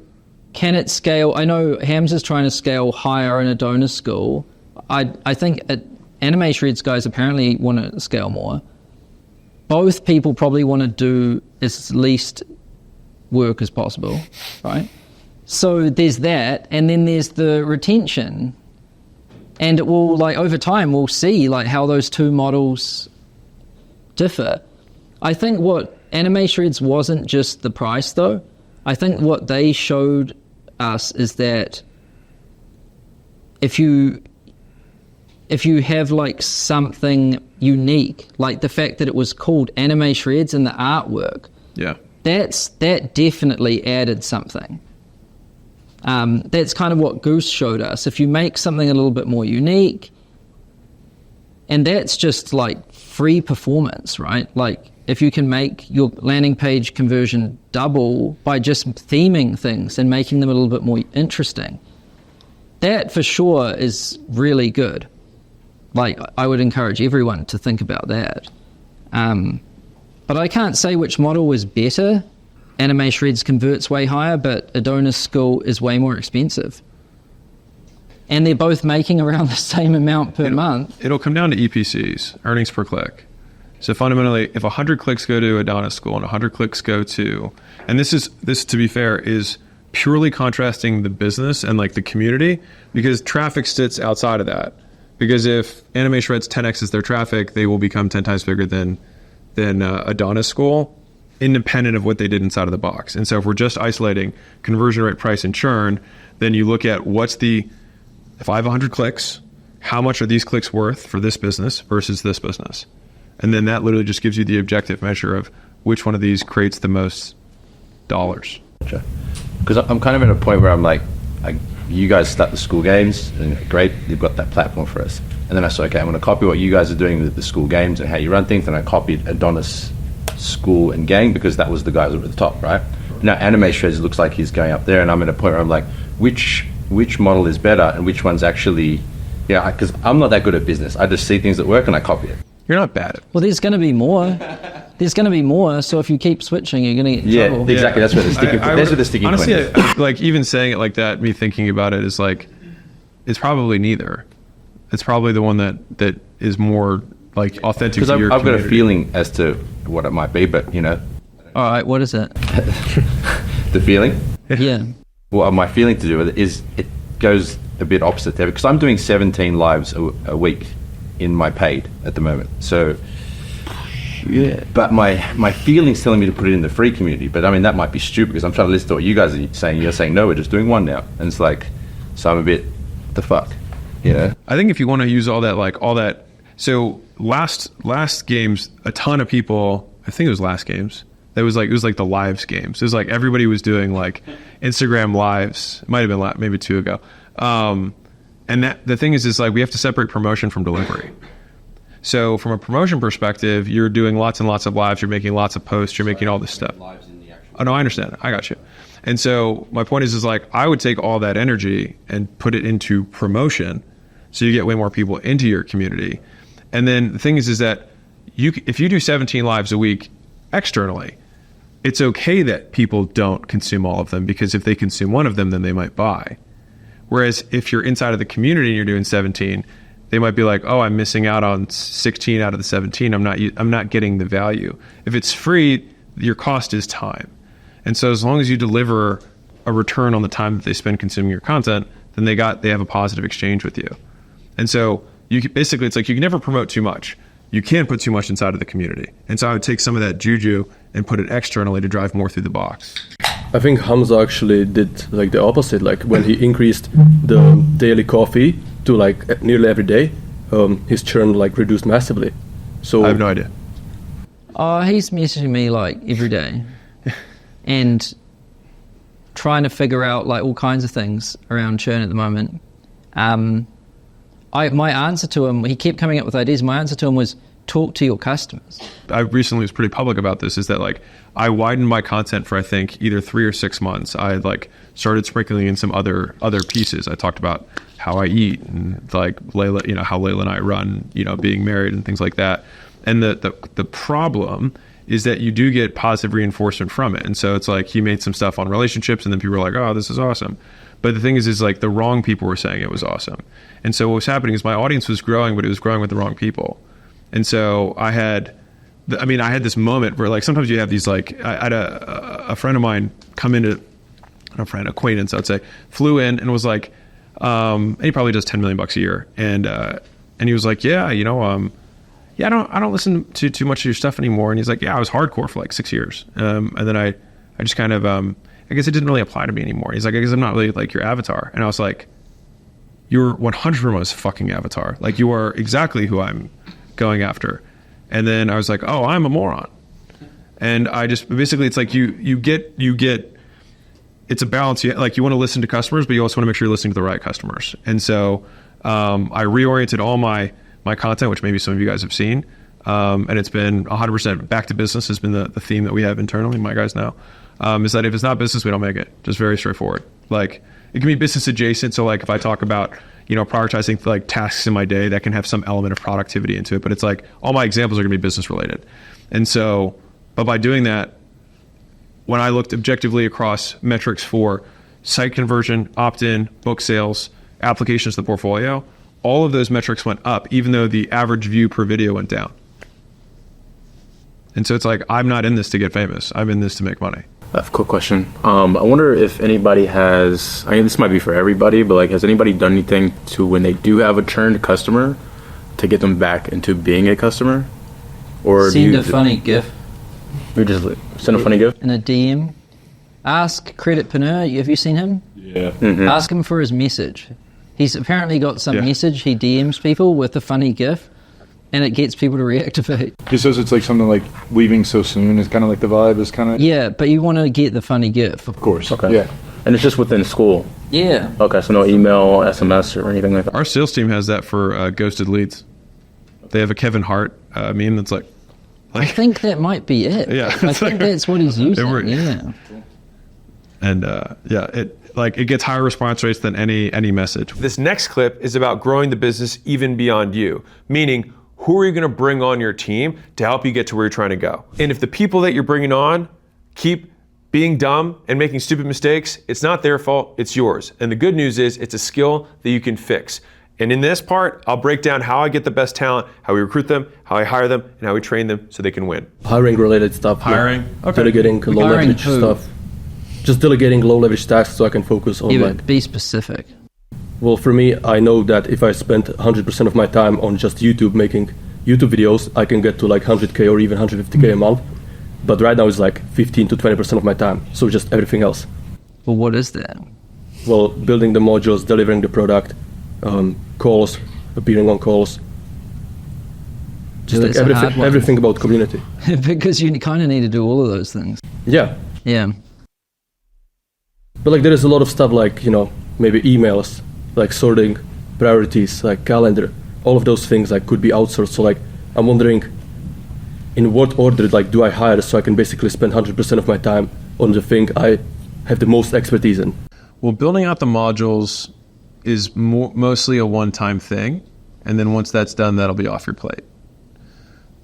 can it scale? I know Hamza's trying to scale higher in Adonis school. I think Anime Shreds guys apparently want to scale more. Both people probably want to do as least work as possible, right? So there's that, and then there's the retention. And it will, like, over time, we'll see like how those two models differ. I think what Anime Shreds wasn't just the price, though. I think what they showed us is that if you have like something unique, like the fact that it was called Anime Shreds and the artwork, that definitely added something. That's kind of what Goose showed us. If you make something a little bit more unique, and that's just like free performance, right? Like, if you can make your landing page conversion double by just theming things and making them a little bit more interesting, that for sure is really good. Like, I would encourage everyone to think about that. But I can't say which model was better. Anime Shreds converts way higher, but Adonis School is way more expensive. And they're both making around the same amount per month. It'll come down to EPCs, earnings per click. So fundamentally, if 100 clicks go to Adonis School and 100 clicks go to, and this to be fair, is purely contrasting the business and like the community, because traffic sits outside of that. Because if Anime Shreds 10x's their traffic, they will become 10 times bigger than Adonis School, independent of what they did inside of the box. And so if we're just isolating conversion rate, price, and churn, then you look at if I have 100 clicks, how much are these clicks worth for this business versus this business? And then that literally just gives you the objective measure of which one of these creates the most dollars. Because I'm kind of at a point where I'm like, you guys start the school games, and great, you've got that platform for us. And then I said, okay, I'm going to copy what you guys are doing with the school games and how you run things. And I copied Adonis' school and gang because that was the guys over the top, right? Now Anime Shreds looks like he's going up there, and I'm at a point where I'm like, which model is better and which one's actually, because I'm not that good at business. I just see things that work and I copy it. You're not bad at it. Well, there's going to be more. There's going to be more. So if you keep switching, you're going to get in trouble. Exactly. That's where the sticking. That's where the sticking honestly, point is. like even saying it like that, me thinking about it is like, it's probably neither. It's probably the one that is more like authentic to your I've got a community. feeling as to what it might be, but All right, what is it? the feeling. Yeah. Well, my feeling to do with it is it goes a bit opposite there because I'm doing 17 lives a week in my paid at the moment. So, yeah. But my feeling's telling me to put it in the free community. But I mean, that might be stupid because I'm trying to listen to what you guys are saying. You're saying, no, we're just doing one now. And it's like, so I'm a bit, the fuck, you know? I think if you want to use all that, so last games, a ton of people, I think it was last games, it was like the lives games. It was like everybody was doing like Instagram lives. It might have been maybe 2 ago. And that the thing is like we have to separate promotion from delivery. So from a promotion perspective, you're doing lots and lots of lives, you're making lots of posts, you're making all this stuff. Oh no, I understand. I got you. And so my point is like I would take all that energy and put it into promotion so you get way more people into your community. And then the thing is that if you do 17 lives a week externally, it's okay that people don't consume all of them because if they consume one of them, then they might buy. Whereas if you're inside of the community and you're doing 17, they might be like, oh, I'm missing out on 16 out of the 17. I'm not getting the value. If it's free, your cost is time. And so as long as you deliver a return on the time that they spend consuming your content, then they have a positive exchange with you. And so basically it's like you can never promote too much. You can't put too much inside of the community. And so I would take some of that juju and put it externally to drive more through the box. I think Hamza actually did like the opposite. Like when he increased the daily coffee to like nearly every day, his churn like reduced massively. So I have no idea. He's messaging me like every day and trying to figure out like all kinds of things around churn at the moment. My answer to him, he kept coming up with ideas. My answer to him was talk to your customers. I recently was pretty public about this, is that like I widened my content for I think either 3 or 6 months. I like started sprinkling in some other pieces. I talked about how I eat and like Layla, how Layla and I run, being married and things like that. And the problem is that you do get positive reinforcement from it. And so it's like he made some stuff on relationships and then people were like, oh, this is awesome. But the thing is like the wrong people were saying it was awesome. And so what was happening is my audience was growing, but it was growing with the wrong people. And so I had this moment where like sometimes you have these like, I had a friend of mine come into, acquaintance, I'd say, flew in and was like, and he probably does $10 million a year. And he was like, yeah, I don't listen to too much of your stuff anymore. And he's like, yeah, I was hardcore for like 6 years. And then I just kind of, I guess it didn't really apply to me anymore. He's like, I guess I'm not really like your avatar. And I was like, you're 100% fucking avatar. Like you are exactly who I'm going after. And then I was like, oh, I'm a moron. And I just, basically it's like you get, it's a balance. Like you want to listen to customers, but you also want to make sure you're listening to the right customers. And so I reoriented all my content, which maybe some of you guys have seen. And it's been 100% back to business has been the theme that we have internally, my guys now, is that if it's not business, we don't make it. Just very straightforward. Like it can be business adjacent. So like if I talk about, prioritizing like tasks in my day, that can have some element of productivity into it. But it's like all my examples are going to be business related. And so, but by doing that, when I looked objectively across metrics for site conversion, opt-in, book sales, applications to the portfolio, all of those metrics went up, even though the average view per video went down. And so it's like, I'm not in this to get famous. I'm in this to make money. I have a quick question. I wonder if anybody has, this might be for everybody, but like, has anybody done anything to when they do have a churned customer to get them back into being a customer? Or send a funny GIF. We just send a funny GIF? In a DM. Ask Creditpreneur, have you seen him? Yeah. Mm-hmm. Ask him for his message. He's apparently got some message. He DMs people with a funny GIF. and it gets people to reactivate. He says it's like something like leaving so soon is kind of like the vibe is kind of. Yeah, but you want to get the funny gift. Of course. Okay. Yeah. And it's just within school. Yeah. Okay, so no email, SMS, or anything like that. Our sales team has that for ghosted leads. They have a Kevin Hart meme that's like I think that might be it. Yeah, I think that's what he's using. Yeah. And it gets higher response rates than any message. This next clip is about growing the business even beyond you, meaning who are you going to bring on your team to help you get to where you're trying to go? And if the people that you're bringing on keep being dumb and making stupid mistakes, it's not their fault, it's yours. And the good news is it's a skill that you can fix. And in this part, I'll break down how I get the best talent, how we recruit them, how I hire them, and how we train them so they can win. Hiring related stuff. Hiring? Yeah. Okay. Delegating low leverage stuff. Just delegating low leverage tasks so I can focus on be specific. Well, for me, I know that if I spend 100% of my time on just YouTube making YouTube videos, I can get to like 100K or even 150K a month. But right now it's like 15 to 20% of my time. So just everything else. Well, what is that? Well, building the modules, delivering the product, calls, appearing on calls. Just like everything about community. Because you kind of need to do all of those things. Yeah. Yeah. But like there is a lot of stuff like, maybe emails, like sorting, priorities, like calendar. All of those things like could be outsourced. So like I'm wondering in what order like do I hire so I can basically spend 100% of my time on the thing I have the most expertise in. Well, building out the modules is mostly a one-time thing. And then once that's done, that'll be off your plate.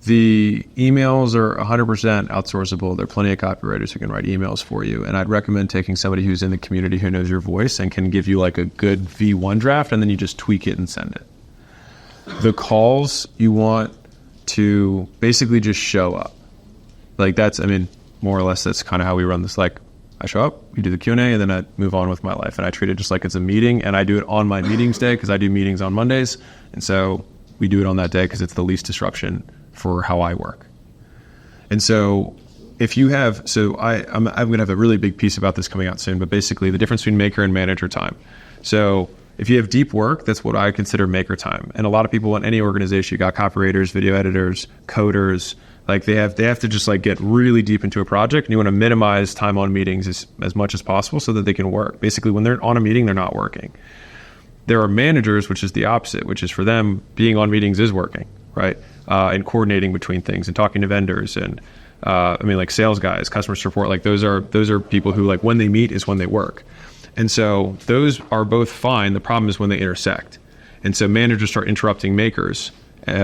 The emails are 100% outsourceable. There are plenty of copywriters who can write emails for you. And I'd recommend taking somebody who's in the community who knows your voice and can give you like a good V1 draft, and then you just tweak it and send it. The calls, you want to basically just show up. Like more or less that's kind of how we run this. Like I show up, we do the Q&A, and then I move on with my life. And I treat it just like it's a meeting, and I do it on my meetings day because I do meetings on Mondays. And so we do it on that day because it's the least disruption for how I work. And so if you have, I'm going to have a really big piece about this coming out soon, but basically the difference between maker and manager time. So if you have deep work, that's what I consider maker time. And a lot of people in any organization, you got copywriters, video editors, coders, like they have to just like get really deep into a project, and you want to minimize time on meetings as much as possible so that they can work. Basically, when they're on a meeting, they're not working. There are managers, which is the opposite, which is for them, being on meetings is working, right? And coordinating between things and talking to vendors and like sales guys, customer support, like those are people who like when they meet is when they work. And so those are both fine. The problem is when they intersect. And so managers start interrupting makers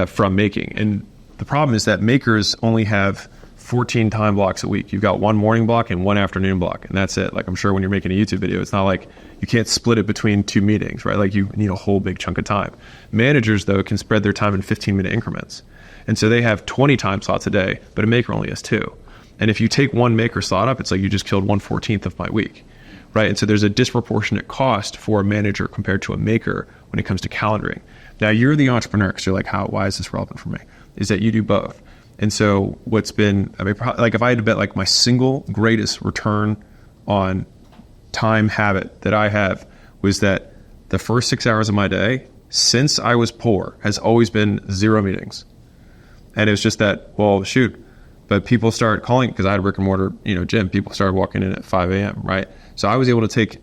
from making. And the problem is that makers only have 14 time blocks a week. You've got one morning block and one afternoon block, and that's it. Like I'm sure when you're making a YouTube video, it's not like you can't split it between two meetings, right? Like you need a whole big chunk of time. Managers, though, can spread their time in 15-minute increments. And so they have 20 time slots a day, but a maker only has 2. And if you take one maker slot up, it's like you just killed 1/14 of my week, right? And so there's a disproportionate cost for a manager compared to a maker when it comes to calendaring. Now you're the entrepreneur, so you're like, why is this relevant for me? Is that you do both. And so what's been, like if I had to bet like my single greatest return on time habit that I have was that the first 6 hours of my day since I was poor has always been 0 meetings. And it was just that, well, shoot, but people start calling, because I had a brick and mortar, gym, people started walking in at 5 a.m., right? So I was able to take,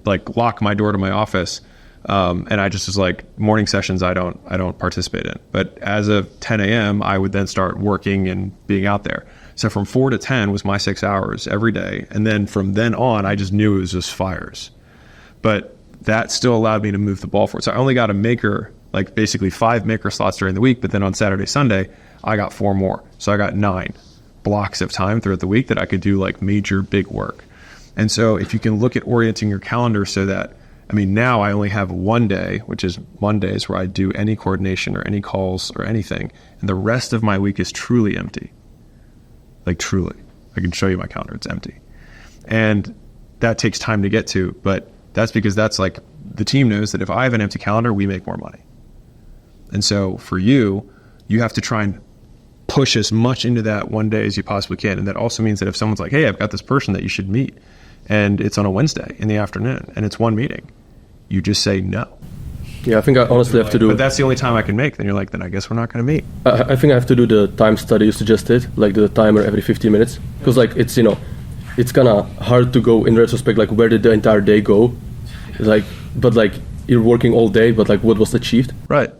like lock my door to my office. And I just was like, morning sessions I don't participate in. But as of 10 a.m., I would then start working and being out there. So from 4 to 10 was my 6 hours every day. And then from then on, I just knew it was just fires. But that still allowed me to move the ball forward. So I only got a maker, like basically 5 maker slots during the week. But then on Saturday, Sunday, I got 4 more. So I got 9 blocks of time throughout the week that I could do like major big work. And so if you can look at orienting your calendar so that, now I only have one day, which is Mondays, where I do any coordination or any calls or anything. And the rest of my week is truly empty. Like truly. I can show you my calendar. It's empty. And that takes time to get to. But that's because that's like the team knows that if I have an empty calendar, we make more money. And so for you have to try and push as much into that one day as you possibly can. And that also means that if someone's like, hey, I've got this person that you should meet, and it's on a Wednesday in the afternoon, and it's one meeting, you just say no. Yeah, I think I honestly have to do. But that's the only time I can make. Then you're like, then I guess we're not going to meet. I think I have to do the time study you suggested, like the timer every 15 minutes, because like it's it's kind of hard to go in retrospect, like where did the entire day go, like but like you're working all day, but like what was achieved. Right.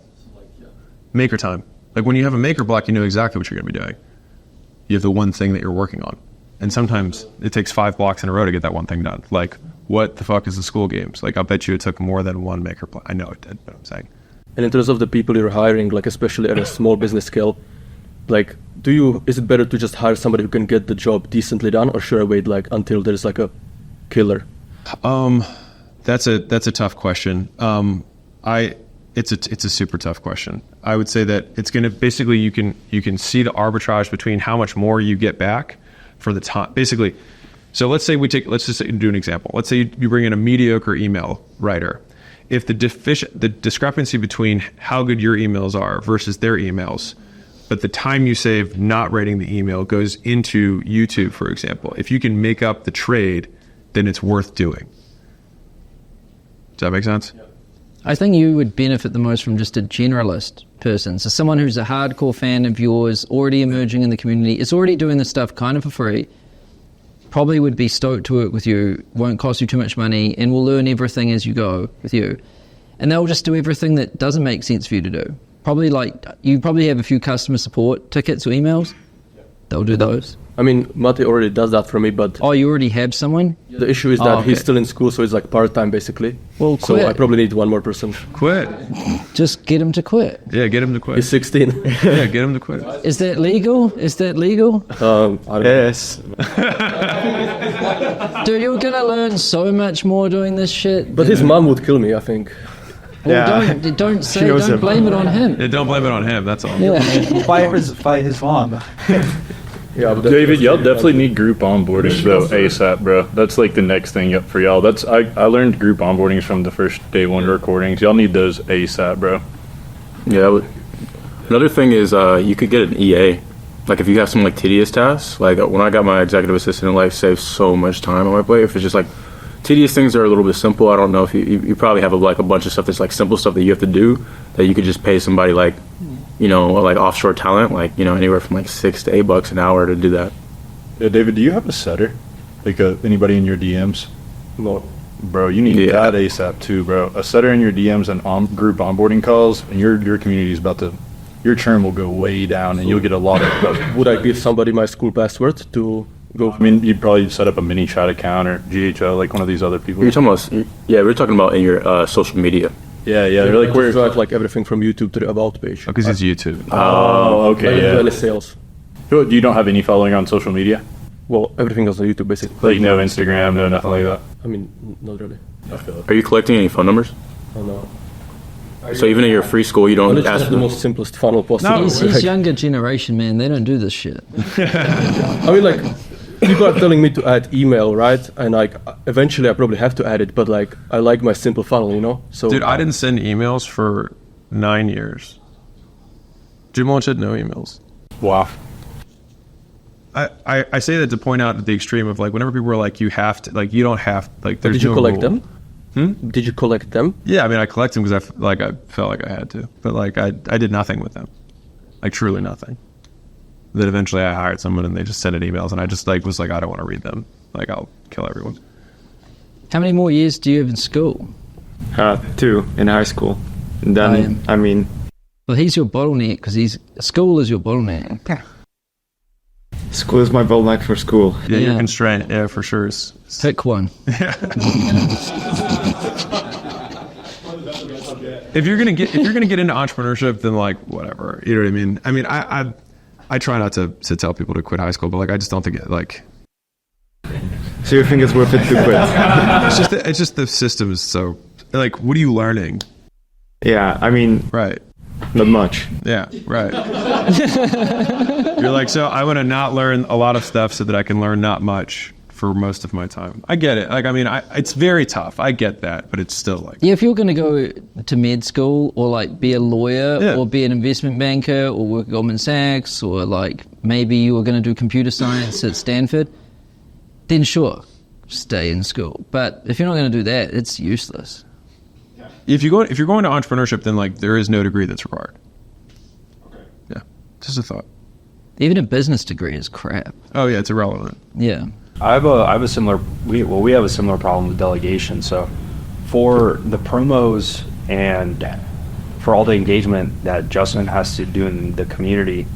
Maker time. Like when you have a maker block, you know exactly what you're going to be doing. You have the one thing that you're working on. And sometimes it takes 5 blocks in a row to get that one thing done. Like, what the fuck is the school games? Like, I bet you it took more than one maker block. I know it did, but I'm saying. And in terms of the people you're hiring, like especially at a small business scale, like is it better to just hire somebody who can get the job decently done, or should I wait like until there's like a killer? That's a tough question. It's a super tough question. I would say that it's going to basically you can see the arbitrage between how much more you get back for the time. Basically, so let's just do an example. Let's say you bring in a mediocre email writer. If the discrepancy between how good your emails are versus their emails, but the time you save not writing the email goes into YouTube, for example. If you can make up the trade, then it's worth doing. Does that make sense? I think you would benefit the most from just a generalist person. So someone who's a hardcore fan of yours, already emerging in the community, is already doing this stuff kind of for free, probably would be stoked to work with you, won't cost you too much money, and will learn everything as you go with you. And they'll just do everything that doesn't make sense for you to do. You probably have a few customer support tickets or emails. They'll do those. I mean, Mate already does that for me, but... Oh, you already have someone? The issue is that he's still in school, so it's like part-time, basically. Well, quit. So I probably need one more person. Quit. Just get him to quit. Yeah, get him to quit. He's 16. Yeah, get him to quit. Is that legal? I don't yes. Dude, you're going to learn so much more doing this shit. But his mom would kill me, I think. Well, don't blame it on him. Yeah, don't blame it on him, that's all. Yeah. Fight his mom. Yeah, but David, y'all definitely need group onboarding though ASAP, bro. That's like the next thing up for y'all. I learned group onboardings from the first day one recordings. Y'all need those ASAP, bro. Yeah. Another thing is you could get an EA. Like if you have some like tedious tasks, like when I got my executive assistant, life saves so much time on my plate. If it's just like tedious things that are a little bit simple, I don't know if you probably have a bunch of stuff that's like simple stuff that you have to do that you could just pay somebody like, like offshore talent, like, anywhere from like $6 to $8 an hour to do that. Yeah, David, do you have a setter? Like anybody in your DMs? No. Bro, you need that ASAP too, bro. A setter in your DMs and group onboarding calls, and your community is your churn will go way down, and you'll get a lot of. Would I give somebody my school password to go? I mean, you'd probably set up a mini chat account or GHO, like one of these other people. You're talking about, we're talking about in your social media. Yeah, they're like where drive like everything from YouTube to the about page. Because it's YouTube. Oh, okay, I don't do any sales. You don't have any following on social media? Well, everything is on YouTube, basically. Like no Instagram, no nothing like that? I mean, not really. Are you collecting any phone numbers? Oh, no. So even at your free school, you don't ask for the most simplest funnel possible. No, he's younger generation, man. They don't do this shit. I mean, like, people are telling me to add email, right? And like, eventually I probably have to add it, but like, I like my simple funnel, So, dude, I didn't send emails for 9 years. Jim Launch had no emails. Wow. I say that to point out at the extreme of like, whenever people are like, you have to, like, you don't have, like, there's Did you no collect rule. them? Did you collect them? Yeah, I mean, I collect them because I felt like I had to, but like, I did nothing with them, like truly nothing. Then eventually I hired someone and they just sent in emails and I just was like, I don't want to read them. Like, I'll kill everyone. How many more years do you have in school? 2 in high school. And then, I mean... Well, he's your bottleneck because school is your bottleneck. School is my bottleneck for school. Yeah, you're constrained. Yeah, for sure. Pick one. If you're gonna get into entrepreneurship, then like whatever. You know what I mean? I mean, I try not to tell people to quit high school, but like I just don't think it like. So you think it's worth it to It's quit? just the system is so like. What are you learning? Yeah, I mean, right. Not much. Yeah, right. You're like, so I want to not learn a lot of stuff so that I can learn not much for most of my time. I get it. Like, I mean, it's very tough. I get that, but it's still like... Yeah, if you're going to go to med school or like be a lawyer or be an investment banker or work at Goldman Sachs or like maybe you were going to do computer science at Stanford, then sure, stay in school. But if you're not going to do that, it's useless. if you're going to entrepreneurship, then like there is no degree that's required. Yeah, just a thought. Even a business degree is crap. Oh yeah, it's irrelevant. Yeah. I have a similar we have a similar problem with delegation. So for the promos and for all the engagement that Justin has to do in the community,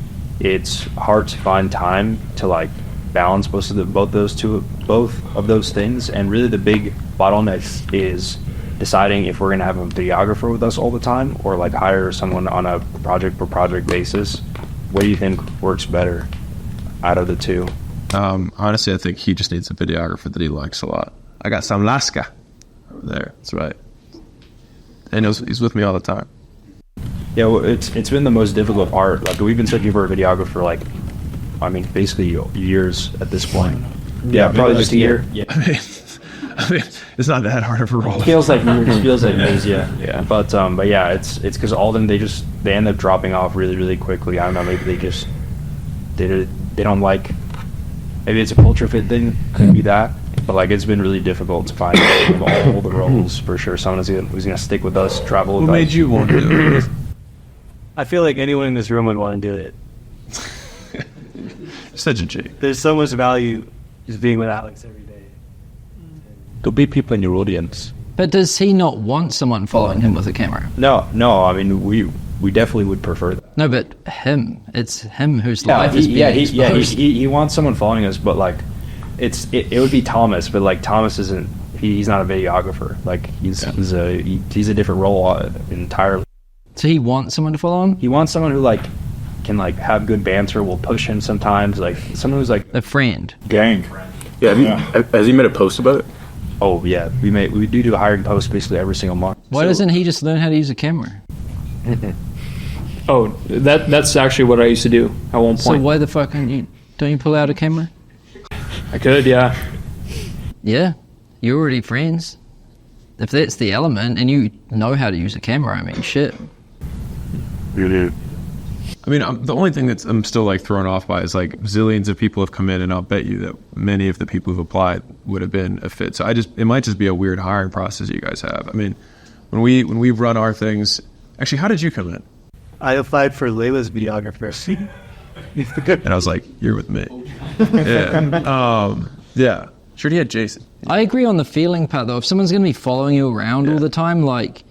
it's hard to find time to like balance both of those things. And really the big bottleneck is deciding if we're going to have a videographer with us all the time or like hire someone on a project per project basis. What do you think works better out of the two? Honestly, I think he just needs a videographer that he likes a lot. I got some Laska over there. That's right. And he's with me all the time. Yeah, well, it's been the most difficult part. Like we've been searching for a videographer, like, I mean, basically years at this point. Yeah, probably just a year. Yeah. I mean, it's not that hard of a role. It feels like years. It feels like years. Yeah. But yeah, it's because all of them they end up dropping off really really quickly. I don't know. Maybe they don't like. Maybe it's a culture fit thing. Could be that. But like it's been really difficult to find all the roles for sure. Someone who's gonna stick with us, travel with us. Who made you want to do it? I feel like anyone in this room would want to do it. Such a G. There's so much value just being with Alex every day. There'll be people in your audience. But does he not want someone following him with a camera? No. I mean, we definitely would prefer that. No, but it's him whose life is being exposed. He wants someone following us, but like, it would be Thomas, but like Thomas isn't. He's not a videographer. Like he's a different role entirely. So he wants someone to follow him? He wants someone who like can like have good banter, will push him sometimes, like someone who's like a friend. Gang. Yeah, has he made a post about it? Oh yeah, we do a hiring post basically every single month. Why doesn't he just learn how to use a camera? Oh, that's actually what I used to do at one point. So why the fuck don't you pull out a camera? I could, yeah. Yeah, you're already friends. If that's the element and you know how to use a camera, I mean, shit. Really? I mean, the only thing that I'm still like thrown off by is like zillions of people have come in, and I'll bet you that many of the people who've applied would have been a fit. So it might just be a weird hiring process you guys have. I mean, when we run our things, actually, how did you come in? I applied for Layla's videographer. And I was like, you're with me. Yeah. Yeah. Sure, he had Jason. I agree on the feeling part though. If someone's going to be following you around all the time, like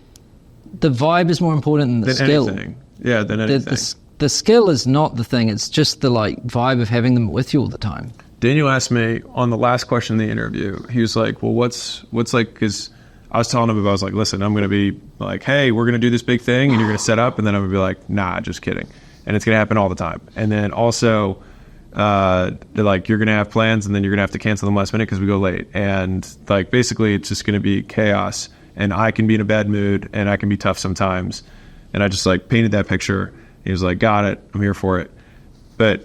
the vibe is more important than the skill. Anything. Yeah, than anything. The skill is not the thing. It's just the like vibe of having them with you all the time. Daniel asked me on the last question in the interview, he was like, well, what's like, because I was telling him about, I was like, listen, I'm going to be like, hey, we're going to do this big thing and you're going to set up, and then I'm going to be like, nah, just kidding. And it's going to happen all the time. And then also, they're like, you're going to have plans and then you're going to have to cancel them last minute because we go late. And like, basically it's just going to be chaos, and I can be in a bad mood and I can be tough sometimes. And I just like painted that picture. He was like, got it, I'm here for it. But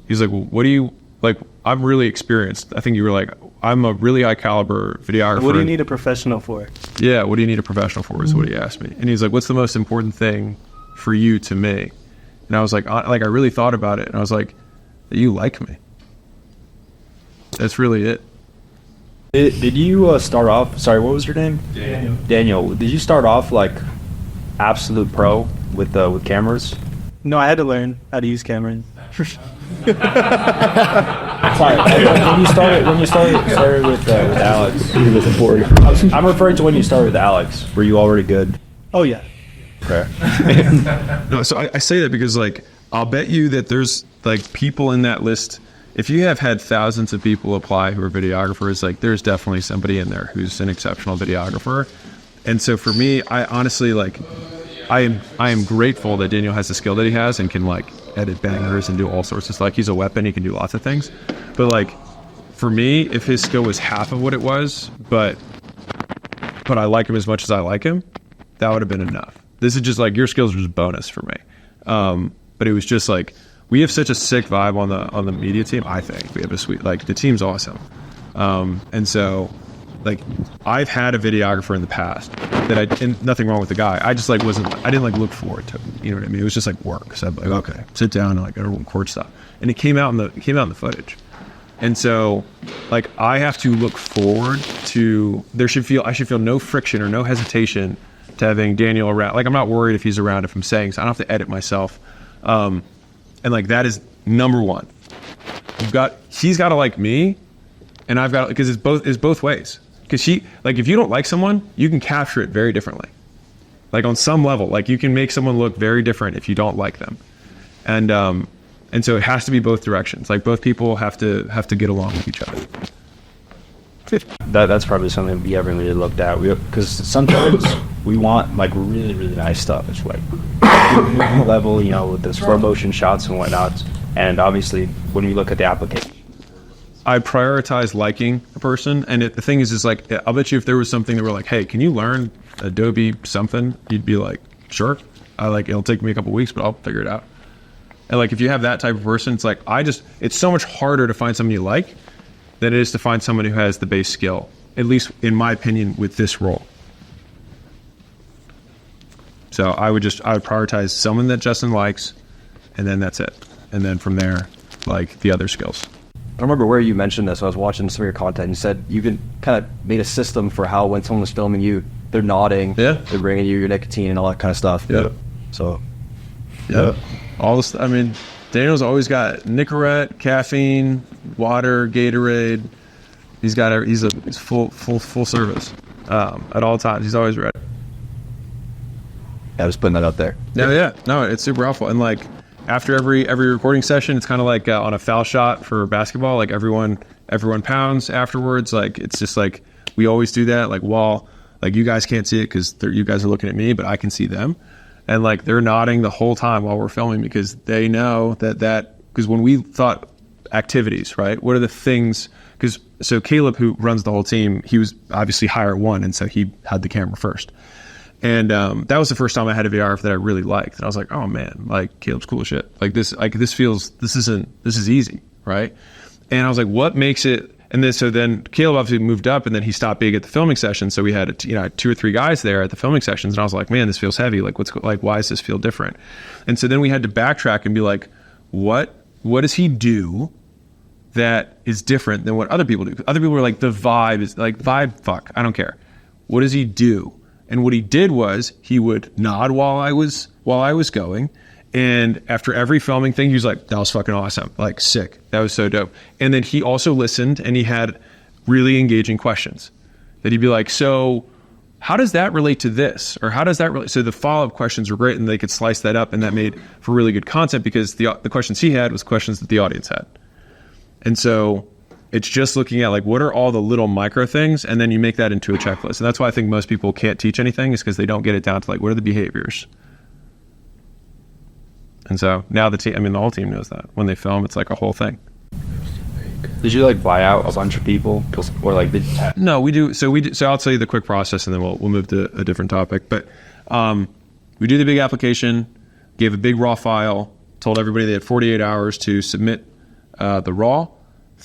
he's like, well, what do you, like, I'm really experienced. I think you were like, I'm a really high caliber videographer. What do you need a professional for? Yeah, what do you need a professional for is what he asked me. And he's like, what's the most important thing for you to me? And I was like I really thought about it, and I was like, that you like me. That's really it. Did you start off, sorry, what was your name? Daniel, did you start off like absolute pro with cameras? No, I had to learn how to use cameras. Sorry, when you started with Alex. I'm referring to when you started with Alex. Were you already good? Oh yeah. Okay. No, so I say that because like I'll bet you that there's like people in that list. If you have had thousands of people apply who are videographers, like there's definitely somebody in there who's an exceptional videographer. And so for me, I honestly like I am grateful that Daniel has the skill that he has and can like edit bangers and do all sorts of stuff. Like he's a weapon, he can do lots of things. But like for me, if his skill was half of what it was, but I like him as much as I like him, that would have been enough. This is just like your skills are just bonus for me. But it was just like we have such a sick vibe on the media team. I think we have a sweet, like the team's awesome. And so like I've had a videographer in the past that and nothing wrong with the guy. I just like I didn't like look forward to it. You know what I mean? It was just like work. So I'm like, okay, sit down and like I don't record stuff. And it came out in the footage. And so, like, I have to look forward to, I should feel no friction or no hesitation to having Daniel around. Like, I'm not worried if he's around, if I'm saying, so I don't have to edit myself. And like, that is number one. He's got to like me, and I've got, because it's both ways. Because if you don't like someone, you can capture it very differently. Like, on some level, like, you can make someone look very different if you don't like them. And so it has to be both directions. Like, both people have to get along with each other. That's probably something we haven't really looked at. Because sometimes we want like really, really nice stuff. It's like movie level, you know, with the slow motion shots and whatnot. And obviously, when we look at the application, I prioritize liking a person. And the thing is like, I'll bet you if there was something that were like, hey, can you learn Adobe something? You'd be like, sure. It'll take me a couple weeks, but I'll figure it out. And like, if you have that type of person, it's like, it's so much harder to find someone you like than it is to find someone who has the base skill, at least in my opinion, with this role. So I would prioritize someone that Justin likes, and then that's it. And then from there, like, the other skills. I don't remember where you mentioned this. I was watching some of your content, and you said you kind of made a system for how when someone was filming you, they're nodding, they're bringing you your nicotine and all that kind of stuff. Yeah. So. Yeah. All this. I mean, Daniel's always got Nicorette, caffeine, water, Gatorade. He's full service at all times. He's always ready. Yeah, I was putting that out there. Yeah. No, it's super helpful. And like, after every recording session, it's kind of like on a foul shot for basketball. Like, everyone pounds afterwards. Like, it's just like, we always do that. Like, like, you guys can't see it because you guys are looking at me, but I can see them. And like, they're nodding the whole time while we're filming because they know because when we thought activities, right? What are the things? So Caleb, who runs the whole team, he was obviously hire one, and so he had the camera first. And that was the first time I had a videographer that I really liked. And I was like, oh man, like, Caleb's cool as shit. Like, this is easy, right? And I was like, what makes it? And then Caleb obviously moved up, and then he stopped being at the filming session. So we had 2 or 3 guys there at the filming sessions, and I was like, man, this feels heavy. Like, why does this feel different? And so then we had to backtrack and be like, what does he do that is different than what other people do? Other people were like, the vibe is like, fuck, I don't care. What does he do? And what he did was he would nod while I was going. And after every filming thing, he was like, that was fucking awesome. Like, sick. That was so dope. And then he also listened, and he had really engaging questions that he'd be like, so how does that relate to this? Or how does that relate? So the follow-up questions were great, and they could slice that up, and that made for really good content because the questions he had was questions that the audience had. And so it's just looking at like, what are all the little micro things? And then you make that into a checklist. And that's why I think most people can't teach anything, is because they don't get it down to like, what are the behaviors? And so now the whole team knows that. When they film, it's like a whole thing. Did you like buy out a bunch of people, or like? No, we do. So I'll tell you the quick process, and then we'll move to a different topic. But we do the big application, gave a big raw file, told everybody they had 48 hours to submit the raw.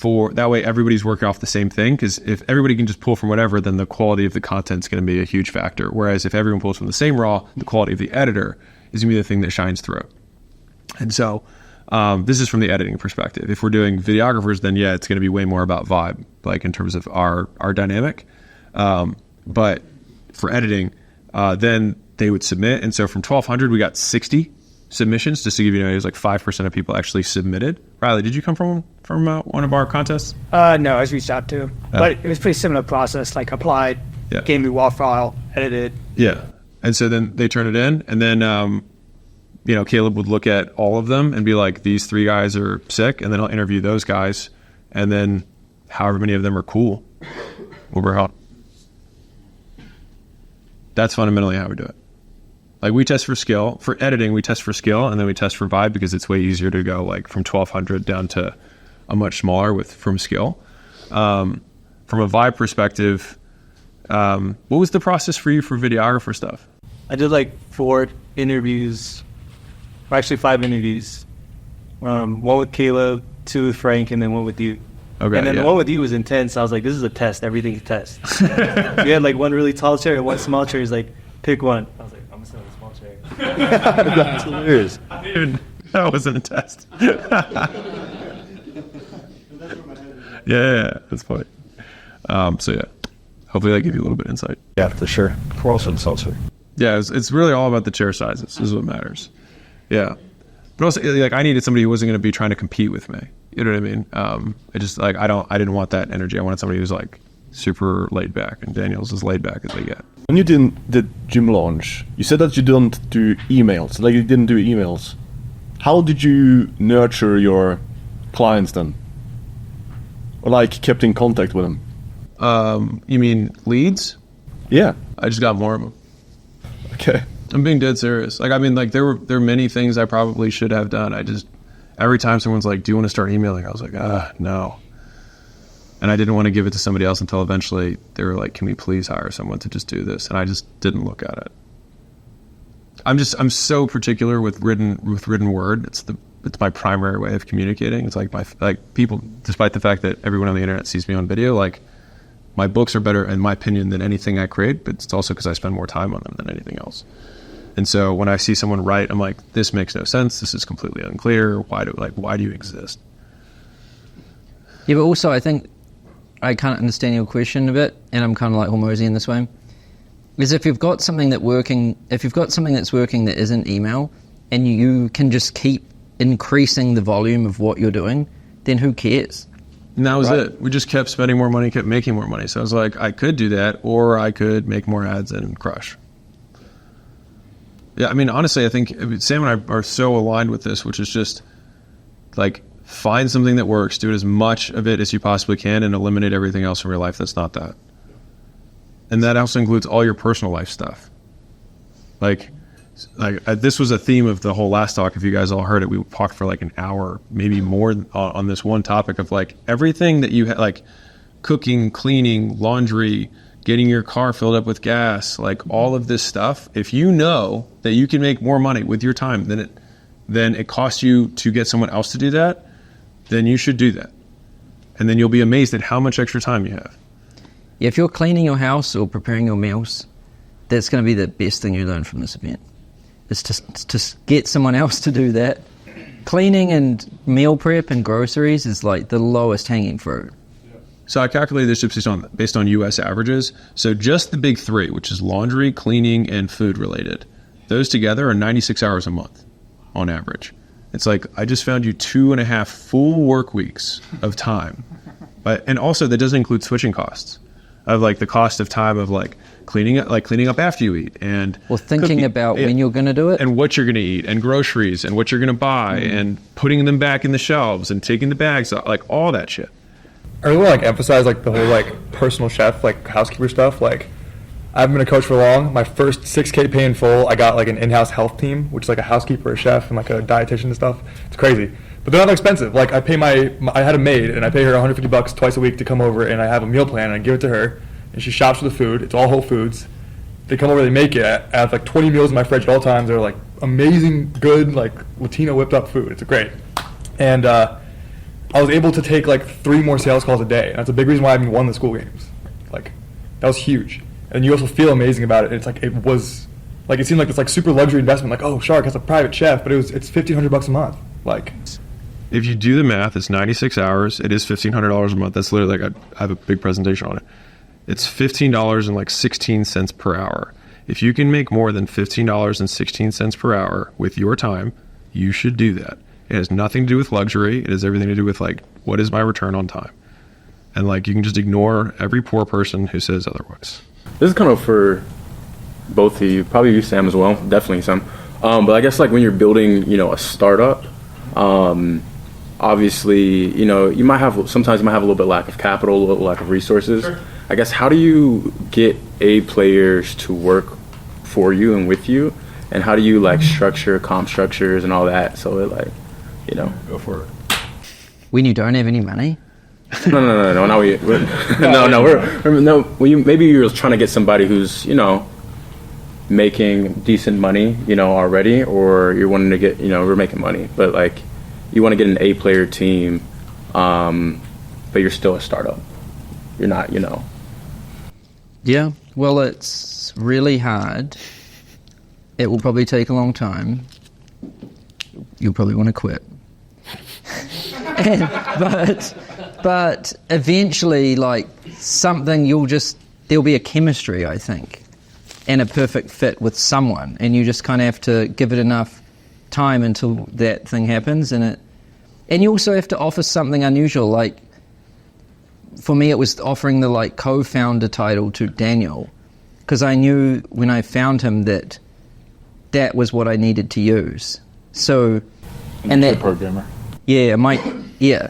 That way everybody's working off the same thing. Because if everybody can just pull from whatever, then the quality of the content is going to be a huge factor. Whereas if everyone pulls from the same raw, the quality of the editor is going to be the thing that shines through. And so this is from the editing perspective. If we're doing videographers, then yeah, it's going to be way more about vibe, like in terms of our dynamic. But for editing, then they would submit. And so from 1,200, we got 60 submissions. Just to give you an idea, it was like 5% of people actually submitted. Riley, did you come from one of our contests? No, I was reached out to. But it was a pretty similar process, like applied, gave me raw file, edited. Yeah. And so then they turn it in, and then Caleb would look at all of them and be like, these 3 guys are sick, and then I'll interview those guys, and then however many of them are cool, we'll bring on. That's fundamentally how we do it. Like, we test for skill. For editing, we test for skill, and then we test for vibe, because it's way easier to go like from 1,200 down to a much smaller from skill. From a vibe perspective, what was the process for you for videographer stuff? I did like 4 interviews. Actually 5 interviews. One with Caleb, 2 with Frank, and then 1 with you. Okay, and then the one with you was intense. I was like, this is a test. Everything's a test. You had like 1 really tall chair and 1 small chair. He's like, pick one. I was like, I'm going to sit on the small chair. That's hilarious. That wasn't a test. Yeah, that's funny. So yeah, hopefully that gave you a little bit of insight. Yeah, for sure. Pros and cons. Yeah, it's really all about the chair sizes is what matters. Yeah, but also like I needed somebody who wasn't going to be trying to compete with me. You know what I mean? I just like I didn't want that energy. I wanted somebody who's like super laid back, and Daniel's as laid back as they get. When you did the gym launch, you said that you don't do emails. Like you didn't do emails. How did you nurture your clients then? Or like kept in contact with them? You mean leads? Yeah. I just got more of them. Okay. I'm being dead serious. Like, I mean, like there were many things I probably should have done. Every time someone's like, do you want to start emailing? I was like, no. And I didn't want to give it to somebody else until eventually they were like, can we please hire someone to just do this? And I just didn't look at it. I'm so particular with written word. It's my primary way of communicating. It's like people, despite the fact that everyone on the internet sees me on video, like my books are better in my opinion than anything I create, but it's also because I spend more time on them than anything else. And so when I see someone write, I'm like, this makes no sense. This is completely unclear. Why do you exist? Yeah, but also I think I can't understand your question a bit, and I'm kind of like Hormozy in this way. Is if you've got something that's working that isn't email, and you can just keep increasing the volume of what you're doing, then who cares? And that was it. We just kept spending more money, kept making more money. So I was like, I could do that, or I could make more ads and crush. Yeah, I mean, honestly, I think Sam and I are so aligned with this, which is just like find something that works, do it as much of it as you possibly can, and eliminate everything else from your life that's not that. And that also includes all your personal life stuff. Like this was a theme of the whole last talk. If you guys all heard it, we talked for like an hour, maybe more, on this one topic of like everything that you like cooking, cleaning, laundry, getting your car filled up with gas, like all of this stuff. If you know that you can make more money with your time than it costs you to get someone else to do that, then you should do that. And then you'll be amazed at how much extra time you have. Yeah, if you're cleaning your house or preparing your meals, that's going to be the best thing you learn from this event. Is to get someone else to do that. Cleaning and meal prep and groceries is like the lowest hanging fruit. So I calculated this just based on U.S. averages. So just the big three, which is laundry, cleaning, and food related, those together are 96 hours a month on average. It's like I just found you 2.5 full work weeks of time. And also that doesn't include switching costs of like the cost of time of like cleaning up after you eat and thinking about when you're going to do it and what you're going to eat and groceries and what you're going to buy and putting them back in the shelves and taking the bags out, like all that shit. I really want to emphasize like the whole like personal chef, like housekeeper stuff. Like I haven't been a coach for long. My first 6K pay in full, I got like an in-house health team, which is like a housekeeper, a chef, and like a dietitian and stuff. It's crazy, but they're not that expensive. Like I pay I had a maid, and I pay her $150 twice a week to come over, and I have a meal plan, and I give it to her, and she shops for the food. It's all Whole Foods. They come over, they make it. I have like 20 meals in my fridge at all times. They're like amazing, good, like Latino whipped up food. It's great, and I was able to take like 3 more sales calls a day. And that's a big reason why I even won the school games. Like that was huge. And you also feel amazing about it. It's like it seemed like it's like super luxury investment. Like, oh, Shark has a private chef, but it's $1,500 a month. Like, if you do the math, it's 96 hours. It is $1,500 a month. That's literally like I have a big presentation on it. It's $15.16 per hour. If you can make more than $15.16 per hour with your time, you should do that. It has nothing to do with luxury. It has everything to do with like, what is my return on time? And like, you can just ignore every poor person who says otherwise. This is kind of for both of you, probably you, Sam, as well. Definitely Sam. But I guess like when you're building, a startup, obviously, sometimes you might have a little bit lack of capital, a little lack of resources. Sure. I guess how do you get A players to work for you and with you, and how do you like structure comp structures and all that so it like, go for it. When you don't have any money. No. Now maybe you're trying to get somebody who's making decent money, already, or you're wanting to get we're making money, but like you want to get an A player team, but you're still a startup. You're not, Yeah, well, it's really hard. It will probably take a long time. You'll probably want to quit. But But eventually, like, there'll be a chemistry, I think, and a perfect fit with someone, and you just kind of have to give it enough time until that thing happens, and you also have to offer something unusual. Like, for me, it was offering the, like, co-founder title to Daniel, because I knew when I found him that was what I needed to use. So, and that programmer. Yeah, yeah.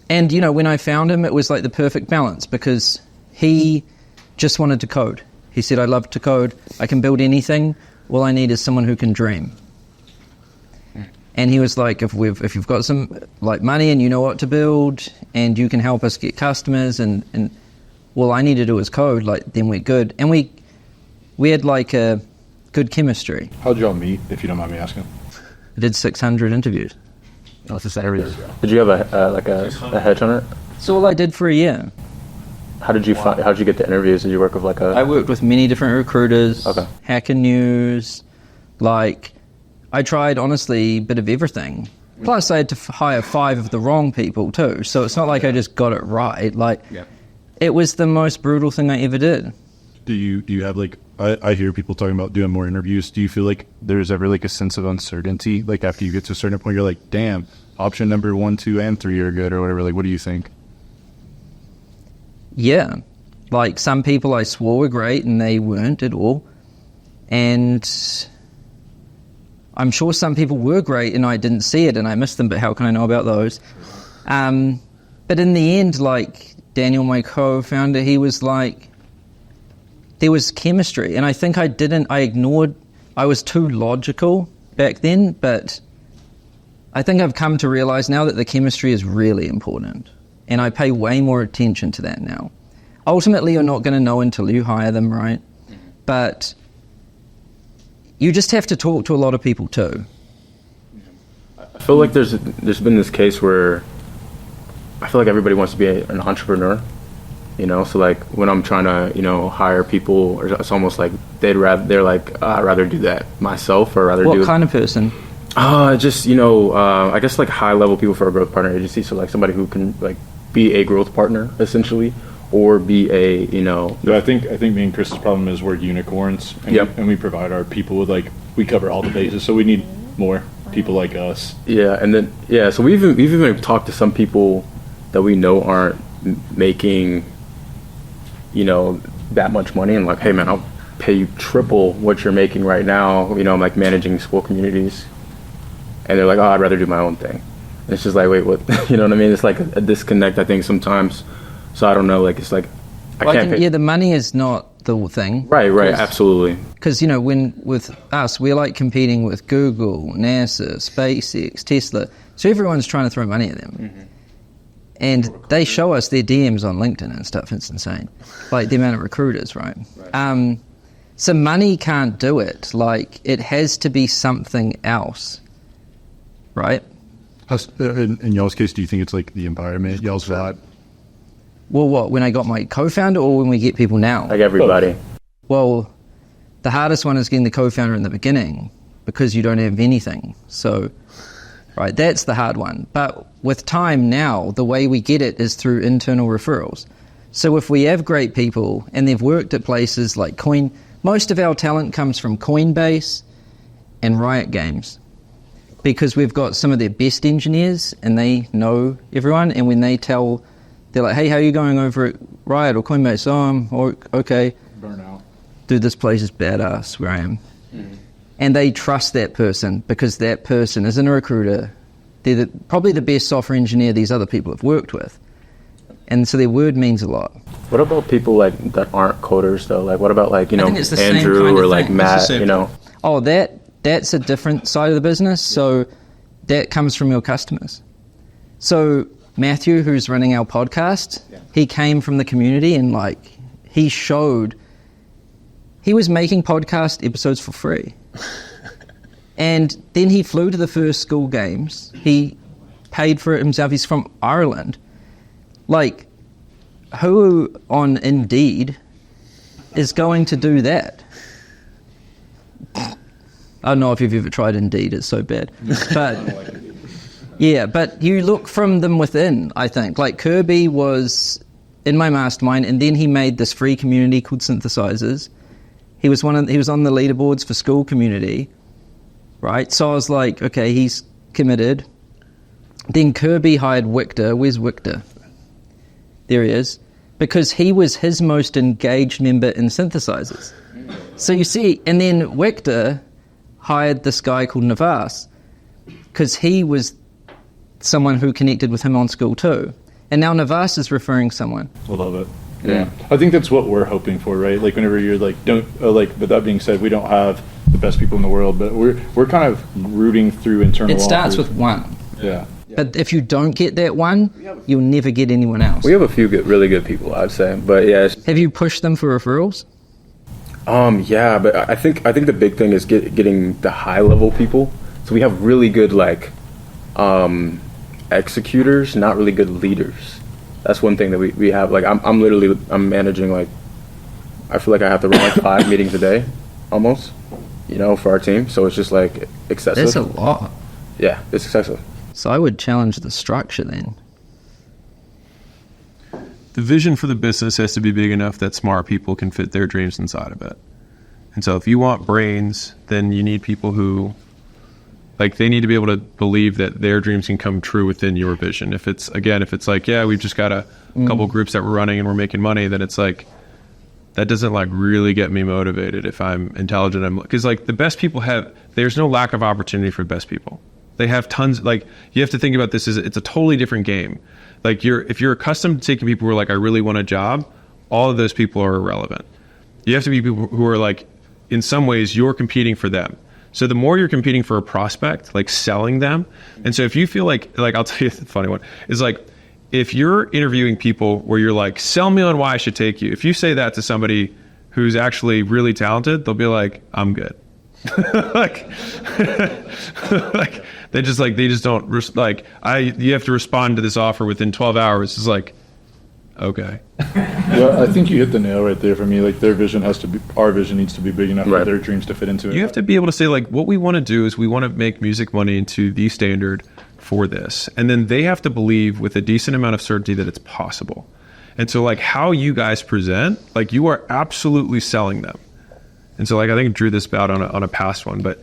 And, you know, when I found him, it was like the perfect balance, because he just wanted to code. He said, I love to code. I can build anything. All I need is someone who can dream. And he was like, if you've got some, like, money and you know what to build and you can help us get customers and all I need to do is code, like, then we're good. And we had, like, a good chemistry. How'd y'all meet, if you don't mind me asking? I did 600 interviews. Oh, it's Did you have a hedge on it? It's all I did for a year. How did you get the interviews? Did you work with I worked with many different recruiters. Okay. Hacker News, like, I tried, honestly, a bit of everything. Plus, I had to hire 5 of the wrong people too. So it's not like I just got it right. Like, it was the most brutal thing I ever did. Do you have, like, I hear people talking about doing more interviews. Do you feel like there's ever, like, a sense of uncertainty? Like, after you get to a certain point, you're like, damn, option number 1, 2, and 3 are good or whatever. Like, what do you think? Yeah. Like, some people I swore were great and they weren't at all. And I'm sure some people were great and I didn't see it and I missed them, but how can I know about those? But in the end, like, Daniel, my co-founder, he was like, there was chemistry. And I think I was too logical back then, but I think I've come to realize now that the chemistry is really important. And I pay way more attention to that now. Ultimately, you're not going to know until you hire them, right? But you just have to talk to a lot of people too. I feel like there's been this case where I feel like everybody wants to be an entrepreneur, you know. So like when I'm trying to hire people, it's almost like they're like I'd rather do that myself or rather do. What kind of person? Just I guess like high level people for a growth partner agency. So like somebody who can like be a growth partner essentially, or be a Yeah, I think me and Chris's problem is we're unicorns, and we provide our people with, like, we cover all the bases, so we need more people like us. Yeah, and then so we've even talked to some people that we know aren't making that much money, and like, hey man, I'll pay you triple what you're making right now. I'm like managing school communities, and they're like, oh, I'd rather do my own thing. And it's just like, wait, what? You know what I mean? It's like a disconnect, I think, sometimes. So I don't know, like, it's like, I can't pay. Yeah, the money is not the thing. Right, absolutely. Because, when with us, we're like competing with Google, NASA, SpaceX, Tesla. So everyone's trying to throw money at them. Mm-hmm. And they show us their DMs on LinkedIn and stuff. It's insane. Like, the amount of recruiters, right? So money can't do it. Like, it has to be something else, right? In y'all's case, do you think it's like the environment, y'all's vibe? Well, what, when I got my co-founder or when we get people now? Like everybody. Well, the hardest one is getting the co-founder in the beginning because you don't have anything. So, right, that's the hard one. But with time now, the way we get it is through internal referrals. So if we have great people and they've worked at places like most of our talent comes from Coinbase and Riot Games, because we've got some of their best engineers and they know everyone, and when they're like, hey, how are you going over at Riot or Coinbase? Okay. Burnout. Dude, this place is badass where I am. Mm-hmm. And they trust that person because that person isn't a recruiter. They're probably the best software engineer these other people have worked with. And so their word means a lot. What about people like that aren't coders though? Like what about like, I think it's the Andrew same kind of or like thing. Matt, Oh, that's a different side of the business. So that comes from your customers. So Matthew, who's running our podcast, he came from the community and like he was making podcast episodes for free. And then he flew to the first school games. He paid for it himself. He's from Ireland. Like, who on Indeed is going to do that? I don't know if you've ever tried Indeed. It's so bad. But Yeah, but you look from them within, I think. Like Kirby was in my mastermind, and then he made this free community called Synthesizers. He was on the leaderboards for school community, right? So I was like, okay, he's committed. Then Kirby hired Victor. Where's Victor? There he is. Because he was his most engaged member in Synthesizers. So you see, and then Victor hired this guy called Navas, because he was someone who connected with him on school too. And now Navas is referring someone. I love it. Yeah. I think that's what we're hoping for, right? Like whenever you're like, but that being said, we don't have the best people in the world, but we're kind of rooting through internal It starts offers. with one. Yeah. But if you don't get that one, you'll never get anyone else. We have a few really good people, I'd say. But yeah. Have you pushed them for referrals? Yeah, but I think the big thing is getting the high level people. So we have really good executors, not really good leaders. That's one thing that we have. Like I'm managing I feel like I have to run 5 meetings a day, almost, for our team. So it's just excessive. That's a lot. Yeah, it's excessive. So I would challenge the structure then. The vision for the business has to be big enough that smart people can fit their dreams inside of it. And so if you want brains, then you need people who, they need to be able to believe that their dreams can come true within your vision. If it's we've just got a couple groups that we're running and we're making money, then it's that doesn't really get me motivated if I'm intelligent. Because the best people there's no lack of opportunity for best people. They have tons, you have to think about this it's a totally different game. If you're accustomed to taking people who are I really want a job, all of those people are irrelevant. You have to be people who are in some ways you're competing for them. So the more you're competing for a prospect, selling them. And so if you feel I'll tell you the funny one, is if you're interviewing people where you're sell me on why I should take you. If you say that to somebody who's actually really talented, they'll be I'm good. They just don't you have to respond to this offer within 12 hours. It's okay. Well, I think you hit the nail right there for me. Their vision our vision needs to be big enough for their dreams to fit into it. You have to be able to say what we want to do is we want to make music money into the standard for this. And then they have to believe with a decent amount of certainty that it's possible. And so how you guys present, you are absolutely selling them. And so I think I drew this out on a past one, but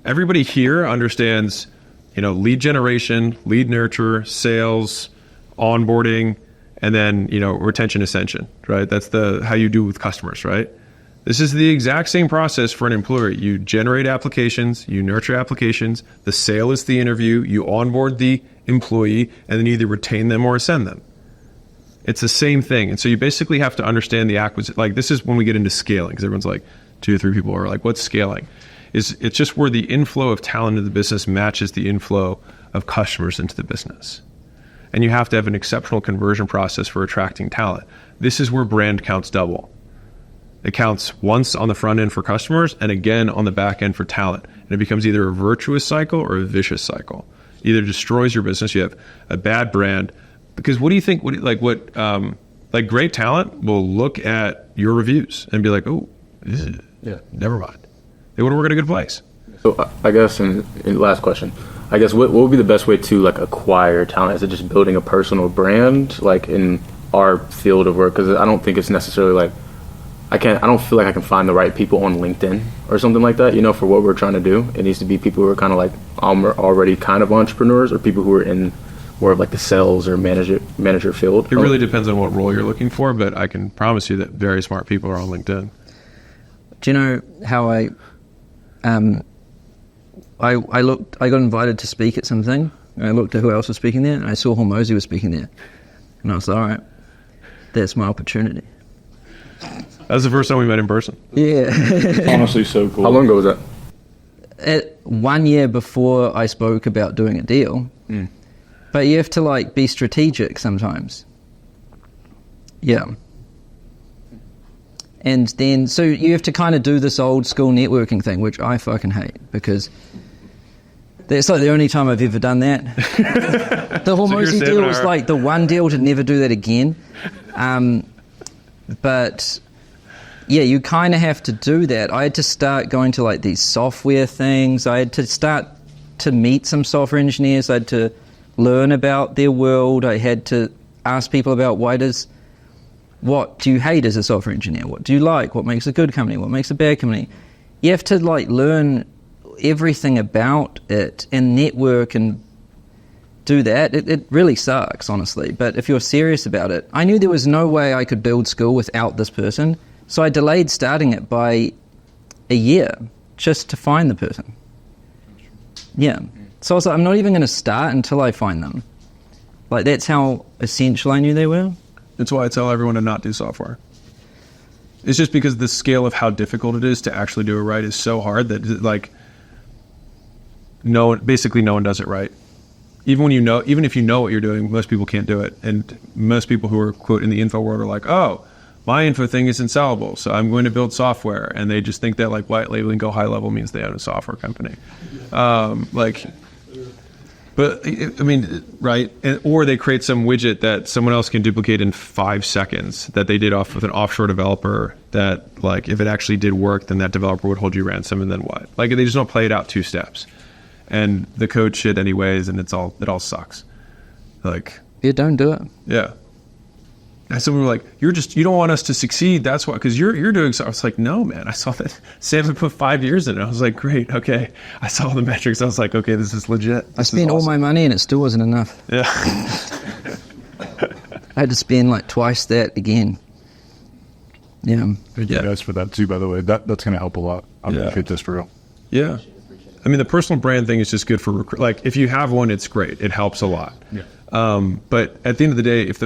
everybody here understands, lead generation, lead nurture, sales, onboarding, and then, retention ascension, right? That's how you do with customers, right? This is the exact same process for an employer. You generate applications, you nurture applications, the sale is the interview, you onboard the employee, and then either retain them or ascend them. It's the same thing. And so you basically have to understand the acquisition. This is when we get into scaling, because everyone's 2 or 3 people are what's scaling? It's just where the inflow of talent into the business matches the inflow of customers into the business. And you have to have an exceptional conversion process for attracting talent. This is where brand counts double. It counts once on the front end for customers and again on the back end for talent. And it becomes either a virtuous cycle or a vicious cycle. Either destroys your business, you have a bad brand. Because what do you think, great talent will look at your reviews and be never mind. They want to work at a good place. So I guess, and last question, what would be the best way to acquire talent? Is it just building a personal brand in our field of work? Because I don't think it's necessarily I don't feel like I can find the right people on LinkedIn or something like that, for what we're trying to do. It needs to be people who are kind of already kind of entrepreneurs, or people who are in more of the sales or manager field. It really depends on what role you're looking for, but I can promise you that very smart people are on LinkedIn. Do you know how I got invited to speak at something, and I looked at who else was speaking there, and I saw Hormozy was speaking there. And I was all right, that's my opportunity. That was the first time we met in person. Yeah. Honestly, so cool. How long ago was that? 1 year before I spoke about doing a deal. But you have to be strategic sometimes. Yeah. And then, so you have to kind of do this old school networking thing, which I fucking hate, because that's the only time I've ever done that. The Hormozy deal was the one deal to never do that again. But yeah, you kind of have to do that. I had to start going to these software things. I had to start to meet some software engineers. I had to learn about their world. I had to ask people about what do you hate as a software engineer? What do you like? What makes a good company? What makes a bad company? You have to like learn everything about it and network and do that. It really sucks, honestly. But if you're serious about it, I knew there was no way I could build school without this person. So I delayed starting it by a year just to find the person. Yeah. So I was like, I'm not even going to start until I find them. Like, that's how essential I knew they were. That's why I tell everyone to not do software. It's just because the scale of how difficult it is to actually do it right is so hard that, like, basically no one does it right. Even if you know what you're doing, most people can't do it. And most people who are, quote, in the info world are like, oh, my info thing isn't sellable, so I'm going to build software. And they just think that, like, white labeling go high level means they own a software company. But I mean, right? Or they create some widget that someone else can duplicate in 5 seconds that they did off with an offshore developer that, like, if it actually did work, then that developer would hold you ransom, and then what? Like, they just don't play it out 2 steps. And the code shit anyways, and it all sucks. Like, yeah, don't do it. Yeah. And someone were like, you don't want us to succeed. That's why, because you're doing so. I was like, no, man. I saw that Sam had put 5 years in it. I was like, great, okay. I saw the metrics. I was like, okay, this is legit. I spent all my money and it still wasn't enough. Yeah. I had to spend like twice that again. Yeah. Thank you guys for that too, by the way. That's going to help a lot. I appreciate this for real. Yeah. I mean, the personal brand thing is just good for like, if you have one, it's great. It helps a lot. Yeah. But at the end of the day, if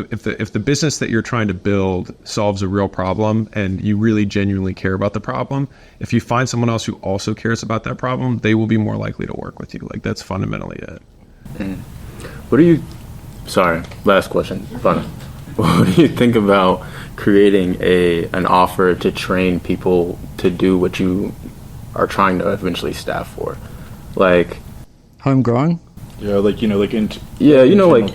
the business that you're trying to build solves a real problem and you really genuinely care about the problem, if you find someone else who also cares about that problem, they will be more likely to work with you. Like, that's fundamentally it. What do you? Sorry, last question. Fun. What do you think about creating an offer to train people to do what you are trying to eventually staff for, like homegrown? Yeah, like like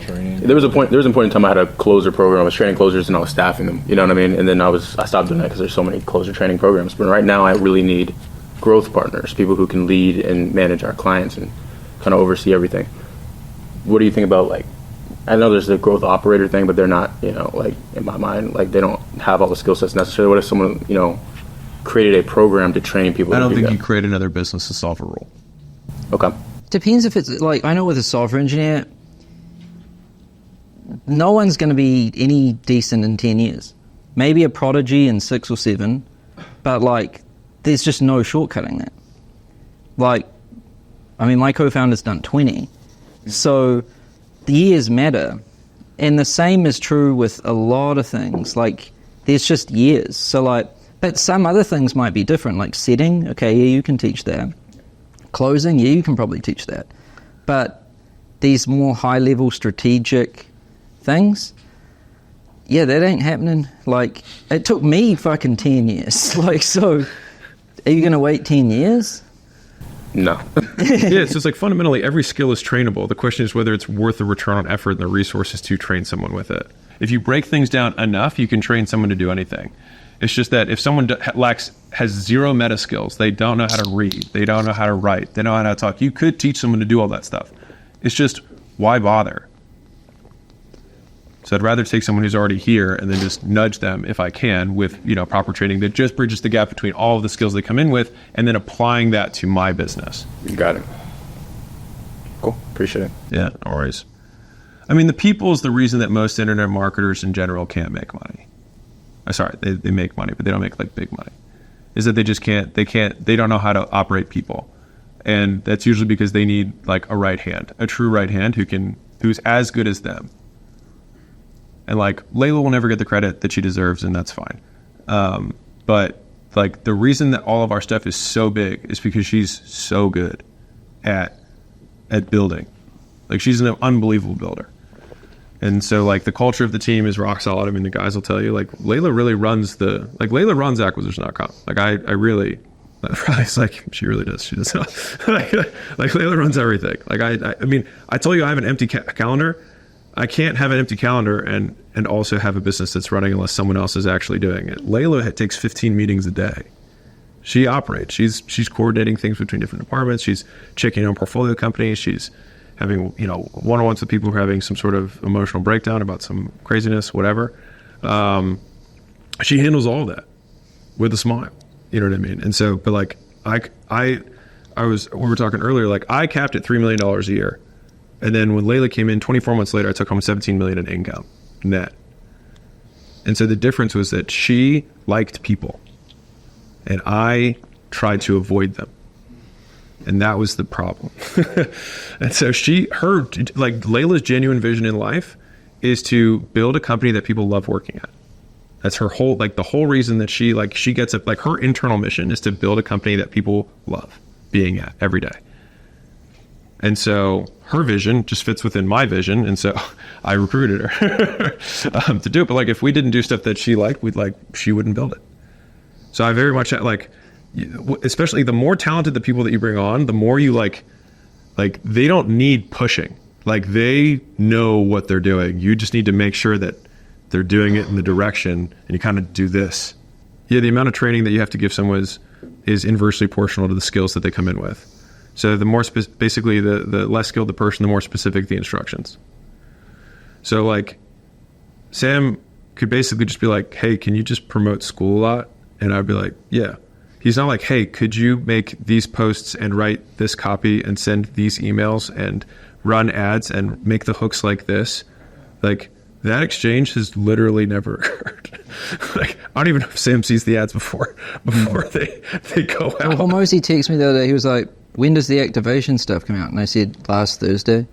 training. There was a point in time I had a closer program. I was training closers and I was staffing them. You know what I mean? And then I stopped doing that because there's so many closer training programs. But right now, I really need growth partners, people who can lead and manage our clients and kind of oversee everything. What do you think about, like? I know there's the growth operator thing, but they're not, like, in my mind, like, they don't have all the skill sets necessarily. What if someone, created a program to train people? I don't think you create another business to solve a role. Okay. Depends if it's, like, I know with a software engineer, no one's going to be any decent in 10 years. Maybe a prodigy in 6 or 7, but, like, there's just no shortcutting that. Like, I mean, my co-founder's done 20. So the years matter. And the same is true with a lot of things. Like, there's just years. So, like, but some other things might be different, like setting. Okay, yeah, you can teach that. Closing, yeah, you can probably teach that. But these more high-level strategic things, yeah, that ain't happening. Like, it took me fucking 10 years. Like, so, are you going to wait 10 years? No. Yeah, so it's like fundamentally every skill is trainable. The question is whether it's worth the return on effort and the resources to train someone with it. If you break things down enough, you can train someone to do anything. It's just that if someone has zero meta skills, they don't know how to read, they don't know how to write, they don't know how to talk. You could teach someone to do all that stuff. It's just, why bother? So I'd rather take someone who's already here and then just nudge them, if I can, with proper training that just bridges the gap between all of the skills they come in with and then applying that to my business. You got it. Cool. Appreciate it. Yeah, no worries. I mean, the people is the reason that most internet marketers in general can't make money. Sorry, they make money, but they don't make like big money. Is that they just can't, they don't know how to operate people. And that's usually because they need like a right hand, a true right hand who's as good as them. And like Layla will never get the credit that she deserves, and that's fine. But like the reason that all of our stuff is so big is because she's so good at building. Like, she's an unbelievable builder. And so like the culture of the team is rock solid. I mean, the guys will tell you, like, Layla really runs Layla runs acquisition.com. Like, I really, it's like, she really does. She does. like Layla runs everything. Like, I mean, I told you I have an empty calendar. I can't have an empty calendar and also have a business that's running unless someone else is actually doing it. Layla takes 15 meetings a day. She operates. She's coordinating things between different departments. She's checking on portfolio companies. She's having, you know, one-on-ones with people who are having some sort of emotional breakdown about some craziness, whatever. She handles all that with a smile. You know what I mean? And so, but like, we were talking earlier, like I capped at $3 million a year. And then when Layla came in 24 months later, I took home $17 million in income net. And so the difference was that she liked people and I tried to avoid them. And that was the problem. And so Layla's genuine vision in life is to build a company that people love working at. That's her whole, like the whole reason that she gets up, like her internal mission is to build a company that people love being at every day. And so her vision just fits within my vision. And so I recruited her to do it. But like, if we didn't do stuff that she liked, she wouldn't build it. So I very much like, especially the more talented the people that you bring on, the more you like they don't need pushing. Like they know what they're doing. You just need to make sure that they're doing it in the direction, and you kind of do this. Yeah, the amount of training that you have to give someone is inversely proportional to the skills that they come in with. So the more basically the less skilled the person, the more specific the instructions. So like Sam could basically just be like, hey, can you just promote school a lot? And I'd be like, yeah. He's not like, hey, could you make these posts and write this copy and send these emails and run ads and make the hooks like this? Like, that exchange has literally never occurred. Like, I don't even know if Sam sees the ads before they go out. Well, Mosey texted me the other day. He was like, when does the activation stuff come out? And I said, last Thursday.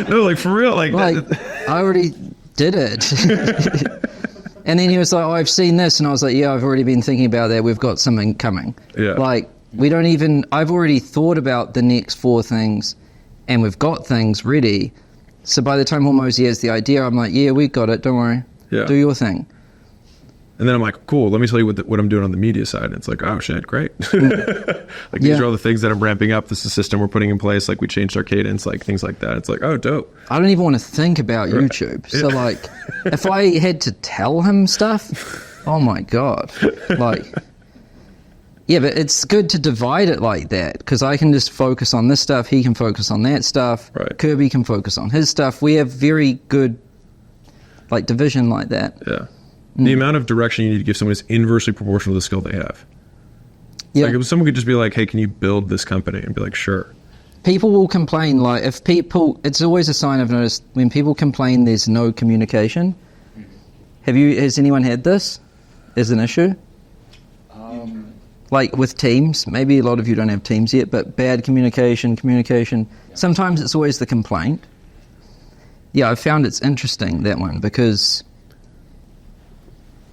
No, like, for real. Like I already did it. And then he was like, oh, I've seen this. And I was like, yeah, I've already been thinking about that. We've got something coming. Yeah. Like, I've already thought about the next 4 things, and we've got things ready. So by the time Hormozy has the idea, I'm like, yeah, we got it. Don't worry. Yeah. Do your thing. And then I'm like, cool, let me tell you what I'm doing on the media side. And it's like, oh, shit, great. Like, these are all the things that I'm ramping up. This is the system we're putting in place. Like, we changed our cadence, like, things like that. It's like, oh, dope. I don't even want to think about YouTube. So, like, if I had to tell him stuff, oh, my God. Like, yeah, but it's good to divide it like that, because I can just focus on this stuff. He can focus on that stuff. Right. Kirby can focus on his stuff. We have very good, like, division like that. Yeah. The amount of direction you need to give someone is inversely proportional to the skill they have. Yeah. Like, if someone could just be like, hey, can you build this company? And be like, sure. People will complain, like, it's always a sign I've noticed, when people complain there's no communication. Has anyone had this as an issue? Like with teams, maybe a lot of you don't have teams yet, but bad communication. Sometimes it's always the complaint. Yeah, I found it's interesting, that one, because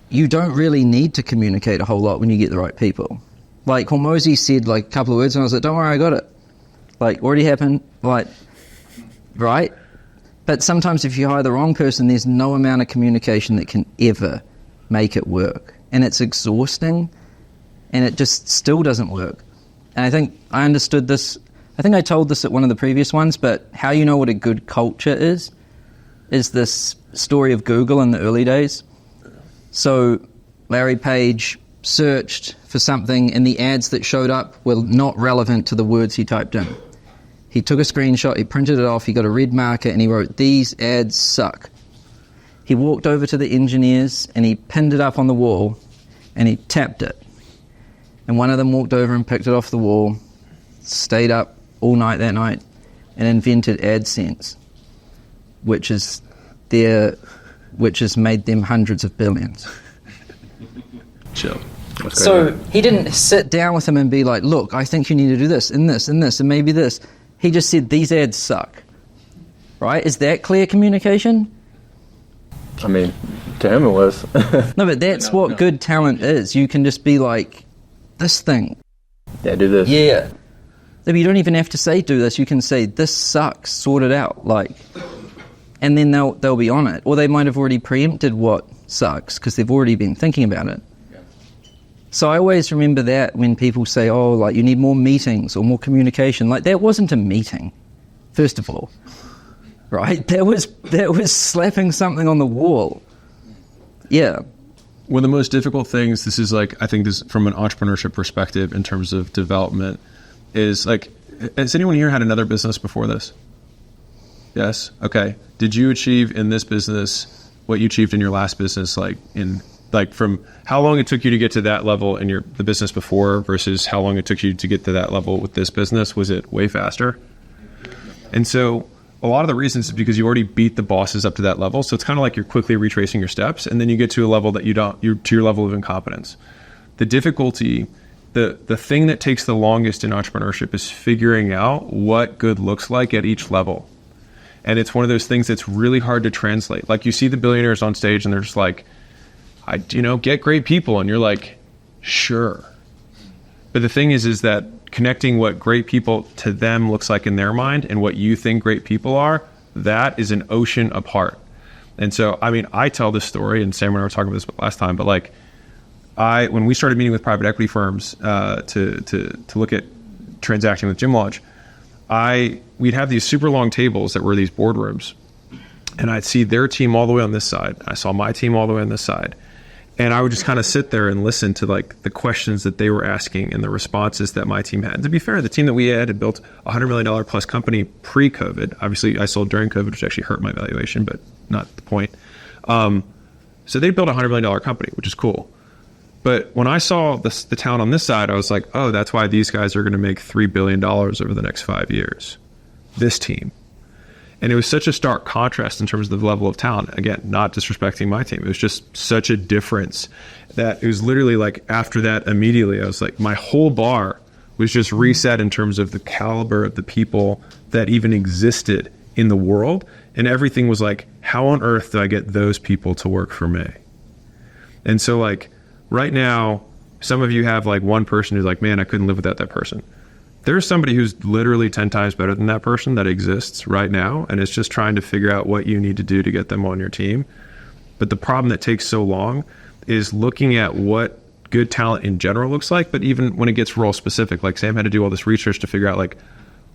you don't really need to communicate a whole lot when you get the right people. Like, Hormozy said, like, a couple of words, and I was like, don't worry, I got it. Like, already happened, like, right? But sometimes if you hire the wrong person, there's no amount of communication that can ever make it work. And it's exhausting, and it just still doesn't work. And I think I understood this, I think I told this at one of the previous ones, but how you know what a good culture is this story of Google in the early days. So Larry Page searched for something, and the ads that showed up were not relevant to the words he typed in. He took a screenshot, he printed it off, he got a red marker, and he wrote, "These ads suck." He walked over to the engineers, and he pinned it up on the wall, and he tapped it. And one of them walked over and picked it off the wall, stayed up all night that night, and invented AdSense, which has made them hundreds of billions. Chill. So he didn't sit down with him and be like, look, I think you need to do this and this and this and maybe this. He just said, these ads suck. Right? Is that clear communication? I mean, to him it was. No, but that's what good talent is. You can just be like, this thing. Yeah, do this. Yeah. But you don't even have to say do this. You can say, this sucks, sort it out. Like, and then they'll be on it. Or they might have already preempted what sucks because they've already been thinking about it. So I always remember that when people say, oh, like, you need more meetings or more communication. Like, that wasn't a meeting, first of all. Right? That was slapping something on the wall. Yeah. One of the most difficult things, this is like, I think this from an entrepreneurship perspective in terms of development, is like, has anyone here had another business before this? Yes. Okay. Did you achieve in this business what you achieved in your last business, from how long it took you to get to that level in the business before versus how long it took you to get to that level with this business? Was it way faster? And so a lot of the reasons is because you already beat the bosses up to that level. So it's kind of like you're quickly retracing your steps, and then you get to a level that you're to your level of incompetence. The difficulty, the thing that takes the longest in entrepreneurship is figuring out what good looks like at each level. And it's one of those things that's really hard to translate. Like you see the billionaires on stage and they're just like, get great people. And you're like, sure. But the thing is that connecting what great people to them looks like in their mind and what you think great people are, that is an ocean apart. And so, I tell this story, and Sam and I were talking about this last time, but when we started meeting with private equity firms to look at transacting with Gym Lodge, we'd have these super long tables that were these boardrooms, and I'd see their team all the way on this side. I saw my team all the way on this side. And I would just kind of sit there and listen to the questions that they were asking and the responses that my team had. And to be fair, the team that we had built a $100 million plus company pre-COVID. Obviously, I sold during COVID, which actually hurt my valuation, but not the point. So they built a $100 million company, which is cool. But when I saw the town on this side, I was like, oh, that's why these guys are going to make $3 billion over the next 5 years. This team. And it was such a stark contrast in terms of the level of talent. Again, not disrespecting my team. It was just such a difference that it was literally after that, immediately, I was like, my whole bar was just reset in terms of the caliber of the people that even existed in the world. And everything was like, how on earth do I get those people to work for me? And so right now, some of you have one person who's like, man, I couldn't live without that person. There's somebody who's literally 10 times better than that person that exists right now, and it's just trying to figure out what you need to do to get them on your team. But the problem that takes so long is looking at what good talent in general looks like, but even when it gets role specific, Sam had to do all this research to figure out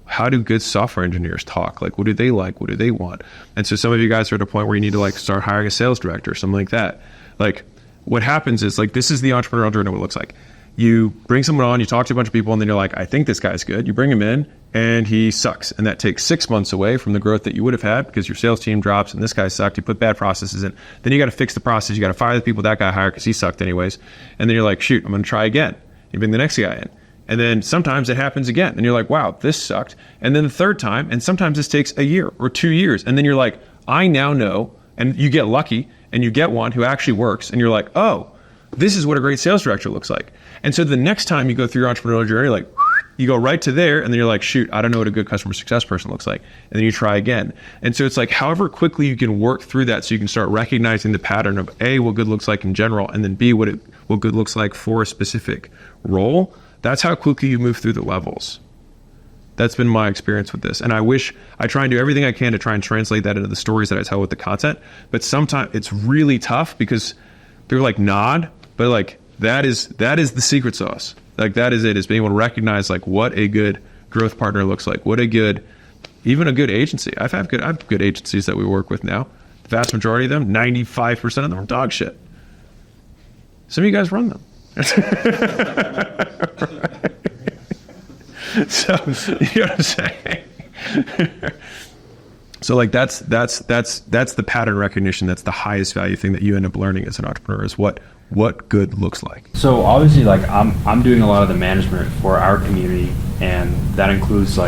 how do good software engineers talk? What do they like? What do they want? And so some of you guys are at a point where you need to start hiring a sales director or something like that. What happens is this is the entrepreneurial journey, what it looks like. You bring someone on, you talk to a bunch of people, and then you're like, I think this guy's good. You bring him in, and he sucks. And that takes 6 months away from the growth that you would have had because your sales team drops, and this guy sucked. You put bad processes in. Then you got to fix the process. You got to fire the people that guy hired because he sucked anyways. And then you're like, shoot, I'm going to try again. You bring the next guy in. And then sometimes it happens again. And you're like, wow, this sucked. And then the third time, and sometimes this takes a year or 2 years. And then you're like, I now know. And you get lucky, and you get one who actually works. And you're like, oh, this is what a great sales director looks like. And so the next time you go through your entrepreneurial journey, you go right to there, and then you're like, shoot, I don't know what a good customer success person looks like. And then you try again. And so it's however quickly you can work through that so you can start recognizing the pattern of A, what good looks like in general, and then B, what good looks like for a specific role. That's how quickly you move through the levels. That's been my experience with this. And I try and do everything I can to try and translate that into the stories that I tell with the content. But sometimes it's really tough because people nod, but that is the secret sauce. That is it, is being able to recognize what a good growth partner looks like, even a good agency. I have good agencies that we work with now. The vast majority of them, 95% of them are dog shit. Some of you guys run them. So, you know what I'm saying? So that's the pattern recognition. That's the highest value thing that you end up learning as an entrepreneur is what good looks like. So obviously I'm doing a lot of the management for our community, and that includes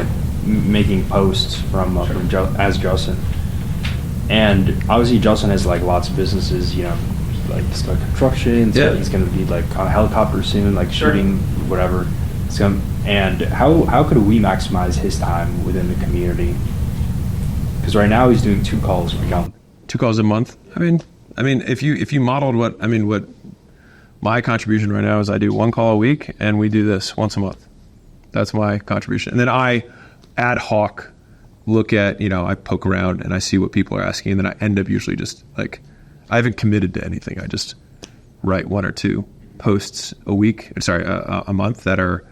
making posts from as Justin. And obviously Justin has lots of businesses, just construction. So he's going to be on a helicopter soon, shooting whatever. And how could we maximize his time within the community? Because right now he's doing 2 calls a month. 2 calls a month. I mean, if you modeled what my contribution right now is, I do 1 call a week, and we do this once a month. That's my contribution. And then I ad hoc look at, I poke around and I see what people are asking, and then I end up usually just I haven't committed to anything. I just write 1 or 2 posts a month that are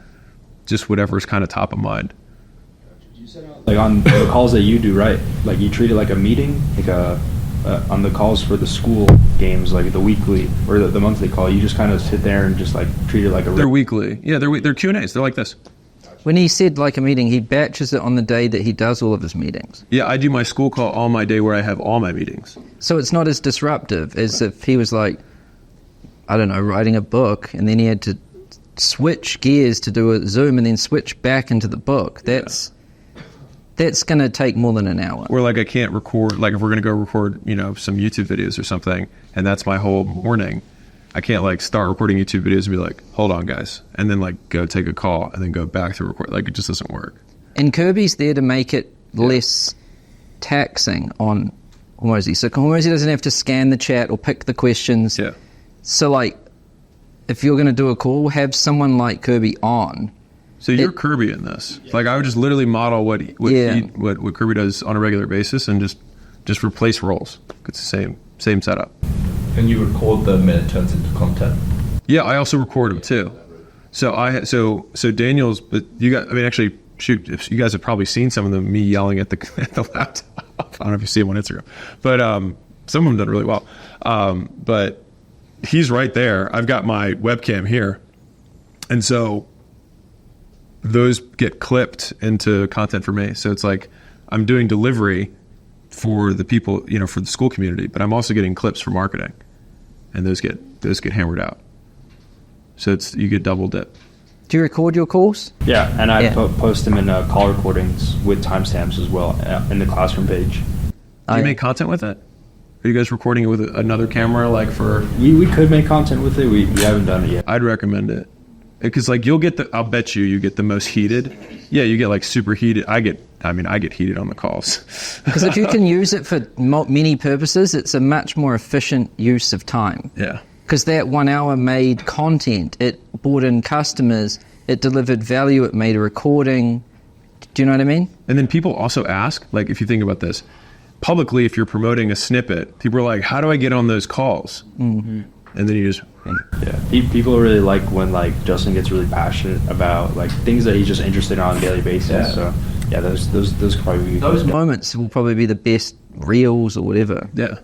just whatever's kind of top of mind. On the calls that you do, right? You treat it like a meeting, on the calls for the school games, the weekly or the monthly call, you just kind of sit there and just treat it like a. They're weekly, yeah. They're Q&As. They're like this. When he said like a meeting, he batches it on the day that he does all of his meetings. Yeah, I do my school call on my day where I have all my meetings. So it's not as disruptive as if he was like, I don't know, writing a book, and then he had to switch gears to do a Zoom and then switch back into the book. That's going to take more than an hour. Or like I can't record, like if we're going to go record, you know, some YouTube videos or something, and that's my whole morning, I can't like start recording YouTube videos and be like, hold on guys, and then like go take a call and then go back to record. Like it just doesn't work. And Kirby's there to make it less taxing on Hormozy. So Hormozy doesn't have to scan the chat or pick the questions. Yeah. So like, if you're going to do a call, have someone like Kirby on. So you're Kirby in this. Like I would just literally model what Kirby does on a regular basis and just replace roles. It's the same setup. And you record them and it turns into content. Yeah, I also record them too. So Daniel's, but you got. I mean, actually, shoot, if you guys have probably seen some of them. Me yelling at the laptop. I don't know if you see them on Instagram, but some of them done really well. But he's right there. I've got my webcam here, and so those get clipped into content for me. So it's like I'm doing delivery for the people, you know, for the school community, but I'm also getting clips for marketing, and those get hammered out. So you get double dip. Do you record your calls? Yeah, and I post them in call recordings with timestamps as well in the classroom page. Do you make content with it? Are you guys recording it with another camera, like for? We could make content with it. We haven't done it yet. I'd recommend it. Because like you'll get I'll bet you get the most heated. Yeah, you get like super heated. I get heated on the calls. Because if you can use it for many purposes, it's a much more efficient use of time. Yeah. Because that 1 hour made content, it brought in customers, it delivered value, it made a recording. Do you know what I mean? And then people also ask, like if you think about this, publicly if you're promoting a snippet, people are like, how do I get on those calls? Mm-hmm. And then you just... Yeah, people really like when like Justin gets really passionate about like things that he's just interested in on a daily basis. Yeah. So yeah, those could probably be those moments will probably be the best reels or whatever. Yeah.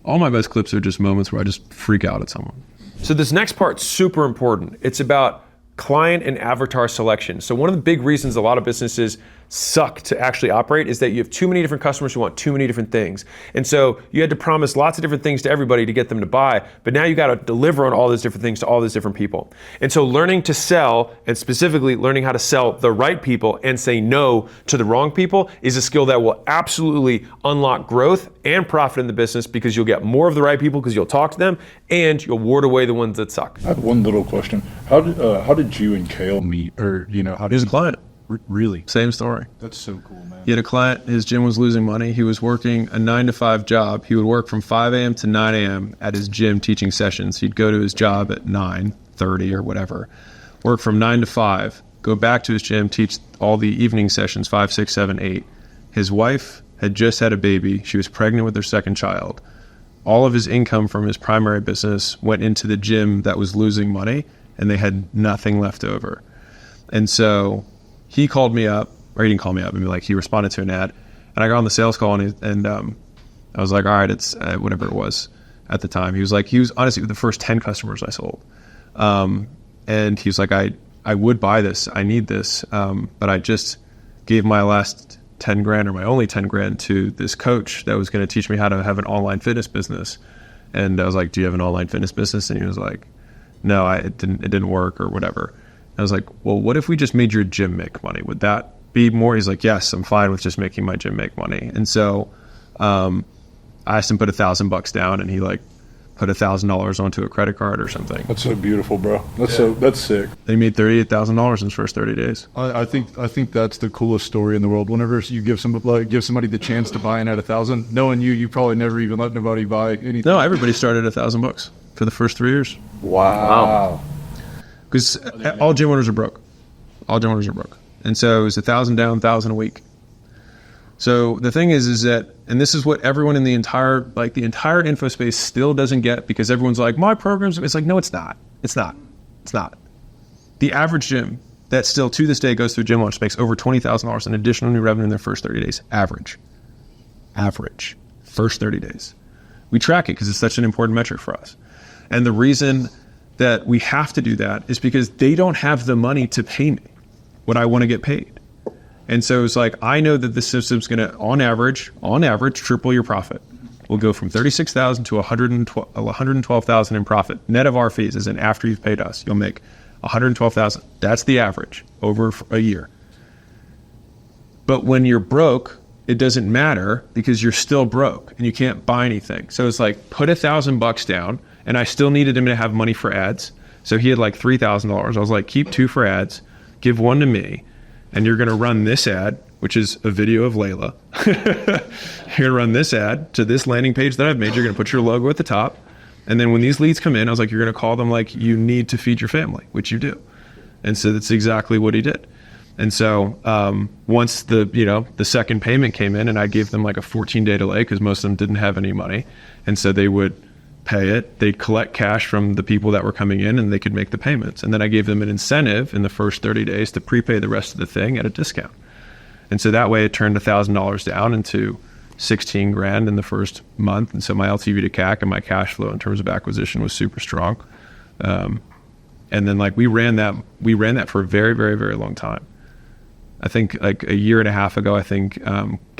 All my best clips are just moments where I just freak out at someone. So this next part's super important. It's about client and avatar selection. So one of the big reasons a lot of businesses suck to actually operate is that you have too many different customers who want too many different things. And so you had to promise lots of different things to everybody to get them to buy, but now you got to deliver on all those different things to all those different people. And so learning to sell, and specifically learning how to sell the right people and say no to the wrong people, is a skill that will absolutely unlock growth and profit in the business, because you'll get more of the right people because you'll talk to them, and you'll ward away the ones that suck. I have one little question. How did you and Kale meet, or how did He's a client. Really? Same story. That's so cool, man. He had a client, his gym was losing money. He was working a 9-to-5 job. He would work from 5 a.m. to 9 a.m. at his gym teaching sessions. He'd go to his job at 9:30 or whatever, work from 9 to 5, go back to his gym, teach all the evening sessions, 5, 6, 7, 8. His wife had just had a baby. She was pregnant with their second child. All of his income from his primary business went into the gym that was losing money, and they had nothing left over. And so he called me up, or he didn't call me up, he responded to an ad, and I got on the sales call, and I was like, all right, it's whatever it was at the time. He was honestly the first 10 customers I sold. And he was like, I would buy this, I need this, but I just gave my last 10 grand or my only 10 grand to this coach that was going to teach me how to have an online fitness business. And I was like, do you have an online fitness business? And he was like, no, it didn't work or whatever. I was like, well, what if we just made your gym make money? Would that be more? He's like, yes, I'm fine with just making my gym make money. And so I asked him to put $1,000 down, and he put $1,000 onto a credit card or something. That's so beautiful, bro. That's sick. They made $38,000 in his first 30 days. I think that's the coolest story in the world. Whenever you give somebody the chance to buy in at $1,000, knowing you probably never even let nobody buy anything. No, everybody started at $1,000 for the first 3 years. Wow. Because all gym owners are broke. And so it was 1,000 down, 1,000 a week. So the thing is that, and this is what everyone in the entire info space still doesn't get, because everyone's like, my program's, it's like, no, it's not. It's not. The average gym that still to this day goes through gym launch makes over $20,000 in additional new revenue in their first 30 days. Average. First 30 days. We track it because it's such an important metric for us. And the reason that we have to do that is because they don't have the money to pay me. what I want to get paid. And so it's like, I know that the system's going to, on average, triple your profit. We'll go from 36,000 to 112,000 in profit. Net of our fees, as in after you've paid us, you'll make 112,000. That's the average over a year. But when you're broke, it doesn't matter because you're still broke and you can't buy anything. So it's like, put $1,000 down, and I still needed him to have money for ads. So he had like $3,000. I was like, keep 2 for ads, give 1 to me, and you're going to run this ad, which is a video of Layla. You're going to run this ad to this landing page that I've made. You're going to put your logo at the top. And then when these leads come in, I was like, you're going to call them like you need to feed your family, which you do. And so that's exactly what he did. And so once the second payment came in, and I gave them like a 14-day delay because most of them didn't have any money. And so they would pay it. They'd collect cash from the people that were coming in, and they could make the payments. And then I gave them an incentive in the first 30 days to prepay the rest of the thing at a discount. And so that way it turned $1,000 down into 16 grand in the first month. And so my LTV to CAC and my cash flow in terms of acquisition was super strong. And then like we ran that for a very, very, very long time. I think like a year and a half ago,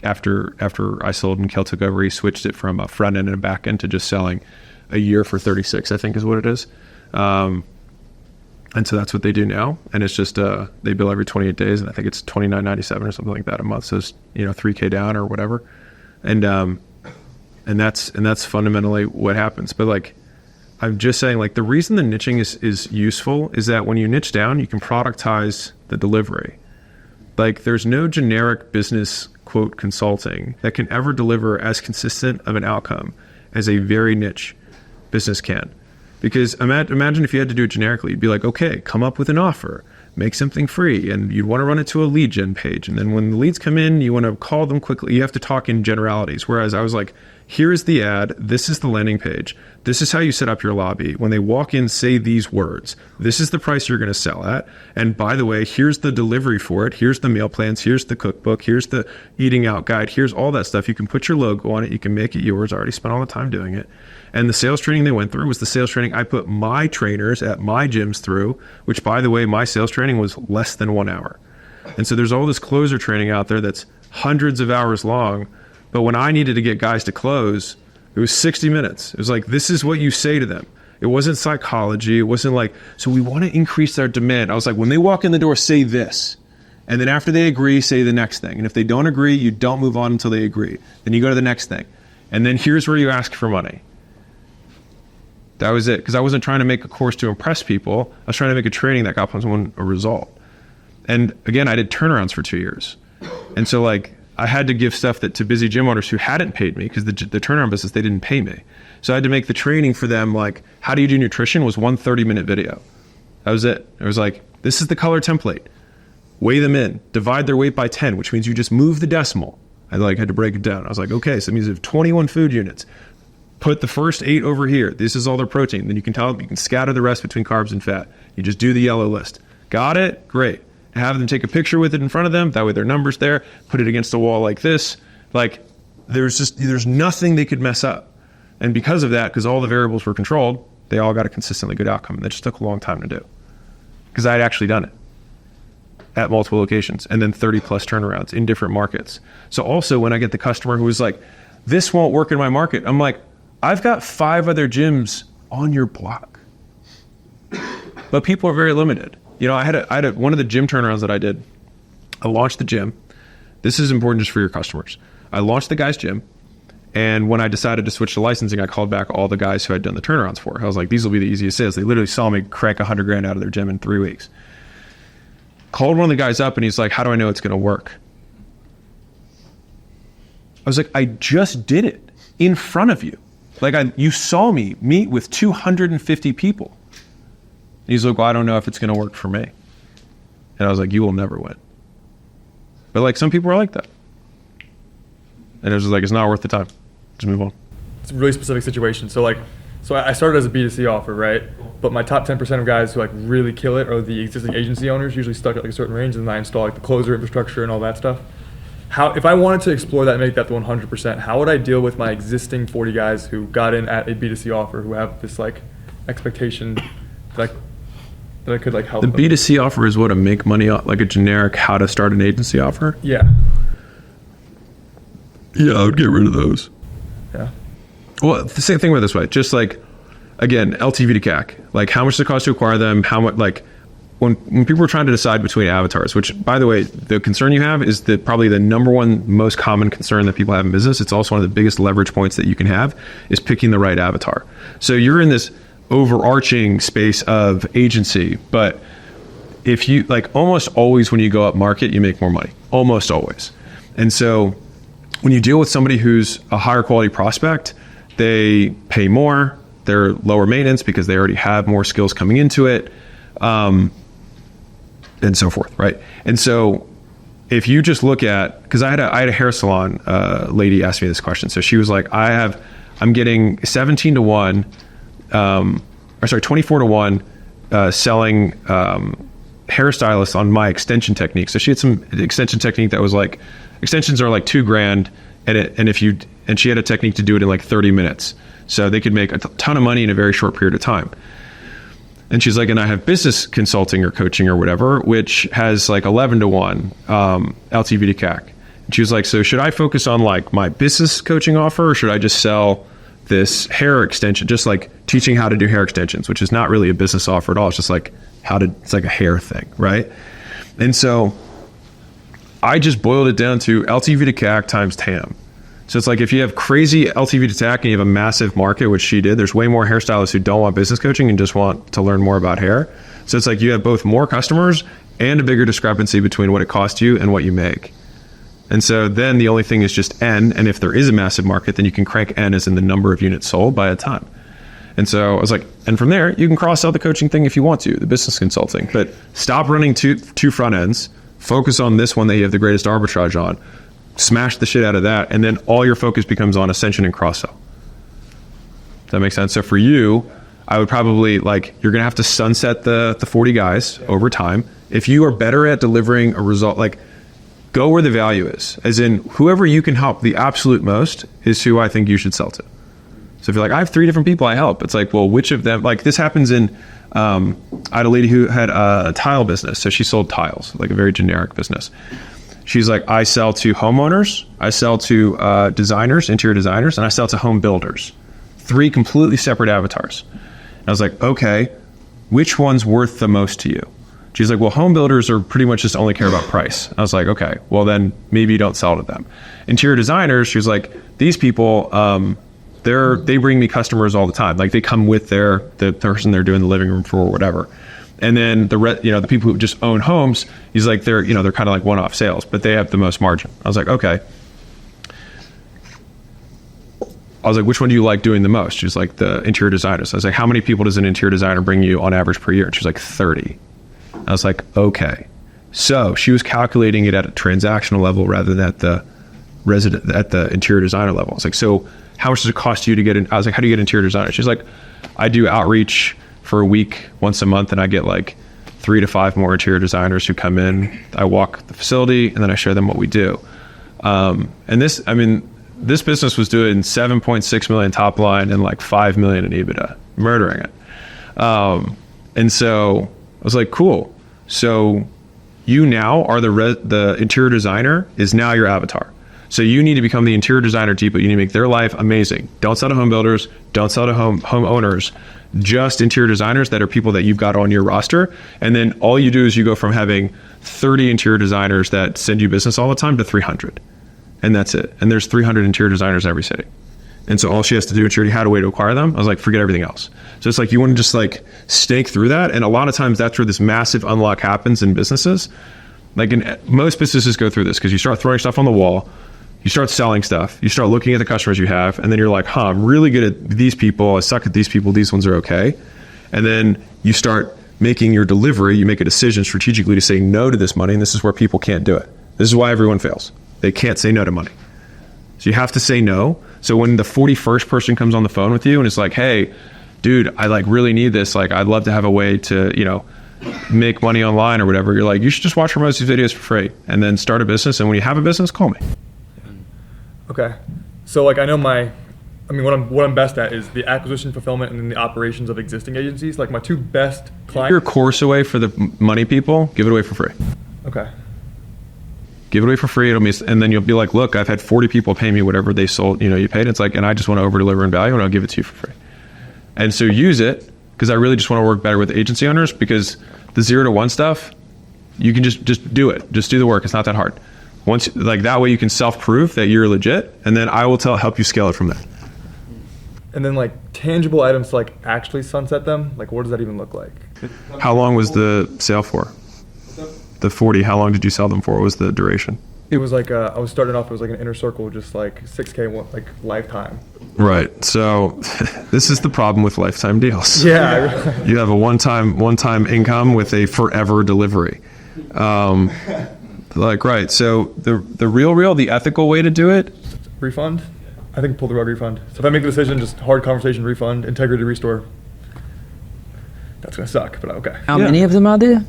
after I sold and Kel took over, he switched it from a front end and a back end to just selling a year for 36, I think is what it is. And so that's what they do now. And it's just, they bill every 28 days, and I think it's $29.97 or something like that a month. So it's, $3K down or whatever. And that's fundamentally what happens. But like, I'm just saying, like, the reason the niching is useful is that when you niche down, you can productize the delivery. Like, there's no generic business quote consulting that can ever deliver as consistent of an outcome as a very niche business can. Because imagine if you had to do it generically, you'd be like, okay, come up with an offer, make something free, and you'd want to run it to a lead gen page. And then when the leads come in, you want to call them quickly. You have to talk in generalities. Whereas I was like, here's the ad, this is the landing page, this is how you set up your lobby. When they walk in, say these words. This is the price you're going to sell at. And by the way, here's the delivery for it. Here's the meal plans. Here's the cookbook. Here's the eating out guide. Here's all that stuff. You can put your logo on it. You can make it yours. I already spent all the time doing it. And the sales training they went through was the sales training I put my trainers at my gyms through, which, by the way, my sales training was less than 1 hour. And so there's all this closer training out there that's hundreds of hours long. But when I needed to get guys to close, it was 60 minutes. It was like, this is what you say to them. It wasn't psychology. It wasn't like, so we want to increase our demand. I was like, when they walk in the door, say this. And then after they agree, say the next thing. And if they don't agree, you don't move on until they agree. Then you go to the next thing. And then here's where you ask for money. That was it. Because I wasn't trying to make a course to impress people. I was trying to make a training that got someone a result. And again, I did turnarounds for 2 years. And so like, I had to give stuff that to busy gym owners who hadn't paid me, because the turnaround business, they didn't pay me. So I had to make the training for them, like, how do you do nutrition was one 30-minute video. That was it. It was like, this is the color template. Weigh them in, divide their weight by 10, which means you just move the decimal. I had to break it down. I was like, okay, so it means you have 21 food units. Put the first 8 over here. This is all their protein. Then you can scatter the rest between carbs and fat. You just do the yellow list. Got it? Great. Have them take a picture with it in front of them. That way their number's there. Put it against the wall like this. Like, there's nothing they could mess up. And because of that, because all the variables were controlled, they all got a consistently good outcome. And that just took a long time to do. Because I had actually done it at multiple locations, and then 30 plus turnarounds in different markets. So also when I get the customer who is like, this won't work in my market, I'm like, I've got 5 other gyms on your block. But people are very limited. I had one of the gym turnarounds that I did. I launched the gym. This is important just for your customers. I launched the guy's gym, and when I decided to switch to licensing, I called back all the guys who I'd done the turnarounds for. I was like, these will be the easiest sales. They literally saw me crank $100,000 out of their gym in 3 weeks. Called one of the guys up, and he's like, how do I know it's going to work? I was like, I just did it in front of you. Like, you saw me meet with 250 people. He's like, well, I don't know if it's going to work for me. And I was like, you will never win. But like, some people are like that. And it was like, it's not worth the time. Just move on. It's a really specific situation. So I started as a B2C offer, right? But my top 10% of guys who like really kill it are the existing agency owners, usually stuck at like a certain range, and then I install like the closer infrastructure and all that stuff. If I wanted to explore that and make that to 100%, how would I deal with my existing 40 guys who got in at a B2C offer, who have this like expectation, like, that I could like help The them. B2C offer is what, a make money, like a generic how to start an agency offer? Yeah. Yeah, I would get rid of those. Yeah. Well, the same thing with this way, just like, again, LTV to CAC, like how much does it cost to acquire them? How much, like when people are trying to decide between avatars, which by the way, the concern you have is probably the number one most common concern that people have in business. It's also one of the biggest leverage points that you can have is picking the right avatar. So you're in this overarching space of agency, but if you like almost always when you go up market, you make more money, almost always. And so when you deal with somebody who's a higher quality prospect, they pay more, they're lower maintenance because they already have more skills coming into it, and so forth, right? And so if you just look at, because I had a hair salon lady ask me this question. So she was like, I'm getting 17 to 1, 24 to 1 selling hairstylists on my extension technique. So she had some extension technique that was like, extensions are like $2,000, and she had a technique to do it in like 30 minutes. So they could make a ton of money in a very short period of time. And she's like, and I have business consulting or coaching or whatever, which has like 11 to 1 LTV to CAC. And she was like, so should I focus on like my business coaching offer, or should I just sell this hair extension, just like teaching how to do hair extensions, which is not really a business offer at all. It's just like it's like a hair thing, right? And so I just boiled it down to LTV to CAC times TAM. So it's like if you have crazy LTV to CAC and you have a massive market, which she did, there's way more hairstylists who don't want business coaching and just want to learn more about hair. So it's like you have both more customers and a bigger discrepancy between what it costs you and what you make. And so then the only thing is just N, and if there is a massive market, then you can crank N as in the number of units sold by a ton. And so I was like, and from there, you can cross-sell the coaching thing if you want to, the business consulting, but stop running two front ends, focus on this one that you have the greatest arbitrage on, smash the shit out of that, and then all your focus becomes on ascension and cross-sell. Does that make sense? So for you, I would probably like, you're going to have to sunset the 40 guys over time. If you are better at delivering a result, like go where the value is, as in whoever you can help the absolute most is who I think you should sell to. So if you're like, I have 3 different people I help, it's like, well, which of them, like this happens in, I had a lady who had a tile business. So she sold tiles, like a very generic business. She's like, I sell to homeowners, I sell to designers, interior designers, and I sell to home builders. 3 completely separate avatars. And I was like, okay, which one's worth the most to you? She's like, well, home builders are pretty much just only care about price. I was like, okay, well then maybe you don't sell to them. Interior designers, she was like, these people, they bring me customers all the time. Like they come with the person they're doing the living room for or whatever. And then the people who just own homes, he's like, they're kind of like one-off sales, but they have the most margin. I was like, okay. I was like, which one do you like doing the most? She was like, the interior designers. I was like, how many people does an interior designer bring you on average per year? And she was like, 30. I was like, okay. So she was calculating it at a transactional level rather than at the interior designer level. I was like, so how much does it cost you to get in? I was like, how do you get interior designer? She's like, I do outreach for a week once a month, and I get like 3 to 5 more interior designers who come in. I walk the facility and then I show them what we do. And this business was doing 7.6 million top line and like 5 million in EBITDA, murdering it. And so I was like, cool. So you now are the interior designer is now your avatar. So you need to become the interior designer depot. You need to make their life amazing. Don't sell to home builders. Don't sell to homeowners. Just interior designers that are people that you've got on your roster. And then all you do is you go from having 30 interior designers that send you business all the time to 300. And that's it. And there's 300 interior designers in every city. And so all she has to do, and she already had a way to acquire them. I was like, forget everything else. So it's like, you want to just like stake through that. And a lot of times that's where this massive unlock happens in businesses. Like in most businesses go through this because you start throwing stuff on the wall. You start selling stuff, you start looking at the customers you have, and then you're like, I'm really good at these people, I suck at these people, these ones are okay. And then you start making your delivery, you make a decision strategically to say no to this money, and this is where people can't do it. This is why everyone fails. They can't say no to money. So you have to say no. So when the 41st person comes on the phone with you and it's like, hey, dude, I like really need this, like I'd love to have a way to, make money online or whatever, you're like, you should just watch Ramos's videos for free and then start a business, and when you have a business, call me. Okay, so like I know my I mean, what I'm best at is the acquisition, fulfillment, and then the operations of existing agencies. Like my two best clients. Your course away for the money people, give it away for free. Okay. Give it away for free. And then you'll be like, look, I've had 40 people pay me whatever they sold, you paid. It's like, and I just want to over deliver in value and I'll give it to you for free. And so use it, because I really just want to work better with agency owners, because the 0 to 1 stuff, you can just do it. Just do the work. It's not that hard. Once, like that way you can self-prove that you're legit, and then I will help you scale it from there. And then like tangible items to like actually sunset them, like what does that even look like? How long was the sale for? The 40, how long did you sell them for? What was the duration? It was like, I was starting off, it was like an inner circle, just like $6K, like lifetime. Right. So this is the problem with lifetime deals. Yeah. You have a one-time income with a forever delivery. Right. So the ethical way to do it. Refund? I think pull the rug refund. So if I make the decision, just hard conversation refund, integrity restore. That's going to suck, but okay. How many of them are there?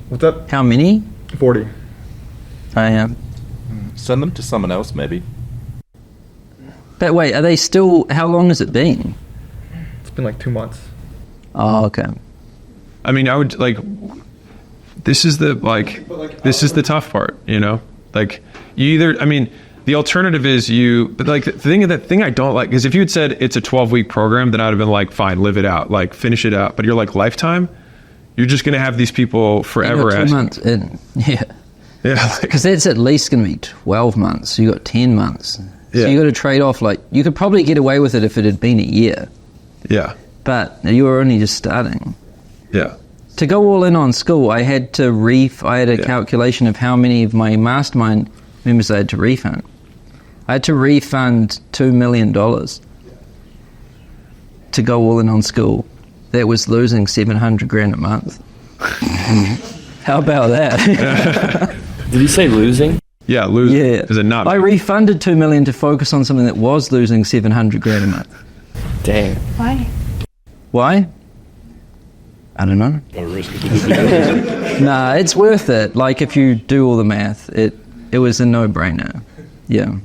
What's up? How many? 40. I am. Send them to someone else, maybe. But wait, are they still? How long has it been? It's been like 2 months. Oh, okay. I mean, I would like. This is the this is the tough part, Like, you either. I mean, the alternative is but like the thing I don't like is if you had said it's a 12-week program, then I'd have been like, fine, live it out, like finish it out. But you're like lifetime. You're just going to have these people forever. 2 months in, yeah. Yeah, because that's at least going to be 12 months. So you got 10 months. Yeah. So you got to trade off. Like you could probably get away with it if it had been a year. Yeah. But you were only just starting. Yeah. To go all in on school, I had a calculation of how many of my mastermind members I had to refund. I had to refund $2 million to go all in on school. That was losing $700,000 a month. How about that? Did you say losing? Yeah, losing. Yeah. Is it not? I refunded $2 million to focus on something that was losing $700,000 a month. Dang. Why? I don't know. Nah, it's worth it. Like if you do all the math, it was a no-brainer. Yeah.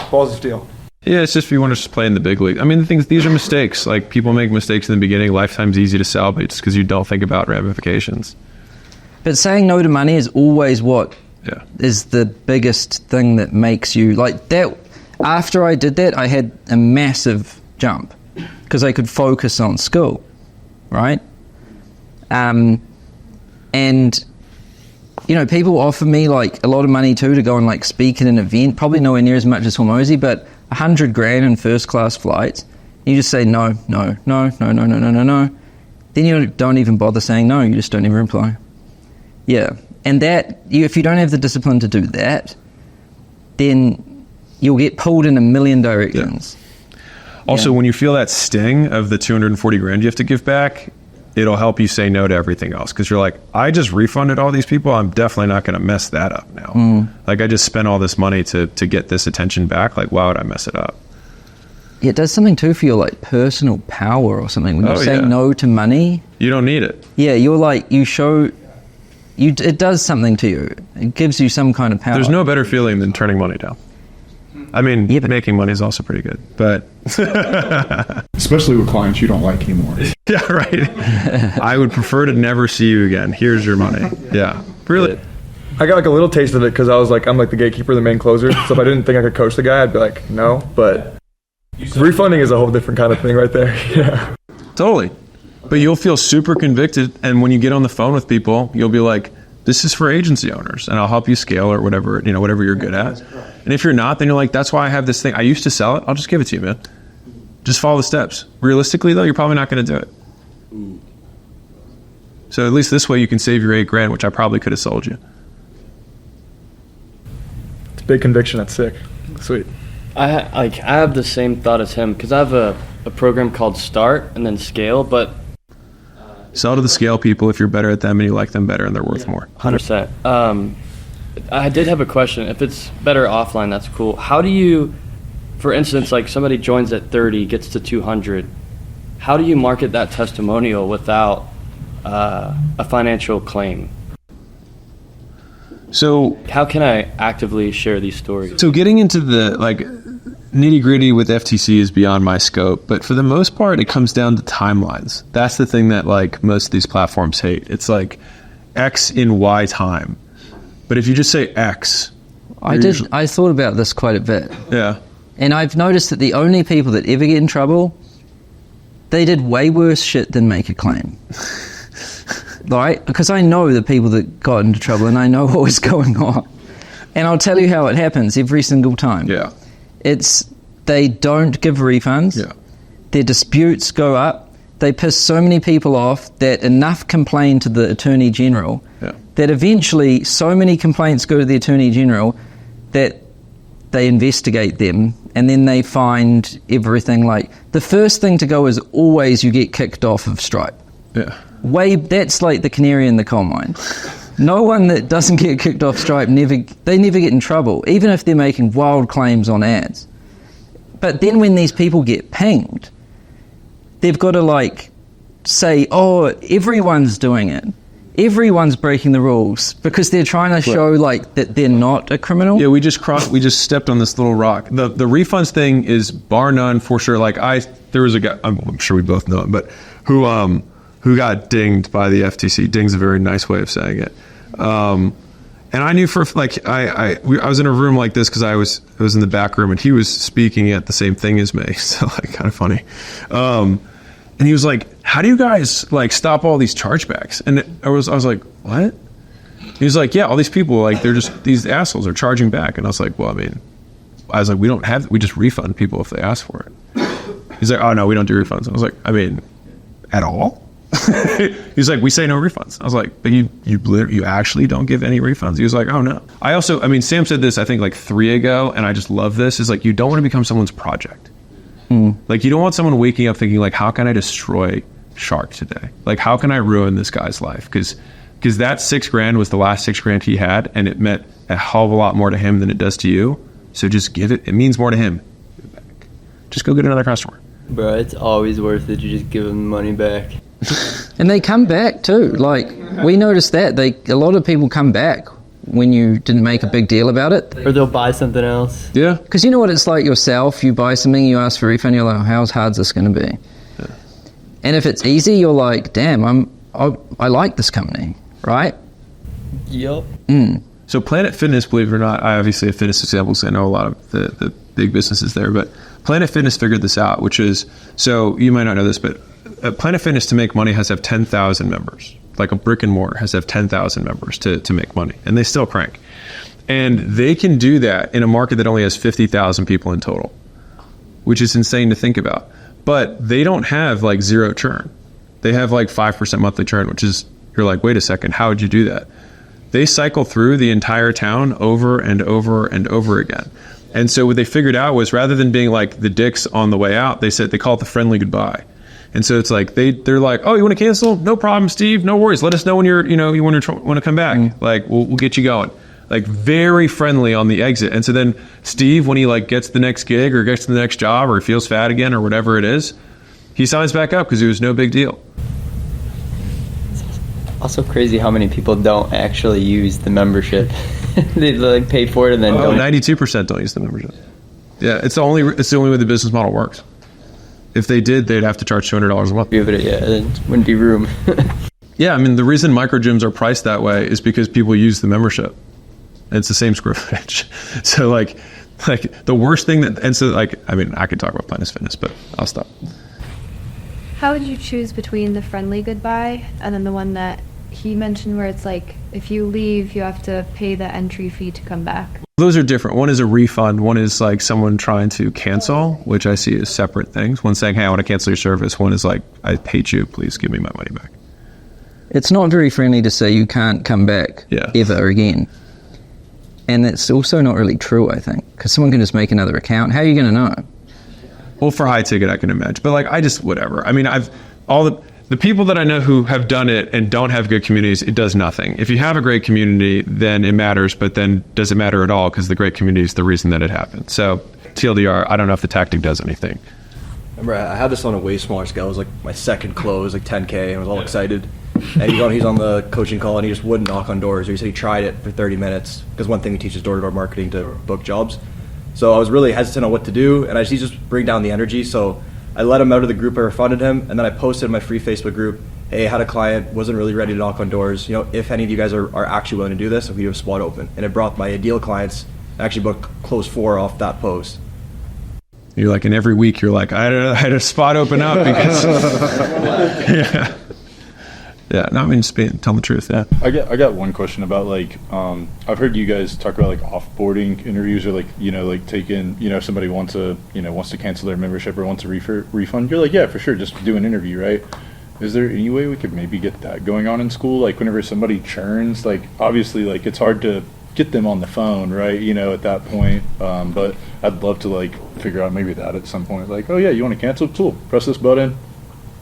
Balls of steel. Yeah, it's just if you want to just play in the big league. I mean, these are mistakes. Like people make mistakes in the beginning. Lifetime's easy to sell, but it's because you don't think about ramifications. But saying no to money is always what is the biggest thing that makes you like that. After I did that, I had a massive jump because I could focus on school, right? And people offer me like a lot of money too to go and like speak at an event. Probably nowhere near as much as Hormozy, but $100,000 in first class flights. You just say no. Then you don't even bother saying no. You just don't even reply. Yeah, and if you don't have the discipline to do that, then you'll get pulled in a million directions. Yeah. Also, when you feel that sting of the $240,000 you have to give back, it'll help you say no to everything else because you're like, I just refunded all these people. I'm definitely not going to mess that up now. Like I just spent all this money to get this attention back. Like, why would I mess it up? Yeah, it does something too for your like personal power or something. When you say no to money, you don't need it. Yeah, you're like it does something to you. It gives you some kind of power. There's no better feeling than turning money down. I mean, making money is also pretty good, but especially with clients you don't like anymore. Yeah, right. I would prefer to never see you again. Here's your money. Yeah, really. I got like a little taste of it because I was like, I'm like the gatekeeper, the main closer. So if I didn't think I could coach the guy, I'd be like, no. But refunding is a whole different kind of thing right there. Yeah, totally. But you'll feel super convicted, and when you get on the phone with people, you'll be like, this is for agency owners, and I'll help you scale or whatever, whatever you're good at. And if you're not, then you're like, that's why I have this thing. I used to sell it. I'll just give it to you, man. Just follow the steps. Realistically, though, you're probably not going to do it. So at least this way you can save your $8,000, which I probably could have sold you. It's a big conviction. That's sick. Sweet. I have the same thought as him because I have a program called Start and then Scale, but sell to the scale people if you're better at them and you like them better and they're worth more. 100%. I did have a question. If it's better offline, that's cool. How do you, for instance, like somebody joins at 30, gets to 200, how do you market that testimonial without a financial claim? So how can I actively share these stories? So getting into the nitty gritty with FTC is beyond my scope, but for the most part, it comes down to timelines. That's the thing that like most of these platforms hate. It's like X in Y time. But if you just say X, I thought about this quite a bit. Yeah. And I've noticed that the only people that ever get in trouble, they did way worse shit than make a claim. Right? Because I know the people that got into trouble and I know what was going on. And I'll tell you how it happens every single time. Yeah. It's they don't give refunds. Yeah. Their disputes go up. They piss so many people off that enough complain to the Attorney General that eventually so many complaints go to the Attorney General that they investigate them and then they find everything. Like, the first thing to go is always you get kicked off of Stripe. Yeah. That's like the canary in the coal mine. No one that doesn't get kicked off Stripe, never get in trouble, even if they're making wild claims on ads. But then when these people get pinged, they've got to like say, oh, everyone's doing it. Everyone's breaking the rules because they're trying to show like that they're not a criminal. Yeah, we just stepped on this little rock. The refunds thing is bar none for sure. Like there was a guy, I'm sure we both know him, but who got dinged by the FTC. Ding's a very nice way of saying it. And I knew for like I was in a room like this because I was in the back room and he was speaking at the same thing as me, so like kind of funny. And he was like, "How do you guys like stop all these chargebacks?" And I was like, "What?" He was like, "Yeah, all these people like they're just these assholes are charging back." And I was like, "Well, I was like, we just refund people if they ask for it." He's like, "Oh no, we don't do refunds." I was like, "I mean, at all?" He's like, "We say no refunds." I was like, "But you actually don't give any refunds?" He was like, "Oh no." Sam said this I think like 3 ago, and I just love this. Is like, you don't want to become someone's project. Like, you don't want someone waking up thinking like, how can I destroy Shark today? Like, how can I ruin this guy's life? Because that $6,000 was the last $6,000 he had, and it meant a hell of a lot more to him than it does to you. So just give it. It means more to him. Just go get another customer. Bro, it's always worth it to just give them the money back. And they come back too. Like, we noticed that a lot of people come back when you didn't make a big deal about it. Or they'll buy something else. Yeah. Because you know what it's like yourself. You buy something, you ask for a refund, you're like, how hard is this going to be? Yeah. And if it's easy, you're like, damn, I like this company, right? Yep. So Planet Fitness, believe it or not, I obviously have fitness examples. I know a lot of the big businesses there, but Planet Fitness figured this out, which is, so you might not know this, but Planet Fitness to make money has to have 10,000 members. Like a brick and mortar has to have 10,000 members to make money, and they still crank. And they can do that in a market that only has 50,000 people in total, which is insane to think about. But they don't have like zero churn. They have like 5% monthly churn, which is, you're like, wait a second, how would you do that? They cycle through the entire town over and over and over again. And so what they figured out was, rather than being like the dicks on the way out, they call it the friendly goodbye. And so it's like they're like, "Oh, you want to cancel? No problem, Steve. No worries. Let us know when you want to come back. Like we'll get you going." Like, very friendly on the exit. And so then Steve, when he like gets the next gig or gets to the next job or he feels fat again or whatever it is, he signs back up because it was no big deal. It's also crazy how many people don't actually use the membership. They like pay for it and then 92% don't use the membership. Yeah, it's the only way the business model works. If they did, they'd have to charge $200 a month. Yeah, there wouldn't be room. Yeah, I mean, the reason micro gyms are priced that way is because people use the membership. It's the same square footage. So like the worst thing I could talk about Planet Fitness, but I'll stop. How would you choose between the friendly goodbye and then the one that he mentioned where it's like, if you leave, you have to pay the entry fee to come back? Those are different. One is a refund. One is like someone trying to cancel, which I see as separate things. One saying, "Hey, I want to cancel your service." One is like, "I paid you. Please give me my money back." It's not very friendly to say you can't come back ever again. And it's also not really true, I think, because someone can just make another account. How are you going to know? Well, for high ticket, I can imagine. But like, whatever. I mean, the people that I know who have done it and don't have good communities, it does nothing. If you have a great community, then it matters, but then does it matter at all? Because the great community is the reason that it happened. So TLDR, I don't know if the tactic does anything. Remember, I had this on a way smaller scale. It was like my second close, like 10K, and I was all excited. And he's on the coaching call, and he just wouldn't knock on doors. Or he said he tried it for 30 minutes, because one thing he teaches door-to-door marketing to book jobs. So I was really hesitant on what to do, and he just bring down the energy. So I let him out of the group. I refunded him, and then I posted in my free Facebook group, hey, I had a client, wasn't really ready to knock on doors. If any of you guys are actually willing to do this, if we have a spot open. And it brought my ideal clients, I actually closed 4 off that post. You're like, and every week you're like, I had a spot open up because, yeah. No, I mean, just tell the truth. Yeah. I got one question about like, I've heard you guys talk about like offboarding interviews or like taking, somebody wants to cancel their membership or wants a refund. You're like, yeah, for sure, just do an interview, right? Is there any way we could maybe get that going on in school? Like whenever somebody churns, like obviously like it's hard to get them on the phone, right? At that point. But I'd love to like figure out maybe that at some point. Like, oh yeah, you want to cancel? Cool. Press this button,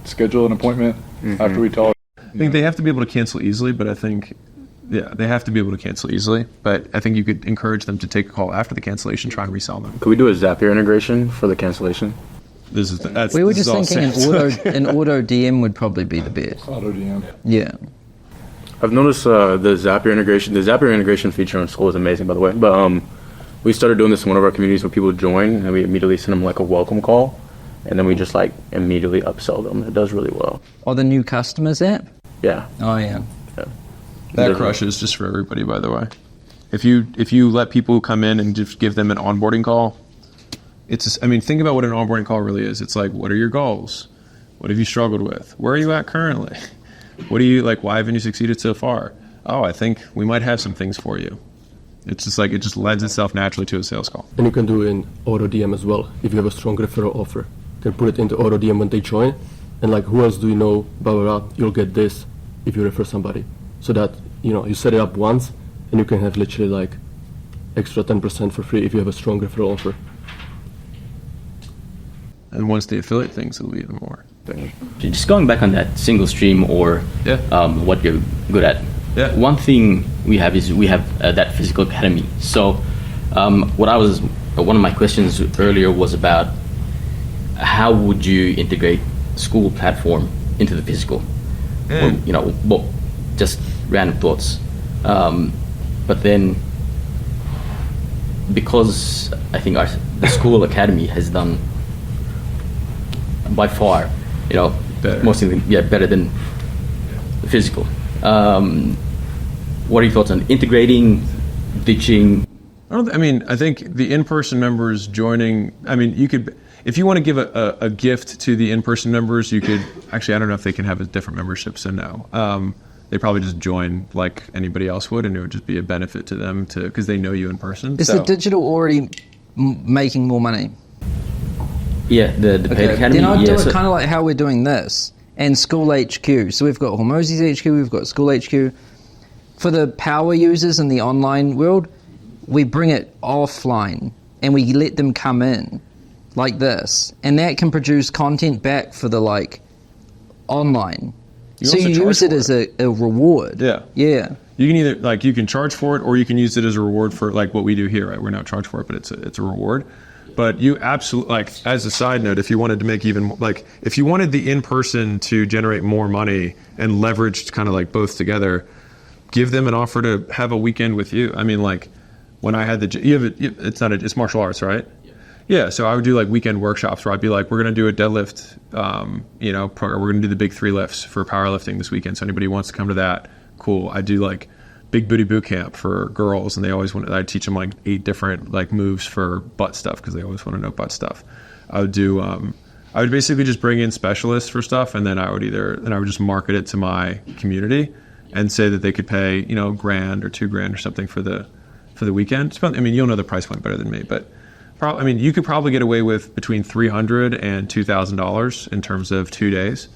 schedule an appointment after we talk. I think they have to be able to cancel easily, but I think, they have to be able to cancel easily. But I think you could encourage them to take a call after the cancellation, try and resell them. Could we do a Zapier integration for the cancellation? We were just thinking an auto DM would probably be the best. Auto DM. Yeah. I've noticed the Zapier integration feature on School is amazing, by the way. But we started doing this in one of our communities where people join, and we immediately send them like a welcome call, and then we just like immediately upsell them. It does really well. Oh, the new customers app? Yeah. Oh yeah. That crushes just for everybody, by the way. If you let people come in and just give them an onboarding call, think about what an onboarding call really is. It's like, what are your goals? What have you struggled with? Where are you at currently? What do you like? Why haven't you succeeded so far? Oh, I think we might have some things for you. It's just like it just lends itself naturally to a sales call. And you can do it in auto DM as well. If you have a strong referral offer, you can put it into auto DM when they join, and like, who else do you know? Blah blah blah. You'll get this if you refer somebody. So that you set it up once, and you can have literally like extra 10% for free if you have a strong referral offer. And once they affiliate things, it'll be even more. Just going back on that single stream or what you're good at. Yeah. One thing we have is that physical academy. So one of my questions earlier was about how would you integrate school platform into the physical? Or, just random thoughts. But then because I think the school academy has done by far, better. Better than the physical. What are your thoughts on integrating, ditching? I think the in-person members joining. You could, if you want to give a gift to the in-person members, you could. Actually, I don't know if they can have a different membership. So no, they probably just join like anybody else would, and it would just be a benefit to them because they know you in person. Is the digital already making more money? Yeah, the paid academy. Then I'd do it kind of like how we're doing this and School HQ. So we've got Hormozzi's HQ, we've got School HQ. For the power users in the online world, we bring it offline and we let them come in like this, and that can produce content back for the online. So you use it as a reward. Yeah. Yeah. You can either you can charge for it, or you can use it as a reward for what we do here. Right? We're not charged for it, but it's a reward. But you absolutely, as a side note, if you wanted to make even, if you wanted the in-person to generate more money and leverage kind of both together, give them an offer to have a weekend with you. When I had it's martial arts, right? Yeah, so I would do weekend workshops where I'd be like, we're going to do a deadlift, we're going to do the big 3 lifts for powerlifting this weekend. So anybody who wants to come to that, cool. I do big booty boot camp for girls, and they always want. I'd teach them 8 different moves for butt stuff because they always want to know butt stuff. I would do. I would basically just bring in specialists for stuff, and then I would just market it to my community and say that they could pay $1,000 or $2,000 or something for the weekend. You'll know the price point better than me, but you could probably get away with between $300 and $2,000 in terms of 2 days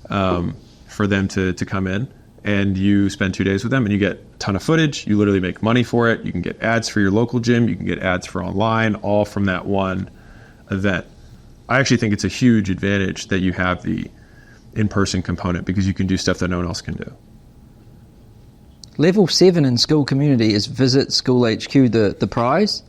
for them to come in. And you spend 2 days with them and you get a ton of footage. You literally make money for it. You can get ads for your local gym. You can get ads for online, all from that one event. I actually think it's a huge advantage that you have the in-person component because you can do stuff that no one else can do. Level 7 in school community is visit School HQ, the prize.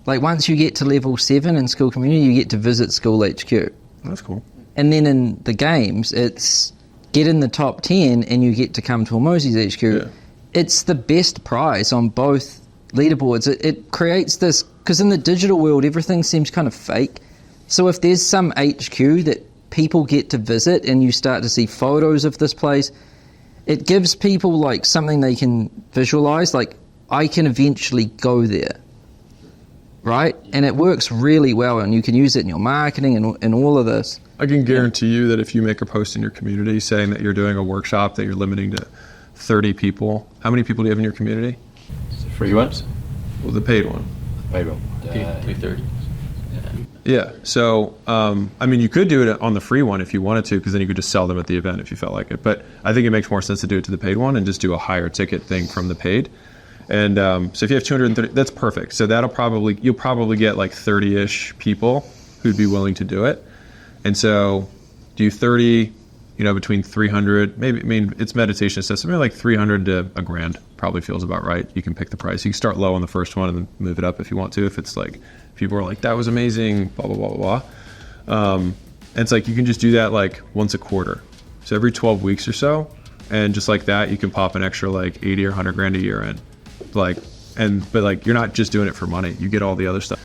Once you get to level 7 in school community, you get to visit School HQ. That's cool. And then in the games, it's get in the top 10 and you get to come to Hormozzi's HQ. Yeah. It's the best prize on both leaderboards. It creates this because in the digital world, everything seems kind of fake. So if there's some HQ that people get to visit and you start to see photos of this place, it gives people like something they can visualize, like I can eventually go there, right? And it works really well, and you can use it in your marketing and all of this. I can guarantee you that if you make a post in your community saying that you're doing a workshop that you're limiting to 30 people, how many people do you have in your community? Free ones? Well, the paid one. Paid one. 330. Yeah. So, I mean, you could do it on the free one if you wanted to, because then you could just sell them at the event if you felt like it. But I think it makes more sense to do it to the paid one and just do a higher ticket thing from the paid. And so if you have 230, that's perfect. So you'll probably get like 30-ish people who'd be willing to do it. And so do 30, between 300, maybe, I mean, it's meditation assessment, maybe like 300 to $1,000 probably feels about right. You can pick the price. You can start low on the first one and then move it up if you want to. If it's like, people are like, that was amazing, blah, blah, blah, blah, blah. And it's like, you can just do that like once a quarter. So every 12 weeks or so. And just like that, you can pop an extra like 80 or $100,000 a year in. But you're not just doing it for money. You get all the other stuff.